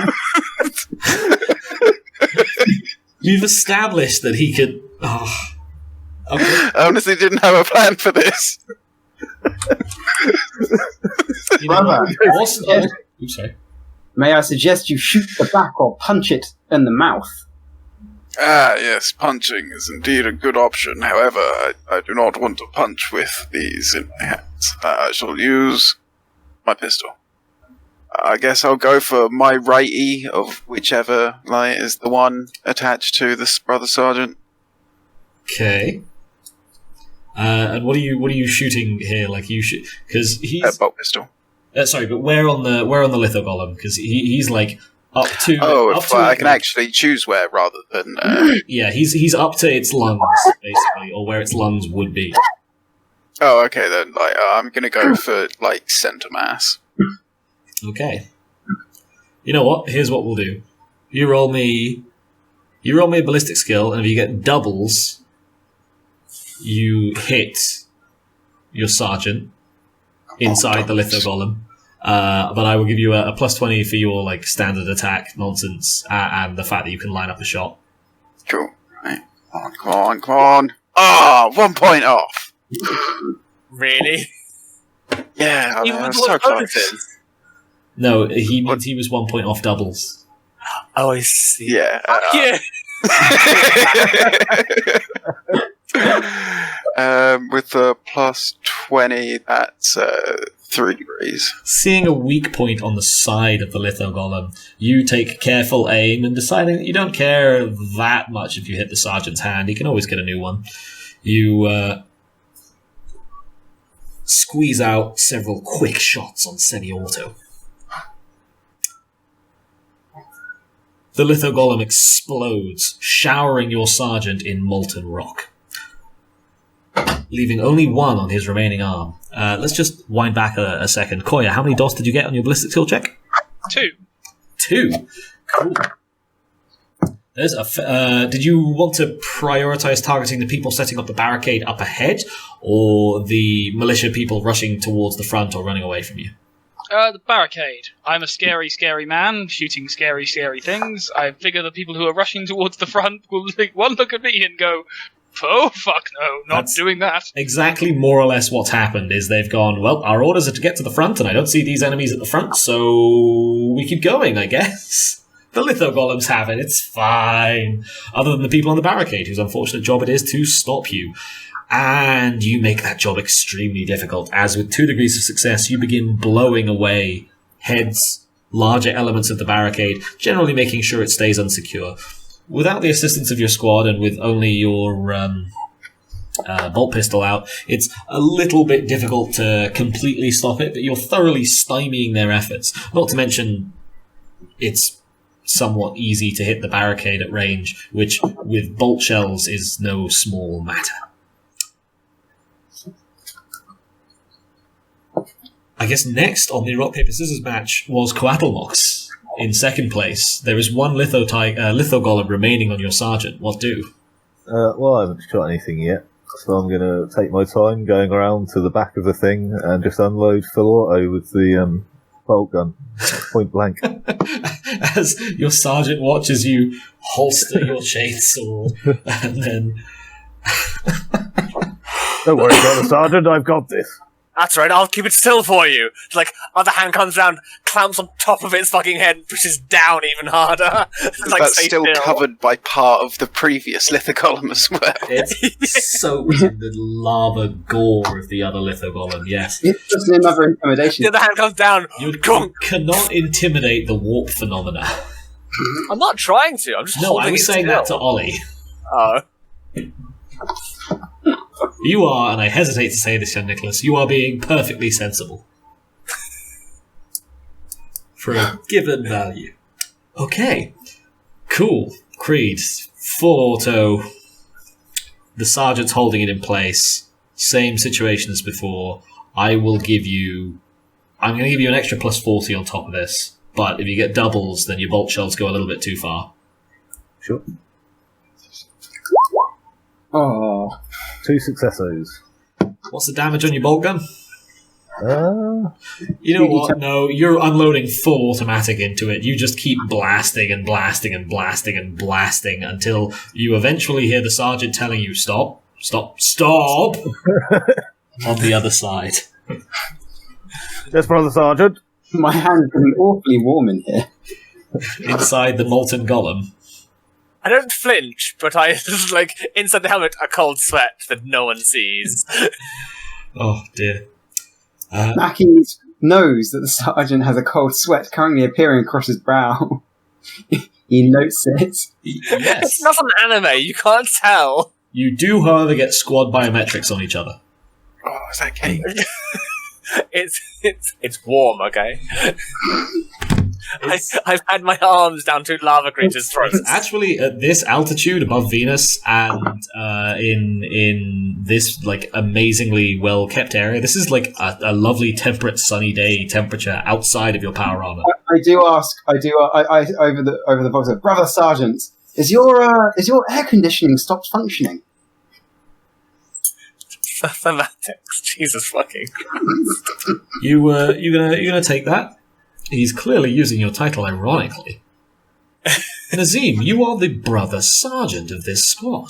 You've established that he could... Okay. I honestly didn't have a plan for this. Oops, sorry. May I suggest you shoot the back or punch it in the mouth? Ah, yes, punching is indeed a good option. However, I do not want to punch with these in my hands. I shall use my pistol. I guess I'll go for my righty of whichever is the one attached to this brother sergeant. Okay. And what are you shooting here? Like you shoot because he's bolt pistol. Sorry, but where on the Lithogolem? Because he's like up to. I can actually choose where rather than. Yeah, he's up to its lungs basically, or where its lungs would be. Oh, okay then. I'm gonna go for center mass. Okay. You know what? Here's what we'll do. You roll me a ballistic skill, and if you get doubles, you hit your sergeant inside the Lithogolem. But I will give you a plus 20 for your standard attack nonsense and the fact that you can line up a shot. Cool. Right. Come on. Ah, 1 point off. Really? Yeah, Even with so bonuses? No, he means he was 1 point off doubles. Oh, I see. Yeah. With the plus 20, that's 3 degrees. Seeing a weak point on the side of the Lithogolem, you take careful aim and deciding that you don't care that much if you hit the sergeant's hand. He can always get a new one. You squeeze out several quick shots on semi-auto. The litho golem explodes, showering your sergeant in molten rock, leaving only one on his remaining arm. Let's just wind back a second. Coayah, how many dots did you get on your ballistic skill check? 2. 2. Cool. Did you want to prioritize targeting the people setting up the barricade up ahead, or the militia people rushing towards the front or running away from you? The barricade. I'm a scary, scary man shooting scary, scary things. I figure the people who are rushing towards the front will take one look at me and go, "Oh fuck no, not doing that." Exactly, more or less what's happened is they've gone, well, our orders are to get to the front, and I don't see these enemies at the front, so we keep going, I guess. The litho golems have it, it's fine. Other than the people on the barricade, whose unfortunate job it is to stop you. And you make that job extremely difficult, as with 2 degrees of success, you begin blowing away heads, larger elements of the barricade, generally making sure it stays unsecure. Without the assistance of your squad and with only your bolt pistol out, it's a little bit difficult to completely stop it, but you're thoroughly stymieing their efforts. Not to mention, it's somewhat easy to hit the barricade at range, which with bolt shells is no small matter. I guess next on the rock, paper, scissors match was Coatlmox in second place. There is one litho golem remaining on your sergeant. What do? Well, I haven't shot anything yet, so I'm going to take my time going around to the back of the thing and just unload full auto with the bolt gun, point blank. As your sergeant watches you holster your chainsaw, and then... Don't worry, Brother Sergeant, I've got this. That's right, I'll keep it still for you. It's like, other hand comes round, clamps on top of its fucking head, and pushes down even harder. Like, that's still covered by part of the previous litho golem as well. It's soaked in the lava gore of the other litho golem, yes. It's just another intimidation. The other hand comes down. You cannot intimidate the warp phenomena. I'm not trying to, I'm just No, I was saying that to Ollie. Oh. You are, and I hesitate to say this, young Nicholas, you are being perfectly sensible. For a given value. Okay. Cool. Cread. Full auto. The sergeant's holding it in place. Same situation as before. I'm going to give you an extra plus 40 on top of this. But if you get doubles, then your bolt shells go a little bit too far. Sure. Oh. 2 successos. What's the damage on your bolt gun? You know 2d10. what? No, you're unloading full automatic into it. You just keep blasting and blasting and blasting and blasting until you eventually hear the sergeant telling you, stop, stop, stop, on the other side. Yes, Brother Sergeant. My hand's getting awfully warm in here. Inside the molten golem. I don't flinch, but I just, like, inside the helmet, a cold sweat that no one sees. Oh, dear. Mackie knows that the sergeant has a cold sweat currently appearing across his brow. He notes it. Yes. It's not an anime, you can't tell. You do, however, get squad biometrics on each other. Oh, is that cake? It's warm, okay? I've had my arms down to lava creatures' throats. Actually, at this altitude above Venus and in this like amazingly well kept area, this is like a lovely temperate sunny day temperature outside of your power armor. I over the box. Brother Sergeant, is your air conditioning stopped functioning? Thematics, Jesus fucking. You gonna take that? He's clearly using your title ironically. Nazeem, you are the brother sergeant of this squad.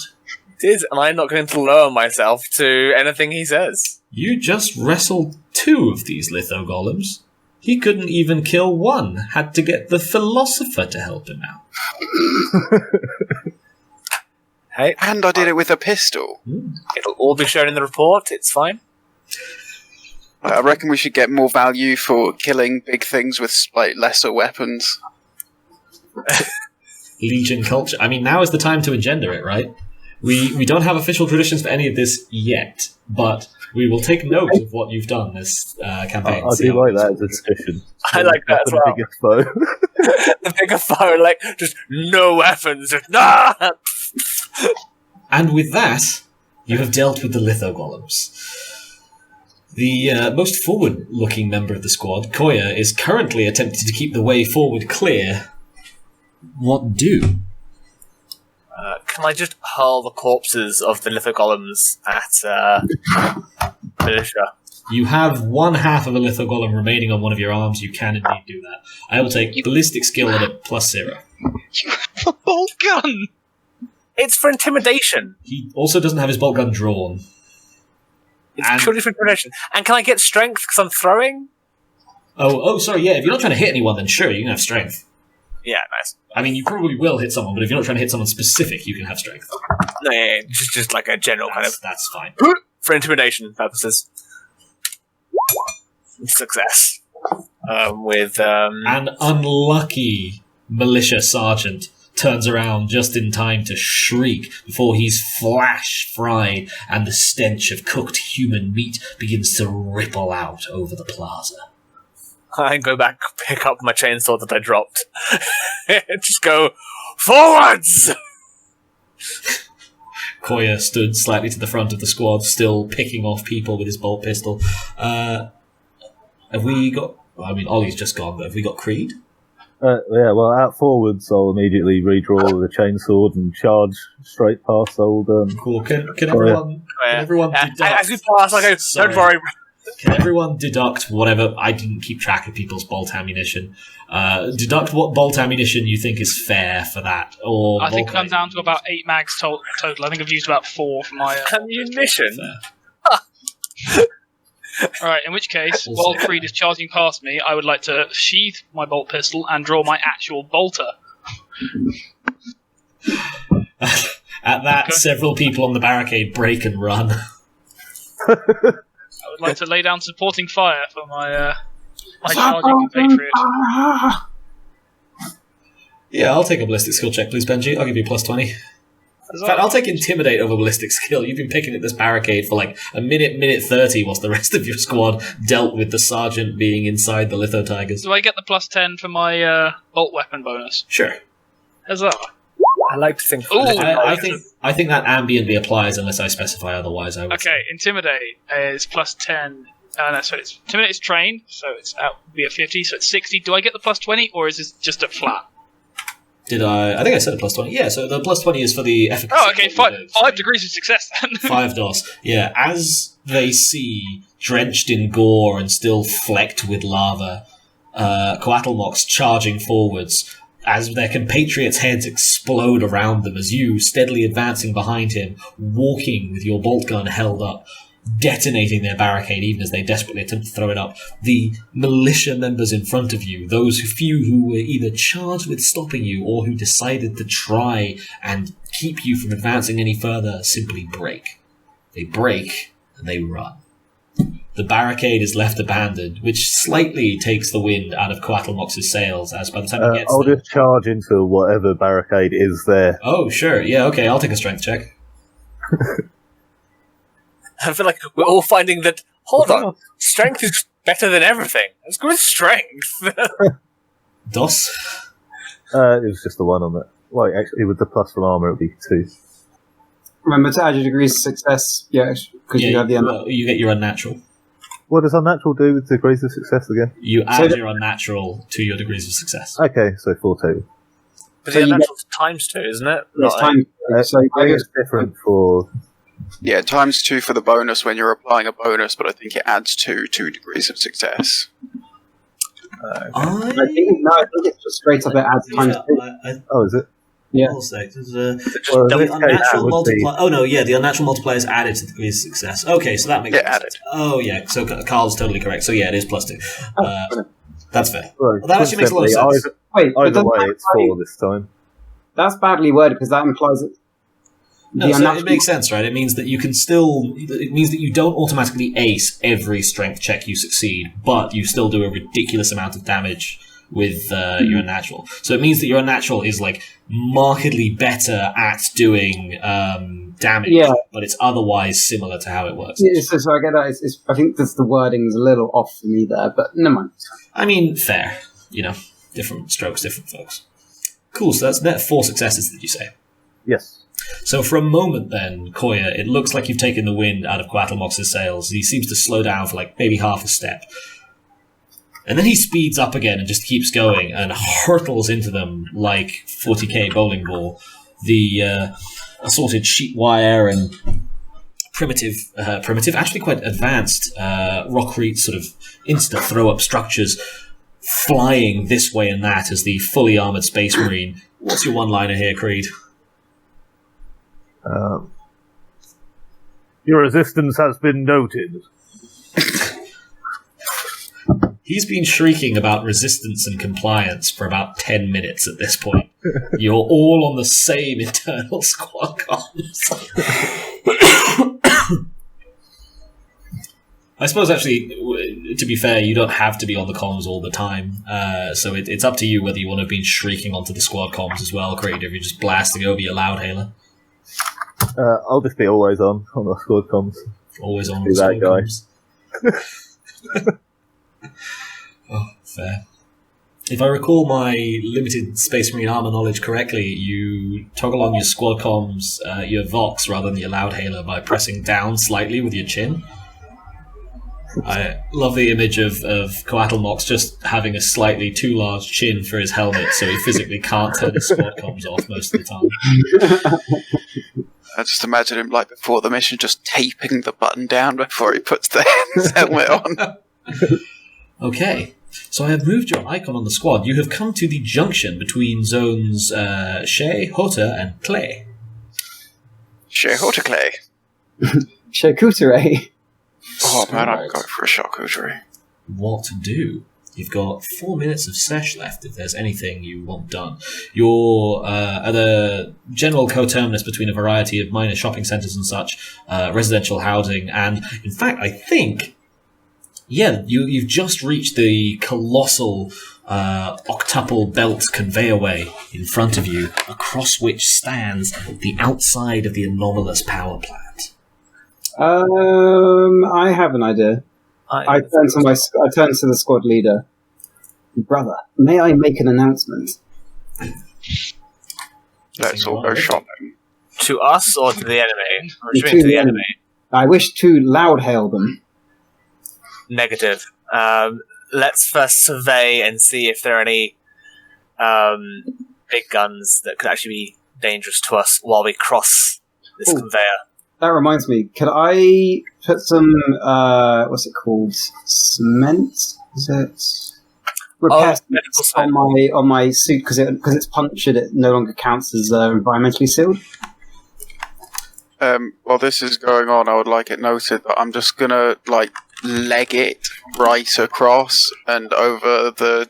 It is, and I'm not going to lower myself to anything he says. You just wrestled 2 of these litho golems. He couldn't even kill one, had to get the philosopher to help him out. Hey, And I did it with a pistol. it'll all be shown in the report, it's fine. I reckon we should get more value for killing big things with like lesser weapons. Legion culture. I mean, now is the time to engender it, right? We don't have official traditions for any of this yet, but we will take note of what you've done this campaign. I do like that as a tradition. I like that as well. The biggest foe. The bigger foe, like, just no weapons. Just, nah! And with that, you have dealt with the lithogolems. The most forward-looking member of the squad, Coayah, is currently attempting to keep the way forward clear. What do? Can I just hurl the corpses of the lithogolems at Militia? You have one half of a lithogolem remaining on one of your arms. You can indeed do that. I will take ballistic skill at a +0. You have a bolt gun! It's for intimidation. He also doesn't have his bolt gun drawn. It's purely for intimidation. And can I get strength because I'm throwing? Oh, sorry, yeah, if you're not trying to hit anyone, then sure, you can have strength. Yeah, nice. I mean, you probably will hit someone, but if you're not trying to hit someone specific, you can have strength. No, yeah, just like a general kind of... That's fine. For intimidation purposes. Success. With... An unlucky militia sergeant turns around just in time to shriek before he's flash-fried and the stench of cooked human meat begins to ripple out over the plaza. I go back, pick up my chainsaw that I dropped. Just go, forwards! Coayah stood slightly to the front of the squad, still picking off people with his bolt pistol. Have we got... I mean, Ollie's just gone, but have we got Cread? Yeah, well, out forwards, I'll immediately redraw the chainsword and charge straight past old... Cool. Can everyone deduct... As we pass, I go, don't worry. Can everyone deduct whatever... I didn't keep track of people's bolt ammunition. Deduct what bolt ammunition you think is fair for that. Or I think I'm down to about 8 mags total. I think I've used about 4 for my... ammunition? Alright, in which case, while Creed is charging past me, I would like to sheath my bolt pistol and draw my actual bolter. At that, several people on the barricade break and run. I would like to lay down supporting fire for my charging compatriot. Yeah, I'll take a ballistic skill check, please, Benji. I'll give you +20. In fact, I'll take Intimidate over Ballistic Skill. You've been picking at this barricade for like a minute 30 whilst the rest of your squad dealt with the sergeant being inside the Litho Tigers. Do I get the +10 for my bolt weapon bonus? Sure. Huzzah. I like to think... I think that ambiently applies unless I specify otherwise. I would Okay, Intimidate is +10. No, sorry, Intimidate is trained, so it's out be a 50, so it's 60. Do I get the +20, or is this just a flat? Did I think I said a +20. Yeah, so the +20 is for the efficacy. Oh, okay, 5 degrees of success then. 5 DOS. Yeah, as they see, drenched in gore and still flecked with lava, Coatlmox charging forwards, as their compatriots' heads explode around them, as you, steadily advancing behind him, walking with your bolt gun held up, detonating their barricade even as they desperately attempt to throw it up. The militia members in front of you, those few who were either charged with stopping you or who decided to try and keep you from advancing any further, simply break. They break and they run. The barricade is left abandoned, which slightly takes the wind out of Coatlmox's sails, as by the time he gets I'll there... just charge into whatever barricade is there. Oh, sure. Yeah, okay, I'll take a strength check. I feel like we're all finding that, hold on, strength is better than everything. Let's go with strength. DOS? It was just the 1 on it. Like, actually, with the plus from armor, it would be 2. Remember to add your degrees of success, because you have the unnatural. You get your unnatural. What does unnatural do with degrees of success again? You add your unnatural to your degrees of success. Okay, so 4 total. But the unnatural's ×2, isn't it? It's time. So I guess different for... Yeah, ×2 for the bonus when you're applying a bonus, but I think it adds 2 degrees of success. I think it's just straight up it adds ×2. Oh, is it? Yeah. The unnatural multiplier. Oh no, yeah, the unnatural multiplier is added to the degrees of success. Okay, so that makes sense. Added. Oh yeah, so Carl's totally correct. So yeah, it is +2. That's fair. Right, Well, that actually makes a lot of sense. Wait, but Either way, doesn't it's 4 this time. that's badly worded because that implies that No, so it makes sense, right? It means that you can still... It means that you don't automatically ace every strength check you succeed, but you still do a ridiculous amount of damage with your natural. So it means that your natural is like markedly better at doing damage, but it's otherwise similar to how it works. Yeah, so I get that. I think the wording's a little off for me there, but never mind. I mean, fair. You know, different strokes, different folks. Cool, so that's net 4 successes, did you say? Yes. So for a moment then, Coayah, it looks like you've taken the wind out of Coatlmox's sails. He seems to slow down for like maybe half a step. And then he speeds up again and just keeps going and hurtles into them like 40k bowling ball. The assorted sheet wire and primitive, actually quite advanced rockcrete sort of instant throw-up structures flying this way and that as the fully armoured Space Marine. What's your one-liner here, Cread? Your resistance has been noted. He's been shrieking about resistance and compliance for about 10 minutes at this point. You're all on the same internal squad comms. I suppose, actually, to be fair, you don't have to be on the comms all the time. So it's up to you whether you want to be shrieking onto the squad comms as well, Cread, if you're just blasting over your loudhailer. I'll just be always on the squad comms. Always on Be the squad that guy. comms. Oh, fair. If I recall my limited Space Marine armor knowledge correctly, you toggle on your squad comms, your Vox rather than your loudhailer by pressing down slightly with your chin. I love the image of Coatlmox just having a slightly too large chin for his helmet, so he physically can't turn his squad comms off most of the time. I just imagine him like before the mission, just taping the button down before he puts the helmet on. Okay, so I have moved your icon on the squad. You have come to the junction between zones Shea, Hota, and Clay. Shea Hota Clay. Charcuterie. Oh man, I'd go for a charcuterie. What to do? You've got 4 minutes of sesh left if there's anything you want done. You're at a general coterminus between a variety of minor shopping centres and such, residential housing, and in fact, I think, you've just reached the colossal octuple belt conveyor way in front of you, across which stands the outside of the anomalous power plant. I have an idea. I turn to the squad leader. Brother, may I make an announcement? Let's all go shopping. To us or to the enemy? Or do you mean to the enemy? I wish to loud hail them. Negative. Let's first survey and see if there are any big guns that could actually be dangerous to us while we cross this conveyor. That reminds me, could I put some, what's it called? Cement? Is it? Repair cement on my suit, because it's punctured, it no longer counts as environmentally sealed? While this is going on, I would like it noted that I'm just going to, leg it right across and over the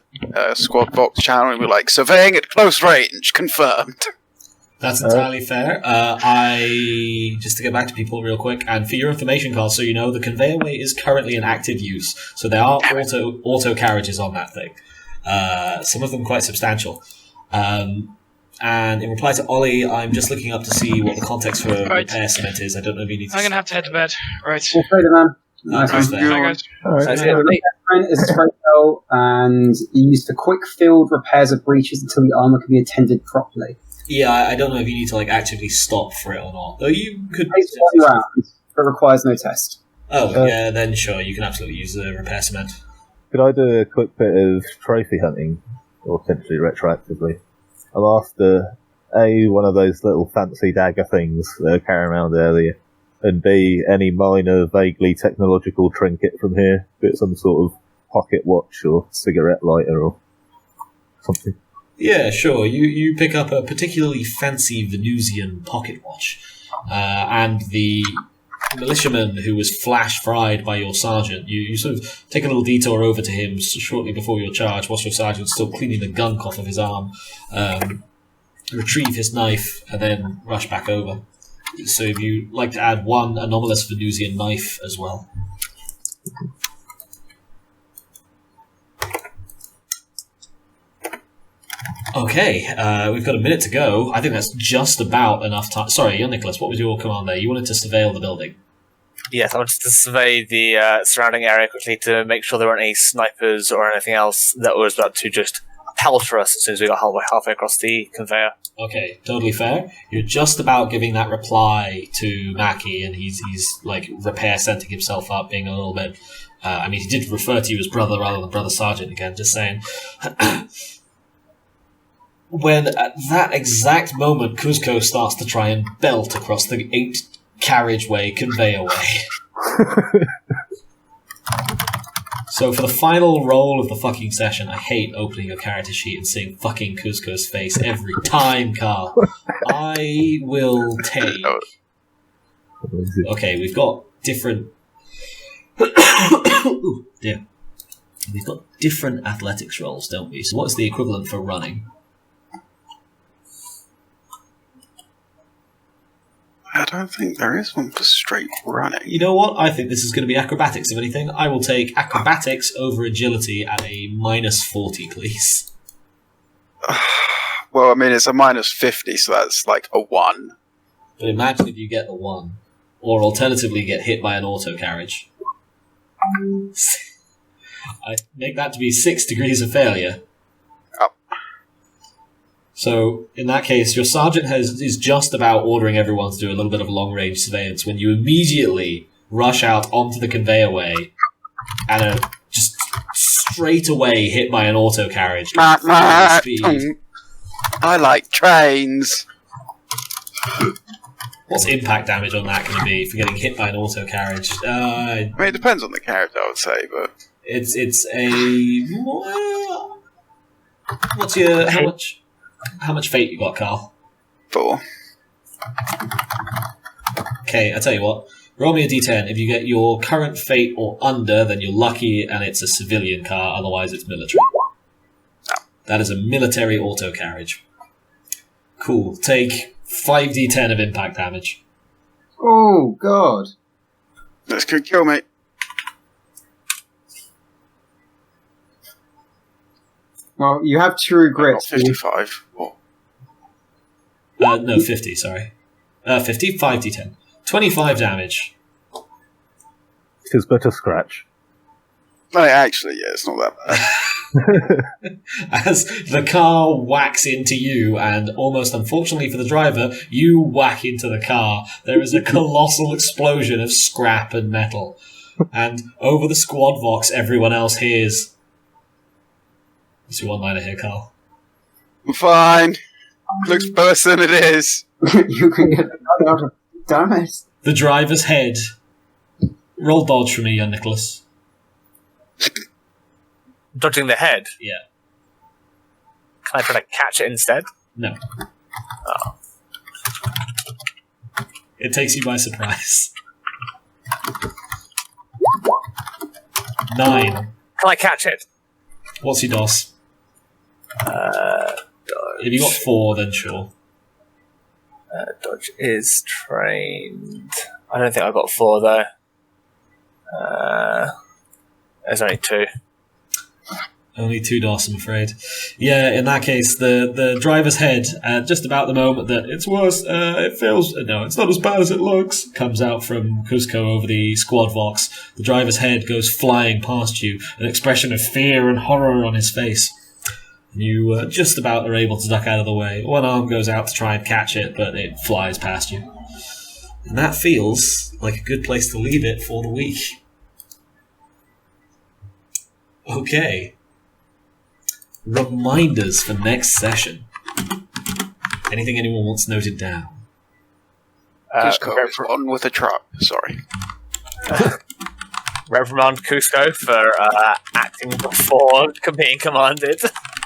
squad box channel and be like, surveying at close range, confirmed. That's entirely fair. Just to get back to people real quick, and for your information, Carl, so you know, the conveyor way is currently in active use, so there are auto carriages on that thing. Some of them quite substantial. And in reply to Ollie, I'm just looking up to see what the context for repair cement is. I don't know if you need to... I'm going to have to head to bed. Right. Well, Trader Man. Nice. Bye, guys. Alright. Is a straight bell and used for quick field repairs of breaches until the armor can be attended properly. Yeah, I don't know if you need to actively stop for it or not. Though you could... Takes 1 round, but requires no test. Oh, yeah, then sure, you can absolutely use the repair cement. Could I do a quick bit of trophy hunting, or potentially retroactively? I'm after A, one of those little fancy dagger things that are carrying around earlier, and B, any minor, vaguely technological trinket from here, bit some sort of pocket watch or cigarette lighter or something. Yeah, sure. You pick up a particularly fancy Venusian pocket watch, and the militiaman who was flash fried by your sergeant, you sort of take a little detour over to him shortly before your charge, whilst your sergeant's still cleaning the gunk off of his arm, retrieve his knife, and then rush back over. So if you'd like to add one anomalous Venusian knife as well. Okay, we've got a minute to go. I think that's just about enough time. Sorry, you're Nicholas. What was your command there? You wanted to surveil the building. Yes, I wanted to survey the surrounding area quickly to make sure there weren't any snipers or anything else that was about to just pelter us as soon as we got halfway across the conveyor. Okay, totally fair. You're just about giving that reply to Mackie, and he's like repair centering himself up, being a little bit. He did refer to you as brother rather than brother sergeant again. Just saying. When at that exact moment, Kuzco starts to try and belt across the 8-carriageway conveyorway. So for the final roll of the fucking session, I hate opening your character sheet and seeing fucking Kuzco's face every time, Carl. I will take... Okay, we've got different... Ooh, dear. We've got different athletics rolls, don't we? So what's the equivalent for running? I don't think there is one for straight running. You know what? I think this is going to be acrobatics, if anything. I will take acrobatics over agility at a -40, please. Well, I mean, it's a -50, so that's like a 1. But imagine if you get the 1. Or alternatively get hit by an autocarriage. I make that to be 6 degrees of failure. Oh. So, in that case, your sergeant is just about ordering everyone to do a little bit of long-range surveillance when you immediately rush out onto the conveyor way and are just straight away hit by an autocarriage. I like trains. What's impact damage on that going to be for getting hit by an autocarriage? I mean, it depends on the character, I would say, but... It's a... What's your... How much fate you got, Carl? 4. Okay, I tell you what. Roll me a d10. If you get your current fate or under, then you're lucky and it's a civilian car, otherwise it's military. That is a military autocarriage. Cool. Take 5d10 of impact damage. Oh, God. This could kill me. Well, you have true grit. 55. What? No, 50, sorry. 50, 5d10. 25 damage. Tis but a scratch. No, actually, yeah, it's not that bad. As the car whacks into you, and almost unfortunately for the driver, you whack into the car. There is a colossal explosion of scrap and metal. And over the squad vox, everyone else hears... What's your one-liner here, Carl? I'm fine. Looks worse than it is. You can get the out of... Damn it. The driver's head. Roll dodge for me, young Nicholas. Dodging the head? Yeah. Can I try to catch it instead? No. Oh. It takes you by surprise. 9. Can I catch it? What's your DOS? Dodge. If you got 4, then sure. Dodge is trained. I don't think I got 4 though. There's only 2. Only 2 DOS, I'm afraid. Yeah, in that case, the driver's head, at just about the moment that it's worse, it feels... No, it's not as bad as it looks, comes out from Kuzco over the squad vox. The driver's head goes flying past you, an expression of fear and horror on his face. You just about are able to duck out of the way. One arm goes out to try and catch it, but it flies past you. And that feels like a good place to leave it for the week. Okay. Reminders for next session. Anything anyone wants noted down? Just go on with a truck. Sorry. Reprimand Kuzco for acting before being commanded.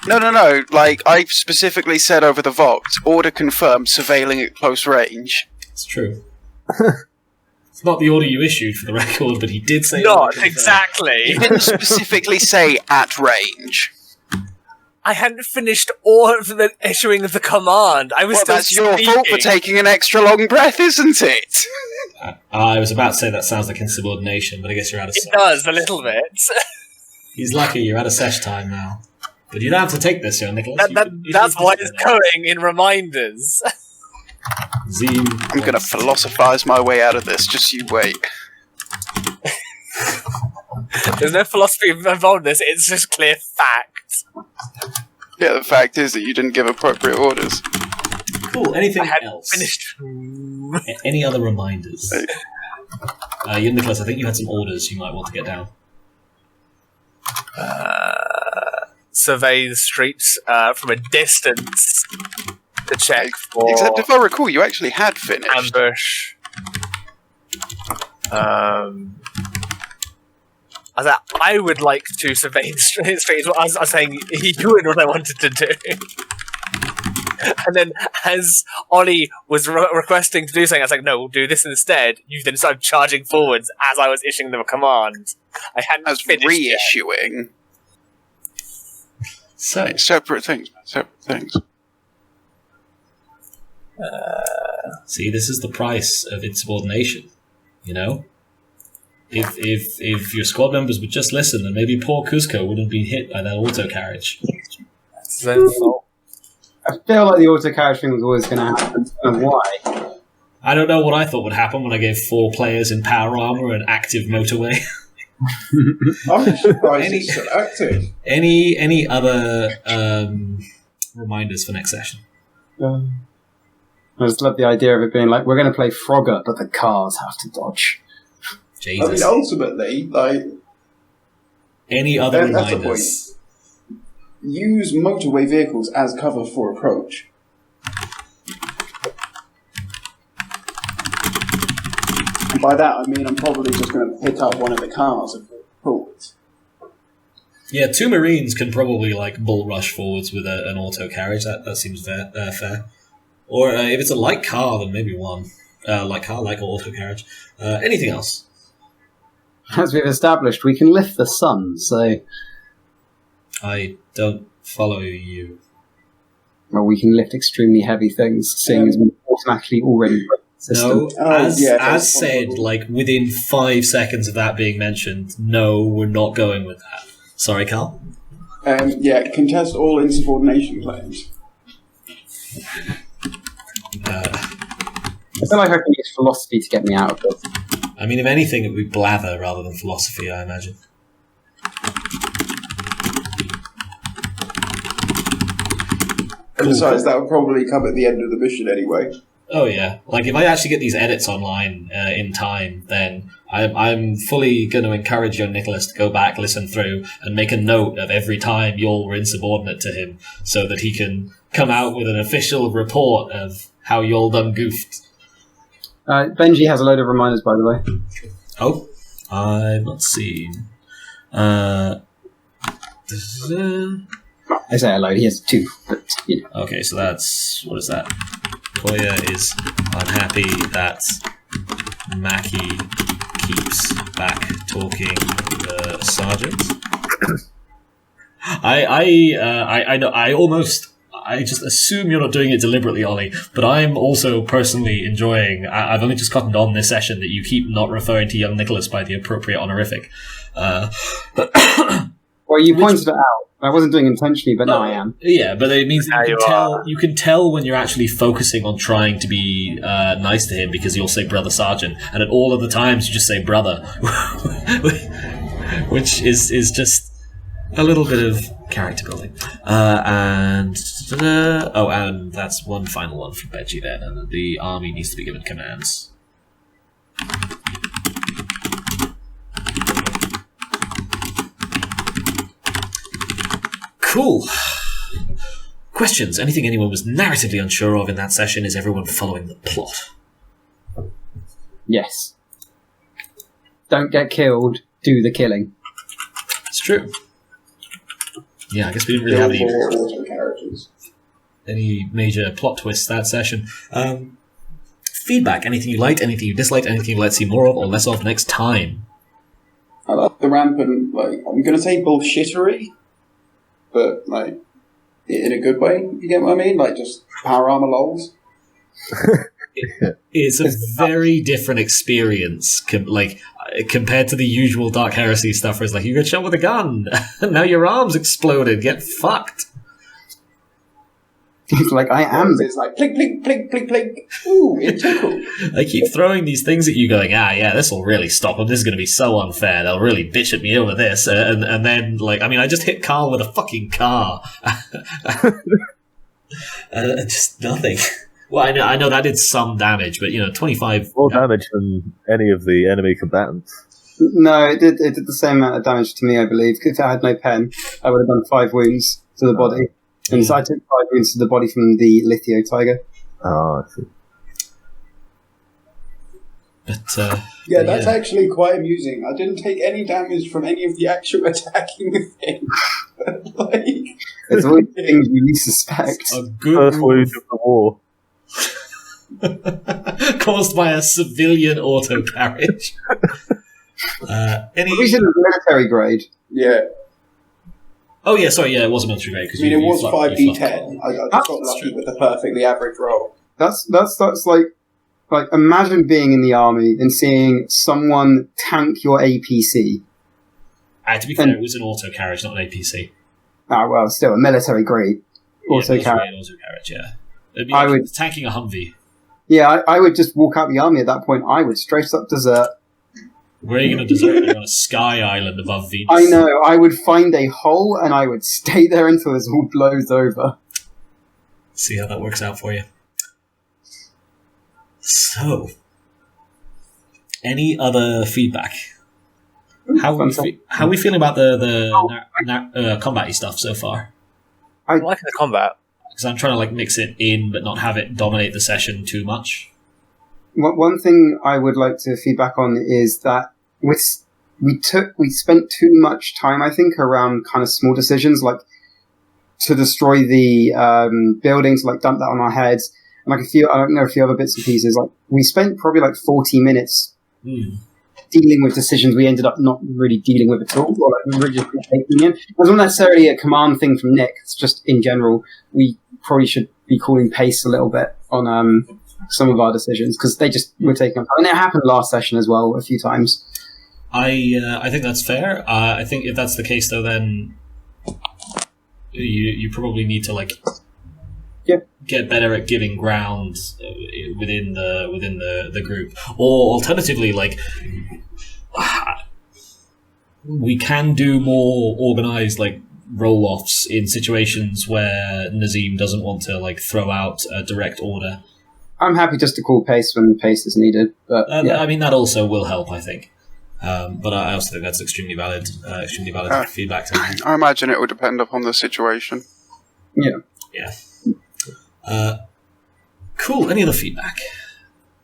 No. Like, I specifically said over the Vox, order confirmed, surveilling at close range. It's true. It's not the order you issued for the record, but he did say... Not exactly. He didn't specifically say at range. I hadn't finished all of the issuing of the command. I was still that's your speaking. fault for taking an extra long breath, isn't it? I was about to say that sounds like insubordination, but I guess you're out of It does, a little bit. He's lucky you're out of sesh time now. But you don't have to take this, young Nicholas. That's why it's going in reminders. Nazeem. I'm going to philosophize my way out of this. Just you wait. There's no philosophy involved in this. It's just clear fact. Yeah, the fact is that you didn't give appropriate orders. Cool. Anything I hadn't else? finished. Any other reminders? Young Nicholas, I think you had some orders you might want to get down. Survey the streets from a distance to check for Except if I recall, you actually had finished. ambush. I would like to survey the streets. I was saying you doing what I wanted to do. And then, as Ollie was requesting to do something, I was like, "No, we'll do this instead." You then started charging forwards as I was issuing them a command. I hadn't As finished yet. reissuing. So, Separate things. Separate things. see, this is the price of insubordination. You know, if your squad members would just listen, then maybe poor Kuzco wouldn't be hit by that autocarriage. That's their fault. I feel like the autocarriage thing was always going to happen. And why? I don't know what I thought would happen when I gave 4 players in power armor an active motorway. I'm surprised it's so active. Any other reminders for next session? I just love the idea of it being like, we're going to play Frogger, but the cars have to dodge. I Jesus. mean, ultimately, like, Any other that's the reminders? use motorway vehicles as cover for approach. And by that, I mean I'm probably just going to pick up one of the cars and walk forwards. Yeah, 2 Marines can probably like bull rush forwards with an auto carriage. That seems fair. Or if it's a light car, then maybe 1 light car, like auto carriage. Anything else? As we've established, we can lift the sun, so I don't follow you. well, we can lift extremely heavy things, seeing as we automatically already break the system. No, as that's said, possible. like within 5 seconds of that being mentioned, no, we're not going with that. Sorry, Carl. Contest all insubordination claims. I feel like I can use philosophy to get me out of this. I mean, if anything, it would be blather rather than philosophy, I imagine. And besides, that would probably come at the end of the mission anyway. Oh yeah, like if I actually get these edits online in time, then I'm fully going to encourage young Nicholas to go back, listen through, and make a note of every time y'all were insubordinate to him, so that he can come out with an official report of how y'all done goofed. Benji has a load of reminders, by the way. Oh, I've not seen. I say a load, he has 2, but, you know. Okay, so that's, what is that? Coayah is unhappy that Mackie keeps back talking the sergeant. I know. I just assume you're not doing it deliberately, Ollie. But I'm also personally enjoying. I've only just gotten on this session that you keep not referring to young Nicholas by the appropriate honorific. Well, you pointed it out. I wasn't doing it intentionally, but now I am. Yeah, but it means Now you can tell when you're actually focusing on trying to be nice to him, because you'll say brother sergeant, and at all other times you just say brother, which is just a little bit of character building. And that's one final one from Benji then, and the army needs to be given commands. Cool. Questions? Anything anyone was narratively unsure of in that session? Is everyone following the plot? Yes. Don't get killed, do the killing. It's true. Yeah, I guess we didn't really have More auto carriages. any major plot twists that session. Feedback? Anything you liked, anything you disliked, anything you'd like to see more of or less of next time? I love the rampant, I'm going to say bullshittery, but, in a good way, you get what I mean? Just power armor lols. It's a very different experience. compared to the usual Dark Heresy stuff where it's like, you got shot with a gun, now your arms exploded, get fucked. It's like, I am. It's like, plink, plink, plink, plink, plink. Ooh, it tickled. I keep throwing these things at you going, yeah, this will really stop them, this is going to be so unfair, they'll really bitch at me over this, and then, like, I mean, I just hit Carl with a fucking car. Just nothing. Well, I know that did some damage, but 25 More damage than any of the enemy combatants. No, it did the same amount of damage to me, I believe. If I had no pen, I would have done 5 wounds to the body. And so I took 5 wounds to the body from the Lithio Tiger. Oh, I see. But, Yeah, that's actually quite amusing. I didn't take any damage from any of the actual attacking things. Like, It's always things you least suspect. a good First wound of the war. caused by a civilian autocarriage. We should have military grade. yeah. Oh yeah, sorry, yeah, it was a military grade. I mean, it was 5d10. I just got lucky with the perfectly average roll. That's like imagine being in the army and seeing someone tank your APC. To be fair, it was an autocarriage, not an APC. Ah, well, still a military grade Military autocarriage. autocarriage, yeah. It'd be I like would- tanking a Humvee. Yeah, I would just walk out the army at that point. I would straight up desert. Where are you going to desert? You're on a sky island above Venus. I know. I would find a hole and I would stay there until this all blows over. See how that works out for you. So, any other feedback? How are we feeling about the combat-y stuff so far? I'm liking the combat. Because I'm trying to mix it in, but not have it dominate the session too much. One thing I would like to feedback on is that we spent too much time, I think, around kind of small decisions, like to destroy the buildings, like dump that on our heads, and I don't know, a few other bits and pieces. Like we spent probably 40 minutes dealing with decisions we ended up not really dealing with at all, or really just taking in. It wasn't necessarily a command thing from Nick. It's just in general, we probably should be calling pace a little bit on some of our decisions because they just were taking up. And it happened last session as well a few times. I think that's fair. I think if that's the case, though, then you probably need to get better at giving ground within the group, or alternatively, we can do more organized roll-offs in situations where Nazeem doesn't want to throw out a direct order. I'm happy just to call pace when pace is needed, but I mean that also will help, I think. But I also think that's extremely valid feedback. I imagine it would depend upon the situation. Yeah. Cool. Any other feedback?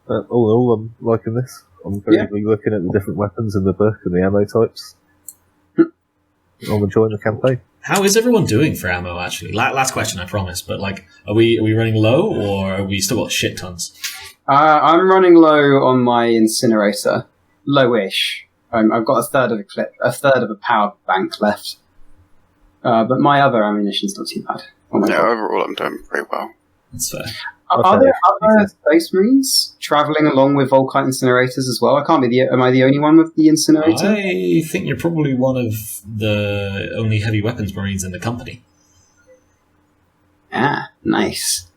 All in all, I'm liking this. I'm very looking at the different weapons in the book and the ammo types. I'm enjoying the campaign. How is everyone doing for ammo, actually? Last question, I promise. But are we running low, or are we still got shit tons? I'm running low on my incinerator. Lowish. I've got a third of a power bank left. But my other ammunition's not too bad. Overall I'm doing pretty well. That's fair. Are there other Space Marines travelling along with Volkite incinerators as well? Am I the only one with the incinerator? I think you're probably one of the only heavy weapons Marines in the company. Ah, nice.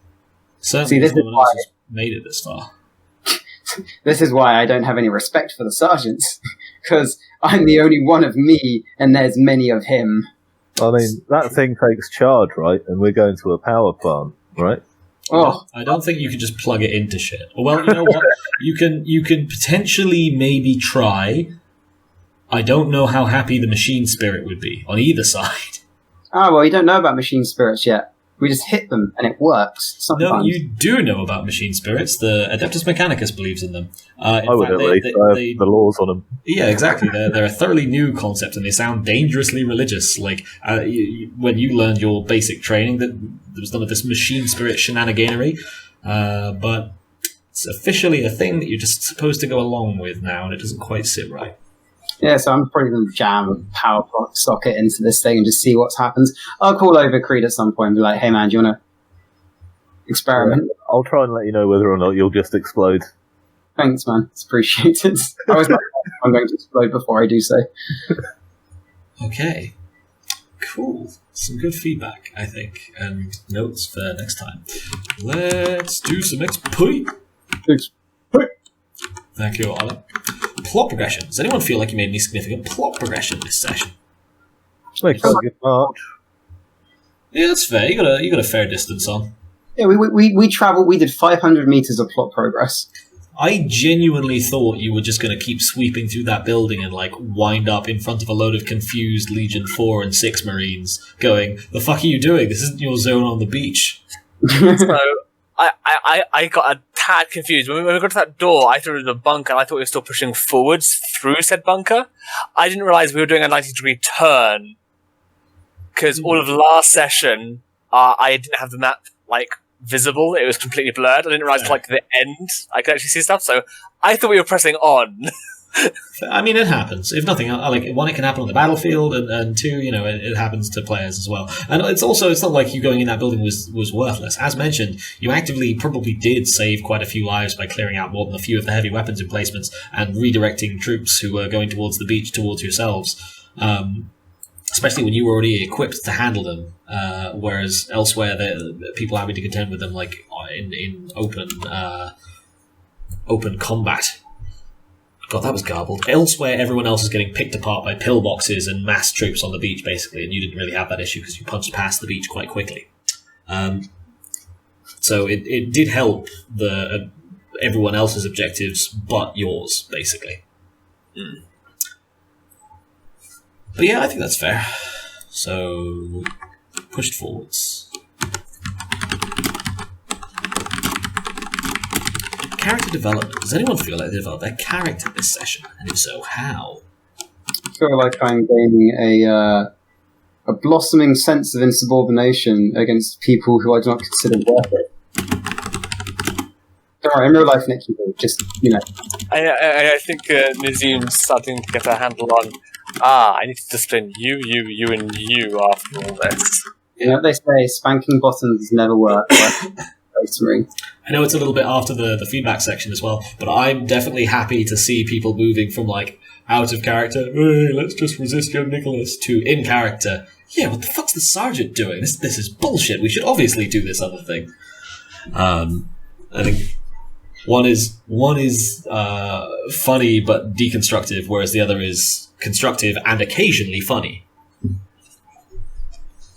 Certainly this no is one else has made it this far. This is why I don't have any respect for the sergeants, because I'm the only one of me, and there's many of him. I mean, that thing takes charge, right? And we're going to a power plant, right? Oh, I don't think you can just plug it into shit. Well, you know what? You can potentially maybe try. I don't know how happy the machine spirit would be on either side. well, you don't know about machine spirits yet. We just hit them, and it works sometimes. No, you do know about machine spirits. The Adeptus Mechanicus believes in them. I would at least. The laws on them. Yeah, exactly. They're a thoroughly new concept, and they sound dangerously religious. When you learned your basic training, that there was none of this machine spirit shenaniganery. But it's officially a thing that you're just supposed to go along with now, and it doesn't quite sit right. Yeah, so I'm probably going to jam a power socket into this thing and just see what happens. I'll call over Cread at some point and be like, hey man, do you want to experiment? I'll try and let you know whether or not you'll just explode. Thanks, man. It's appreciated. I was I'm going to explode before I do so. Okay. Cool. Some good feedback, I think, and notes for next time. Let's do some XP. Thank you, Ollie. Plot progression. Does anyone feel like you made any significant plot progression this session? Makes a good march. Yeah, that's fair. You got a fair distance on. Yeah, we traveled. We did 500 meters of plot progress. I genuinely thought you were just going to keep sweeping through that building and like wind up in front of a load of confused Legion 4 and 6 Marines going, "The fuck are you doing? This isn't your zone on the beach." So I got a tad confused. When we got to that door, I thought it was a bunker, and I thought we were still pushing forwards through said bunker. I didn't realise we were doing a 90-degree turn, because all of last session, I didn't have the map, like, visible. It was completely blurred. I didn't realise, like, the end, I could actually see stuff, so I thought we were pressing on. I mean, it happens. If nothing, like, one, it can happen on the battlefield, and two, you know, it happens to players as well. And it's not like you going in that building was worthless. As mentioned, you actively probably did save quite a few lives by clearing out more than a few of the heavy weapons emplacements and redirecting troops who were going towards the beach towards yourselves. Especially when you were already equipped to handle them, whereas elsewhere, the people having to contend with them, like in open combat. God, that was garbled. Elsewhere, everyone else is getting picked apart by pillboxes and mass troops on the beach, basically, and you didn't really have that issue because you punched past the beach quite quickly. So it did help everyone else's objectives, but yours, basically. Mm. But yeah, I think that's fair. So, pushed forwards. Character development. Does anyone feel like they developed their character this session? And if so, how? I feel like I'm gaining a blossoming sense of insubordination against people who I do not consider worth it. Don't worry, in real life, Nick, you will just, you know. I think Nazeem's starting to get a handle on, I need to discipline you, and you after all this. You know what they say, spanking bottoms never work. I know it's a little bit after the feedback section as well, but I'm definitely happy to see people moving from, like, out of character, hey, let's just resist young Nicholas, to in character, yeah, what the fuck's the sergeant doing? This is bullshit, we should obviously do this other thing. I think one is funny but deconstructive, whereas the other is constructive and occasionally funny.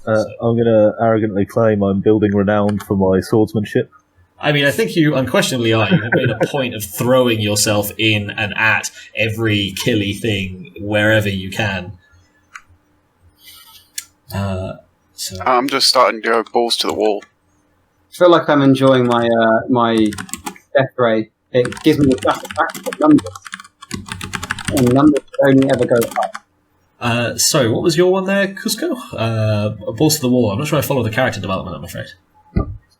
I'm going to arrogantly claim I'm building renown for my swordsmanship. I mean, I think you unquestionably are. You have made a point of throwing yourself in and at every killy thing wherever you can. So I'm just starting to go balls to the wall. I feel like I'm enjoying my my death ray. It gives me a satisfaction of numbers. And numbers only ever go up. Sorry, what was your one there, Kuzco? Balls to the wall. I'm not sure I follow the character development, I'm afraid.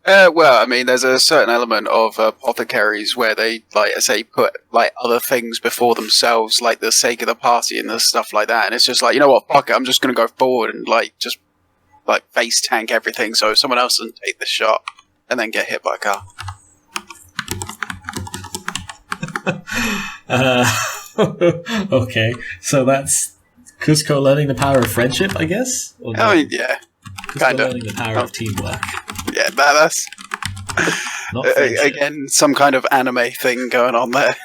Well, I mean, there's a certain element of autocarriage where they, like I say, put like other things before themselves, like the sake of the party and the stuff like that. And it's just like, you know what, fuck it, I'm just going to go forward and like just like face tank everything so someone else can take the shot and then get hit by a car. Okay, so that's Kuzco learning the power of friendship, I guess? Or no? I mean, yeah, kind of. Learning the power of teamwork. Yeah, that's Not again some kind of anime thing going on there.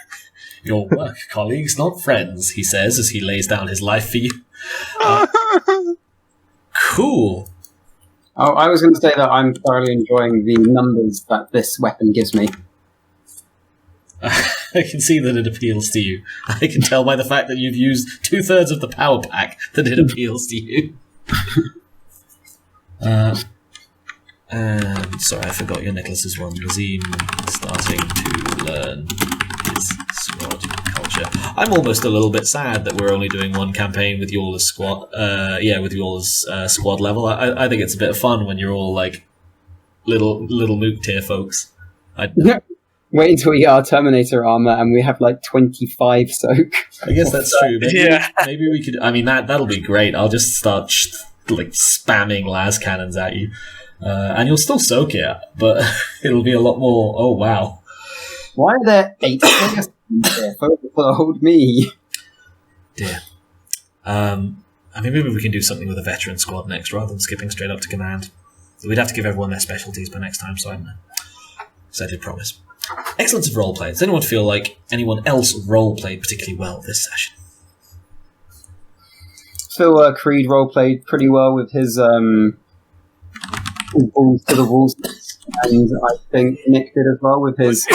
Your work, colleagues, not friends, he says as he lays down his life for you. Cool. Oh, I was going to say that I'm thoroughly enjoying the numbers that this weapon gives me. I can see that it appeals to you. I can tell by the fact that you've used 2/3 of the power pack that it appeals to you. Sorry, I forgot your Nicholas's one. Nazeem starting to learn his squad culture. I'm almost a little bit sad that we're only doing one campaign with you all as squad. With you all as squad level. I think it's a bit of fun when you're all like little mook tier folks. Wait until we get our Terminator armor and we have like 25 soak. I guess that's true. Maybe we could. I mean, that'll be great. I'll just start spamming las cannons at you, and you'll still soak it, but it'll be a lot more. Oh wow! Why are there 8 players there? Hold me. Dear. I mean, maybe we can do something with a veteran squad next, rather than skipping straight up to command. We'd have to give everyone their specialties by next time, so I did promise. Excellence of roleplay. Does anyone feel like anyone else roleplayed particularly well this session? I feel Cread roleplayed pretty well with his balls to the walls, and I think Nick did as well with his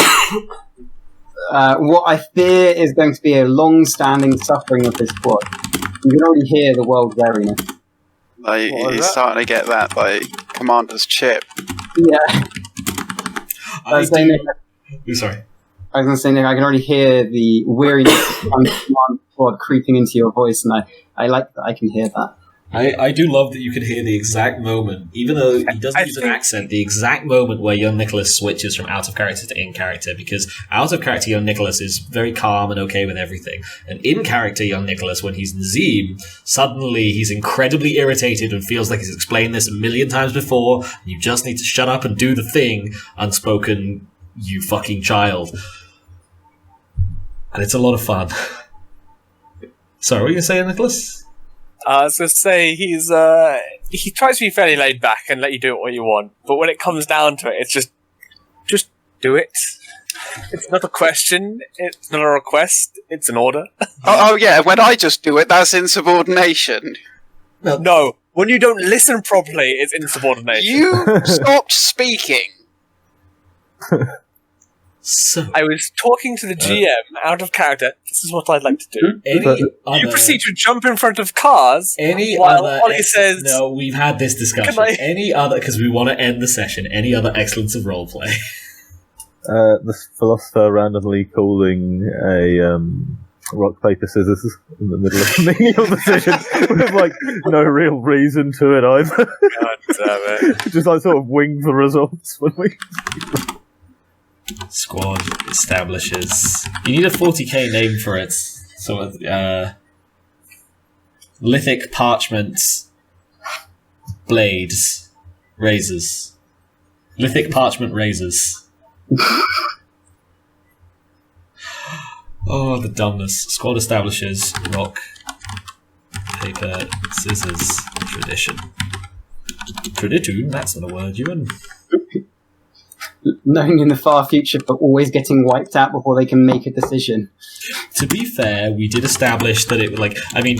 what I fear is going to be a long-standing suffering of his squad. You can already hear the world wariness. Like, he's starting to get that, like, commander's chip. Yeah. Sorry. I was going to say, Nick, I can already hear the weariness of command squad creeping into your voice, and I like that I can hear that. I do love that you can hear the exact moment, even though he doesn't use an accent, the exact moment where young Nicholas switches from out of character to in character, because out of character young Nicholas is very calm and okay with everything, and in character young Nicholas, when he's Nazeem, suddenly he's incredibly irritated and feels like he's explained this a million times before, and you just need to shut up and do the thing, unspoken, you fucking child. And it's a lot of fun. Sorry, what were you saying, Nicholas? I was going to say, he tries to be fairly laid back and let you do what you want, but when it comes down to it, it's just do it. It's not a question, it's not a request, it's an order. Oh yeah, when I just do it, that's insubordination. No, when you don't listen properly, it's insubordination. You stopped speaking. So, I was talking to the GM out of character. This is what I'd like to do. You proceed to jump in front of cars while Ollie says... No, we've had this discussion. Any other... Because we want to end the session. Any other excellence of roleplay? The philosopher randomly calling a rock, paper, scissors in the middle of a menial decision with, like, no real reason to it either. God damn it. Just, like, sort of wing the results when we... Squad establishes. You need a 40k name for it. So, lithic parchments, blades, razors. Lithic parchment razors. Oh, the dumbness. Squad establishes rock, paper, scissors, tradition. Traditune? That's not a word, Ewan. Knowing in the far future, but always getting wiped out before they can make a decision. To be fair, we did establish that it, like, I mean,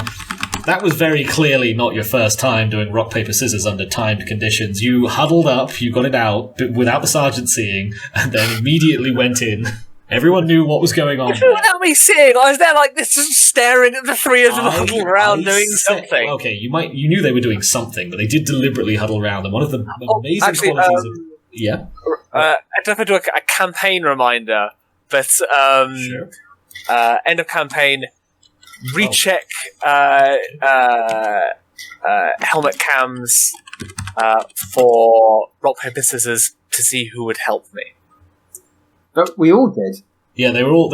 that was very clearly not your first time doing rock, paper, scissors under timed conditions. You huddled up, you got it out, but without the sergeant seeing, and then immediately went in. Everyone knew what was going on. Without me seeing, I was there like this, just staring at the three of them huddled around doing something. Okay, you knew they were doing something, but they did deliberately huddle around, and one of the amazing qualities of... Yeah. I don't know if I do a campaign reminder, but Sure. End of campaign, recheck helmet cams for rock, paper, scissors to see who would help me. But we all did. Yeah, they were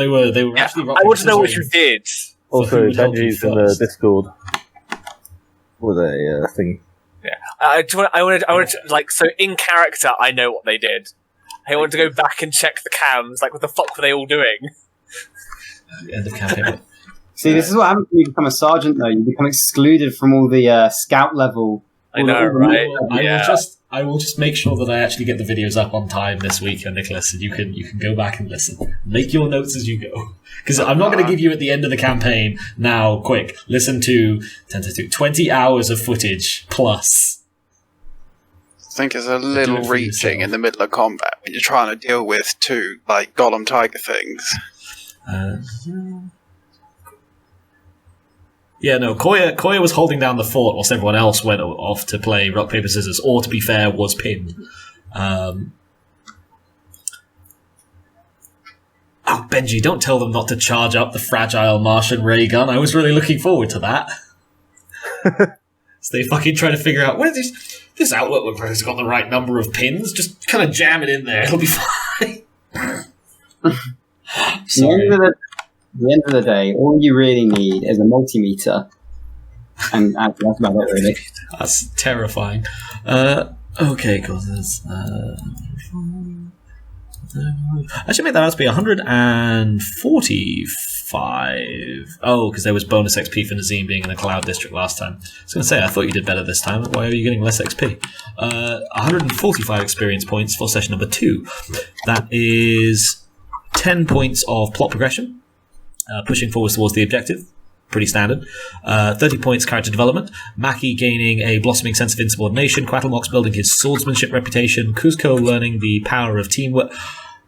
actually rock, I want to paper, know what scissors. you did. Also, would help you Benji's in the first? Discord with a thingy. Yeah, I wanted to, like, so in character, I know what they did. I wanted to go back and check the cams. Like, what the fuck were they all doing? End of campaign. See, this is what happens when you become a sergeant, though. You become excluded from all the scout level. I know, right? I will just make sure that I actually get the videos up on time this week, Nicholas, and you can go back and listen. Make your notes as you go. Because I'm not going to give you at the end of the campaign, now, quick, listen to 20 hours of footage plus. I think it's a little reaching in the middle of combat when you're trying to deal with two, like, Golem Tiger things. Yeah, no, Coayah was holding down the fort whilst everyone else went off to play rock, paper, scissors, or, to be fair, was pinned. Oh, Benji, don't tell them not to charge up the fragile Martian ray gun. I was really looking forward to that. So they fucking try to figure out, where this outlet looks like it's got the right number of pins. Just kind of jam it in there. It'll be fine. Sorry. At the end of the day, all you really need is a multimeter. And that's about it, really. That's terrifying. Okay, cool. There's Actually, made that out to be 145. Oh, because there was bonus XP for Nazeem being in the Cloud District last time. I was going to say, I thought you did better this time. Why are you getting less XP? 145 experience points for session number 2. That is 10 points of plot progression, pushing forward towards the objective. Pretty standard. 30 points character development. Mackie gaining a blossoming sense of insubordination. Coatlmox building his swordsmanship reputation. Kuzco learning the power of teamwork.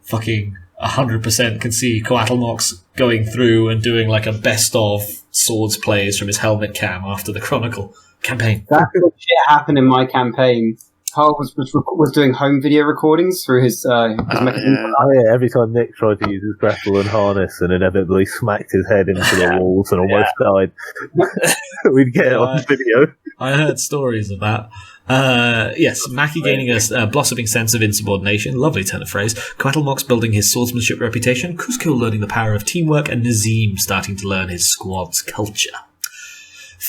Fucking 100% can see Coatlmox going through and doing like a best of swords plays from his helmet cam after the Chronicle campaign. That sort of shit happened in my campaign. Carl was doing home video recordings through his mechanism. Oh yeah, every time Nick tried to use his grapple and harness and inevitably smacked his head into the walls and almost died, we'd get it on video. I heard stories of that. Yes, Mackie gaining a blossoming sense of insubordination, lovely turn of phrase. Coatlmox building his swordsmanship reputation, Kuzco learning the power of teamwork, and Nazeem starting to learn his squad's culture.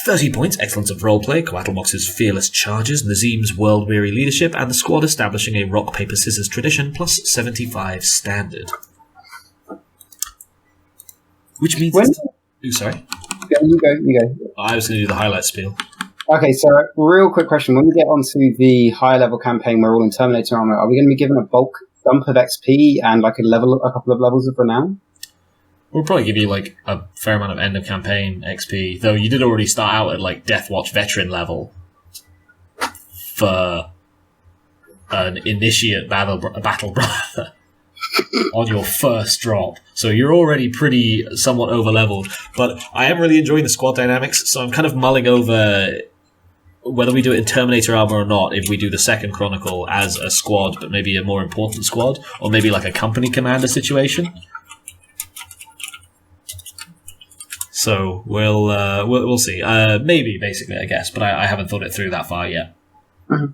30 points, excellence of roleplay, Coatlmox's fearless charges, Nazeem's world-weary leadership, and the squad establishing a rock-paper-scissors tradition, plus 75 standard. Which means... sorry. You go. I was going to do the highlight spiel. Okay, so real quick question. When we get onto the higher-level campaign, we're all in Terminator armor, are we going to be given a bulk dump of XP and like a couple of levels of renown? We'll probably give you like a fair amount of end of campaign XP, though you did already start out at like Deathwatch veteran level for an initiate battle brother on your first drop. So you're already pretty somewhat over leveled. But I am really enjoying the squad dynamics, so I'm kind of mulling over whether we do it in Terminator armor or not, if we do the second Chronicle as a squad, but maybe a more important squad, or maybe like a company commander situation. So we'll see. Maybe, basically, I guess, but I haven't thought it through that far yet. Mm-hmm.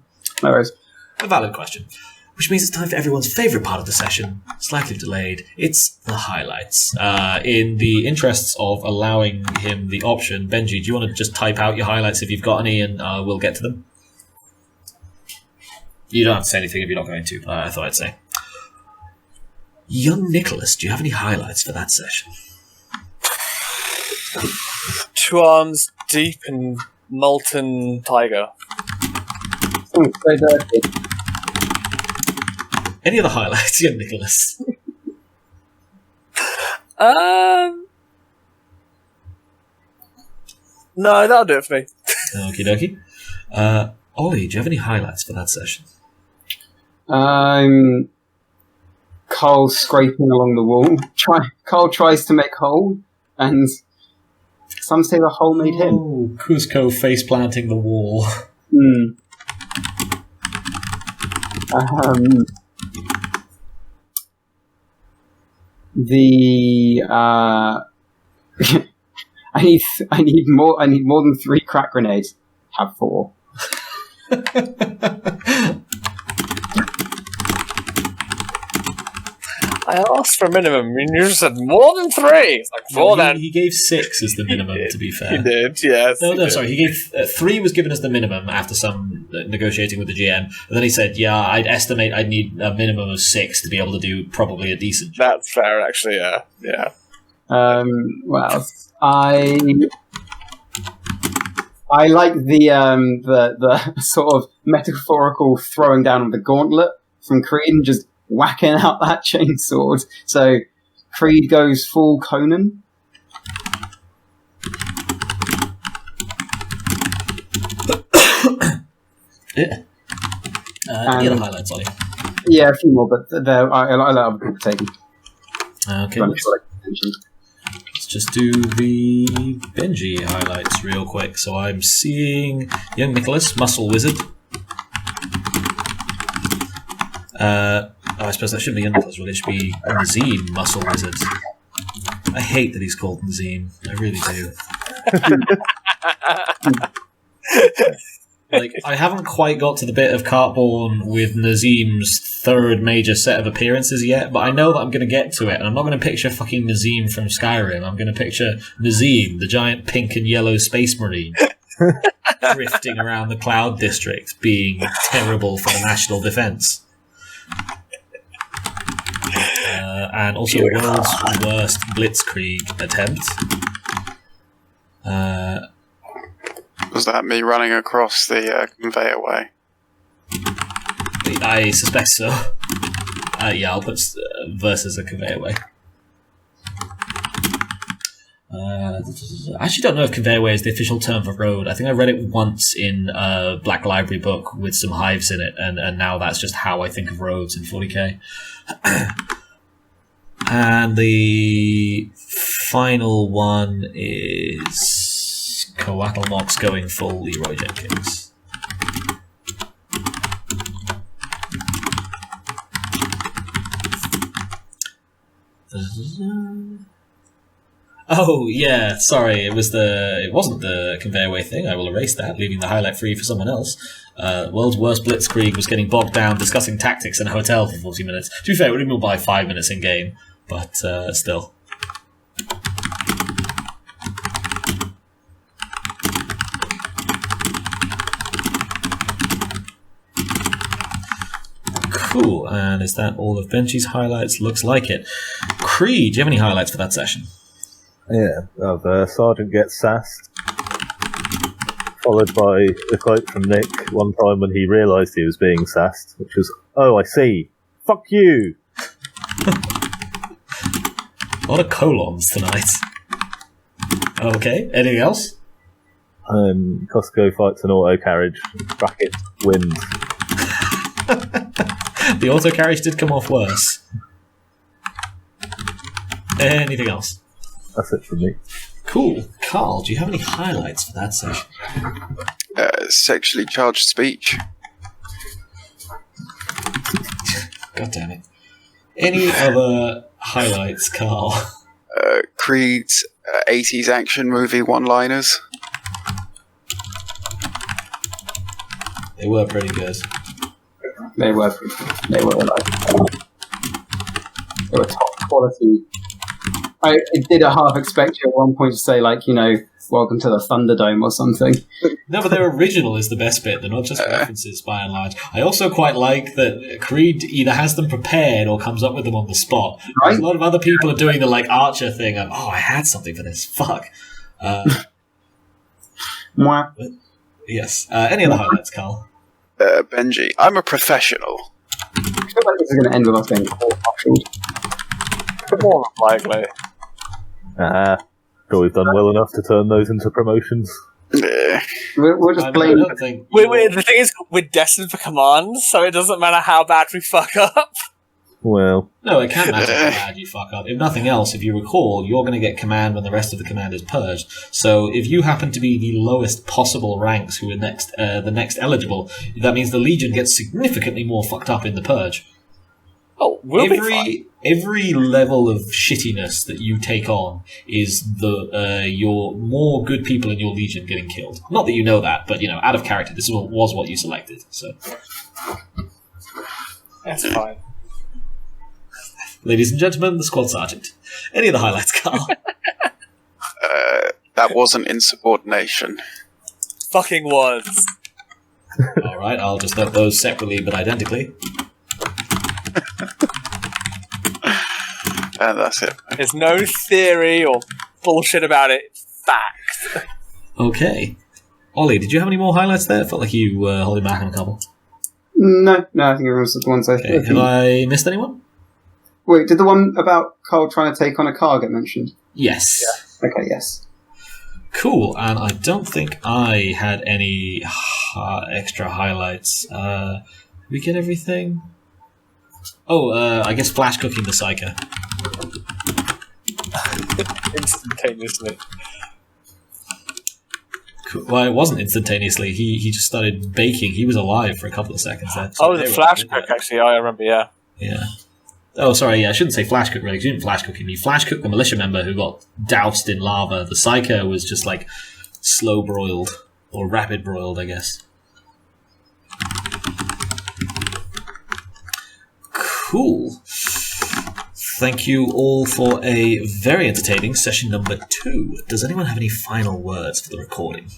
No worries. A valid question. Which means it's time for everyone's favourite part of the session, slightly delayed. It's the highlights. In the interests of allowing him the option, Benji, do you want to just type out your highlights if you've got any, and we'll get to them? You don't have to say anything if you're not going to, but I thought I'd say. Young Nicholas, do you have any highlights for that session? 2 arms deep in molten tiger. Oh, so dirty. Any other highlights, young Nicholas? No, that'll do it for me. Okie dokie. Ollie, do you have any highlights for that session? Carl scraping along the wall. Carl tries to make hole, and some say the hole made him. Oh, Kuzco face planting the wall. I need more than 3 crack grenades. Have 4. I asked for a minimum, and you just said more than 3. It's like 4 then. He gave 6 as the minimum, to be fair. He did, yes. No, sorry. He gave 3 was given as the minimum after some negotiating with the GM, and then he said, "Yeah, I'd estimate I'd need a minimum of 6 to be able to do probably a decent job." That's fair, actually. Yeah. Well, I like the sort of metaphorical throwing down of the gauntlet from Cread and just whacking out that chainsword. So Cread goes full Conan. Yeah. Any other highlights, Ollie? Yeah, a few more, but I let other people take them. Okay. Let's just do the Benji highlights real quick. So I'm seeing young Nicholas, Muscle Wizard. I suppose that shouldn't be young Nicholas, really. It should be Nazeem, Muscle Wizard. I hate that he's called Nazeem. I really do. Like, I haven't quite got to the bit of Cartborn with Nazeem's 3rd major set of appearances yet, but I know that I'm going to get to it, and I'm not going to picture fucking Nazeem from Skyrim. I'm going to picture Nazeem, the giant pink and yellow space marine, drifting around the Cloud District, being terrible for the national defense. and also world's worst blitzkrieg attempt. Was that me running across the conveyor way? I suspect so. Yeah, I'll put versus a conveyor way. I actually don't know if conveyor way is the official term for road. I think I read it once in a Black Library book with some hives in it, and now that's just how I think of roads in 40k. And the final one is Coatlmox going full Leeroy Jenkins. Oh yeah, sorry. It wasn't the conveyor way thing. I will erase that, leaving the highlight free for someone else. World's worst blitzkrieg was getting bogged down discussing tactics in a hotel for 40 minutes. To be fair, it would have been by 5 minutes in game, but still. Cool. And is that all of Benji's highlights? Looks like it. Creed, do you have any highlights for that session? Yeah, Sergeant gets sassed, followed by a quote from Nick one time when he realised he was being sassed, which was, "Oh, I see. Fuck you!" A lot of colons tonight. Okay, anything else? Kuzco fights an autocarriage, bracket wins. The autocarriage did come off worse. Anything else? That's it from me. Cool. Carl, do you have any highlights for that session? Sexually charged speech. God damn it. Any other highlights, Carl? Creed's 80s action movie one-liners. They were pretty good. They were top quality. I did a half expect you at one point to say, like, you know, welcome to the Thunderdome or something. No, but their original is the best bit. They're not just references, by and large. I also quite like that Creed either has them prepared or comes up with them on the spot. Right? A lot of other people are doing the, like, Archer thing of, oh, I had something for this. Fuck. Mwah. Yes. Any other highlights, Carl? Benji, I'm a professional. I feel like this is going to end with us being court-martialed. More than likely. Thought we've done well enough to turn those into promotions. Yeah. We'll just blame. I don't think The thing is, we're destined for command, so it doesn't matter how bad we fuck up. Well, No, it can matter how bad you fuck up. If nothing else, if you recall, you're going to get command when the rest of the command is purged. So if you happen to be the lowest possible ranks who are the next eligible, that means the Legion gets significantly more fucked up in the purge. Oh, we'll be fine. Every level of shittiness that you take on is your more good people in your Legion getting killed. Not that you know that, but, you know, out of character, this was what you selected. So, That's fine. ladies and gentlemen, the squad sergeant. Any other highlights, Carl? That wasn't insubordination. Fucking was. All right, I'll just note those separately but identically. And that's it. There's no theory or bullshit about it. Fact. Okay. Ollie, did you have any more highlights there? Felt like you were holding back on a couple. No, I think everyone's the ones I Okay, have I missed anyone? Wait, did the one about Carl trying to take on a car get mentioned? Yes. Yeah. Okay, yes. Cool, and I don't think I had any extra highlights. Did we get everything? Oh, I guess flash cooking the psyker. Instantaneously. Cool. Well, it wasn't instantaneously. He just started baking. He was alive for a couple of seconds there. Oh, the flash cook, actually, I remember, yeah. Yeah. Oh, sorry, yeah, I shouldn't say flash cook, really, 'cause you didn't flash cook him. You flash cooked the militia member who got doused in lava. The psyker was just, like, slow broiled. Or rapid broiled, I guess. Cool. Thank you all for a very entertaining session number 2. Does anyone have any final words for the recording?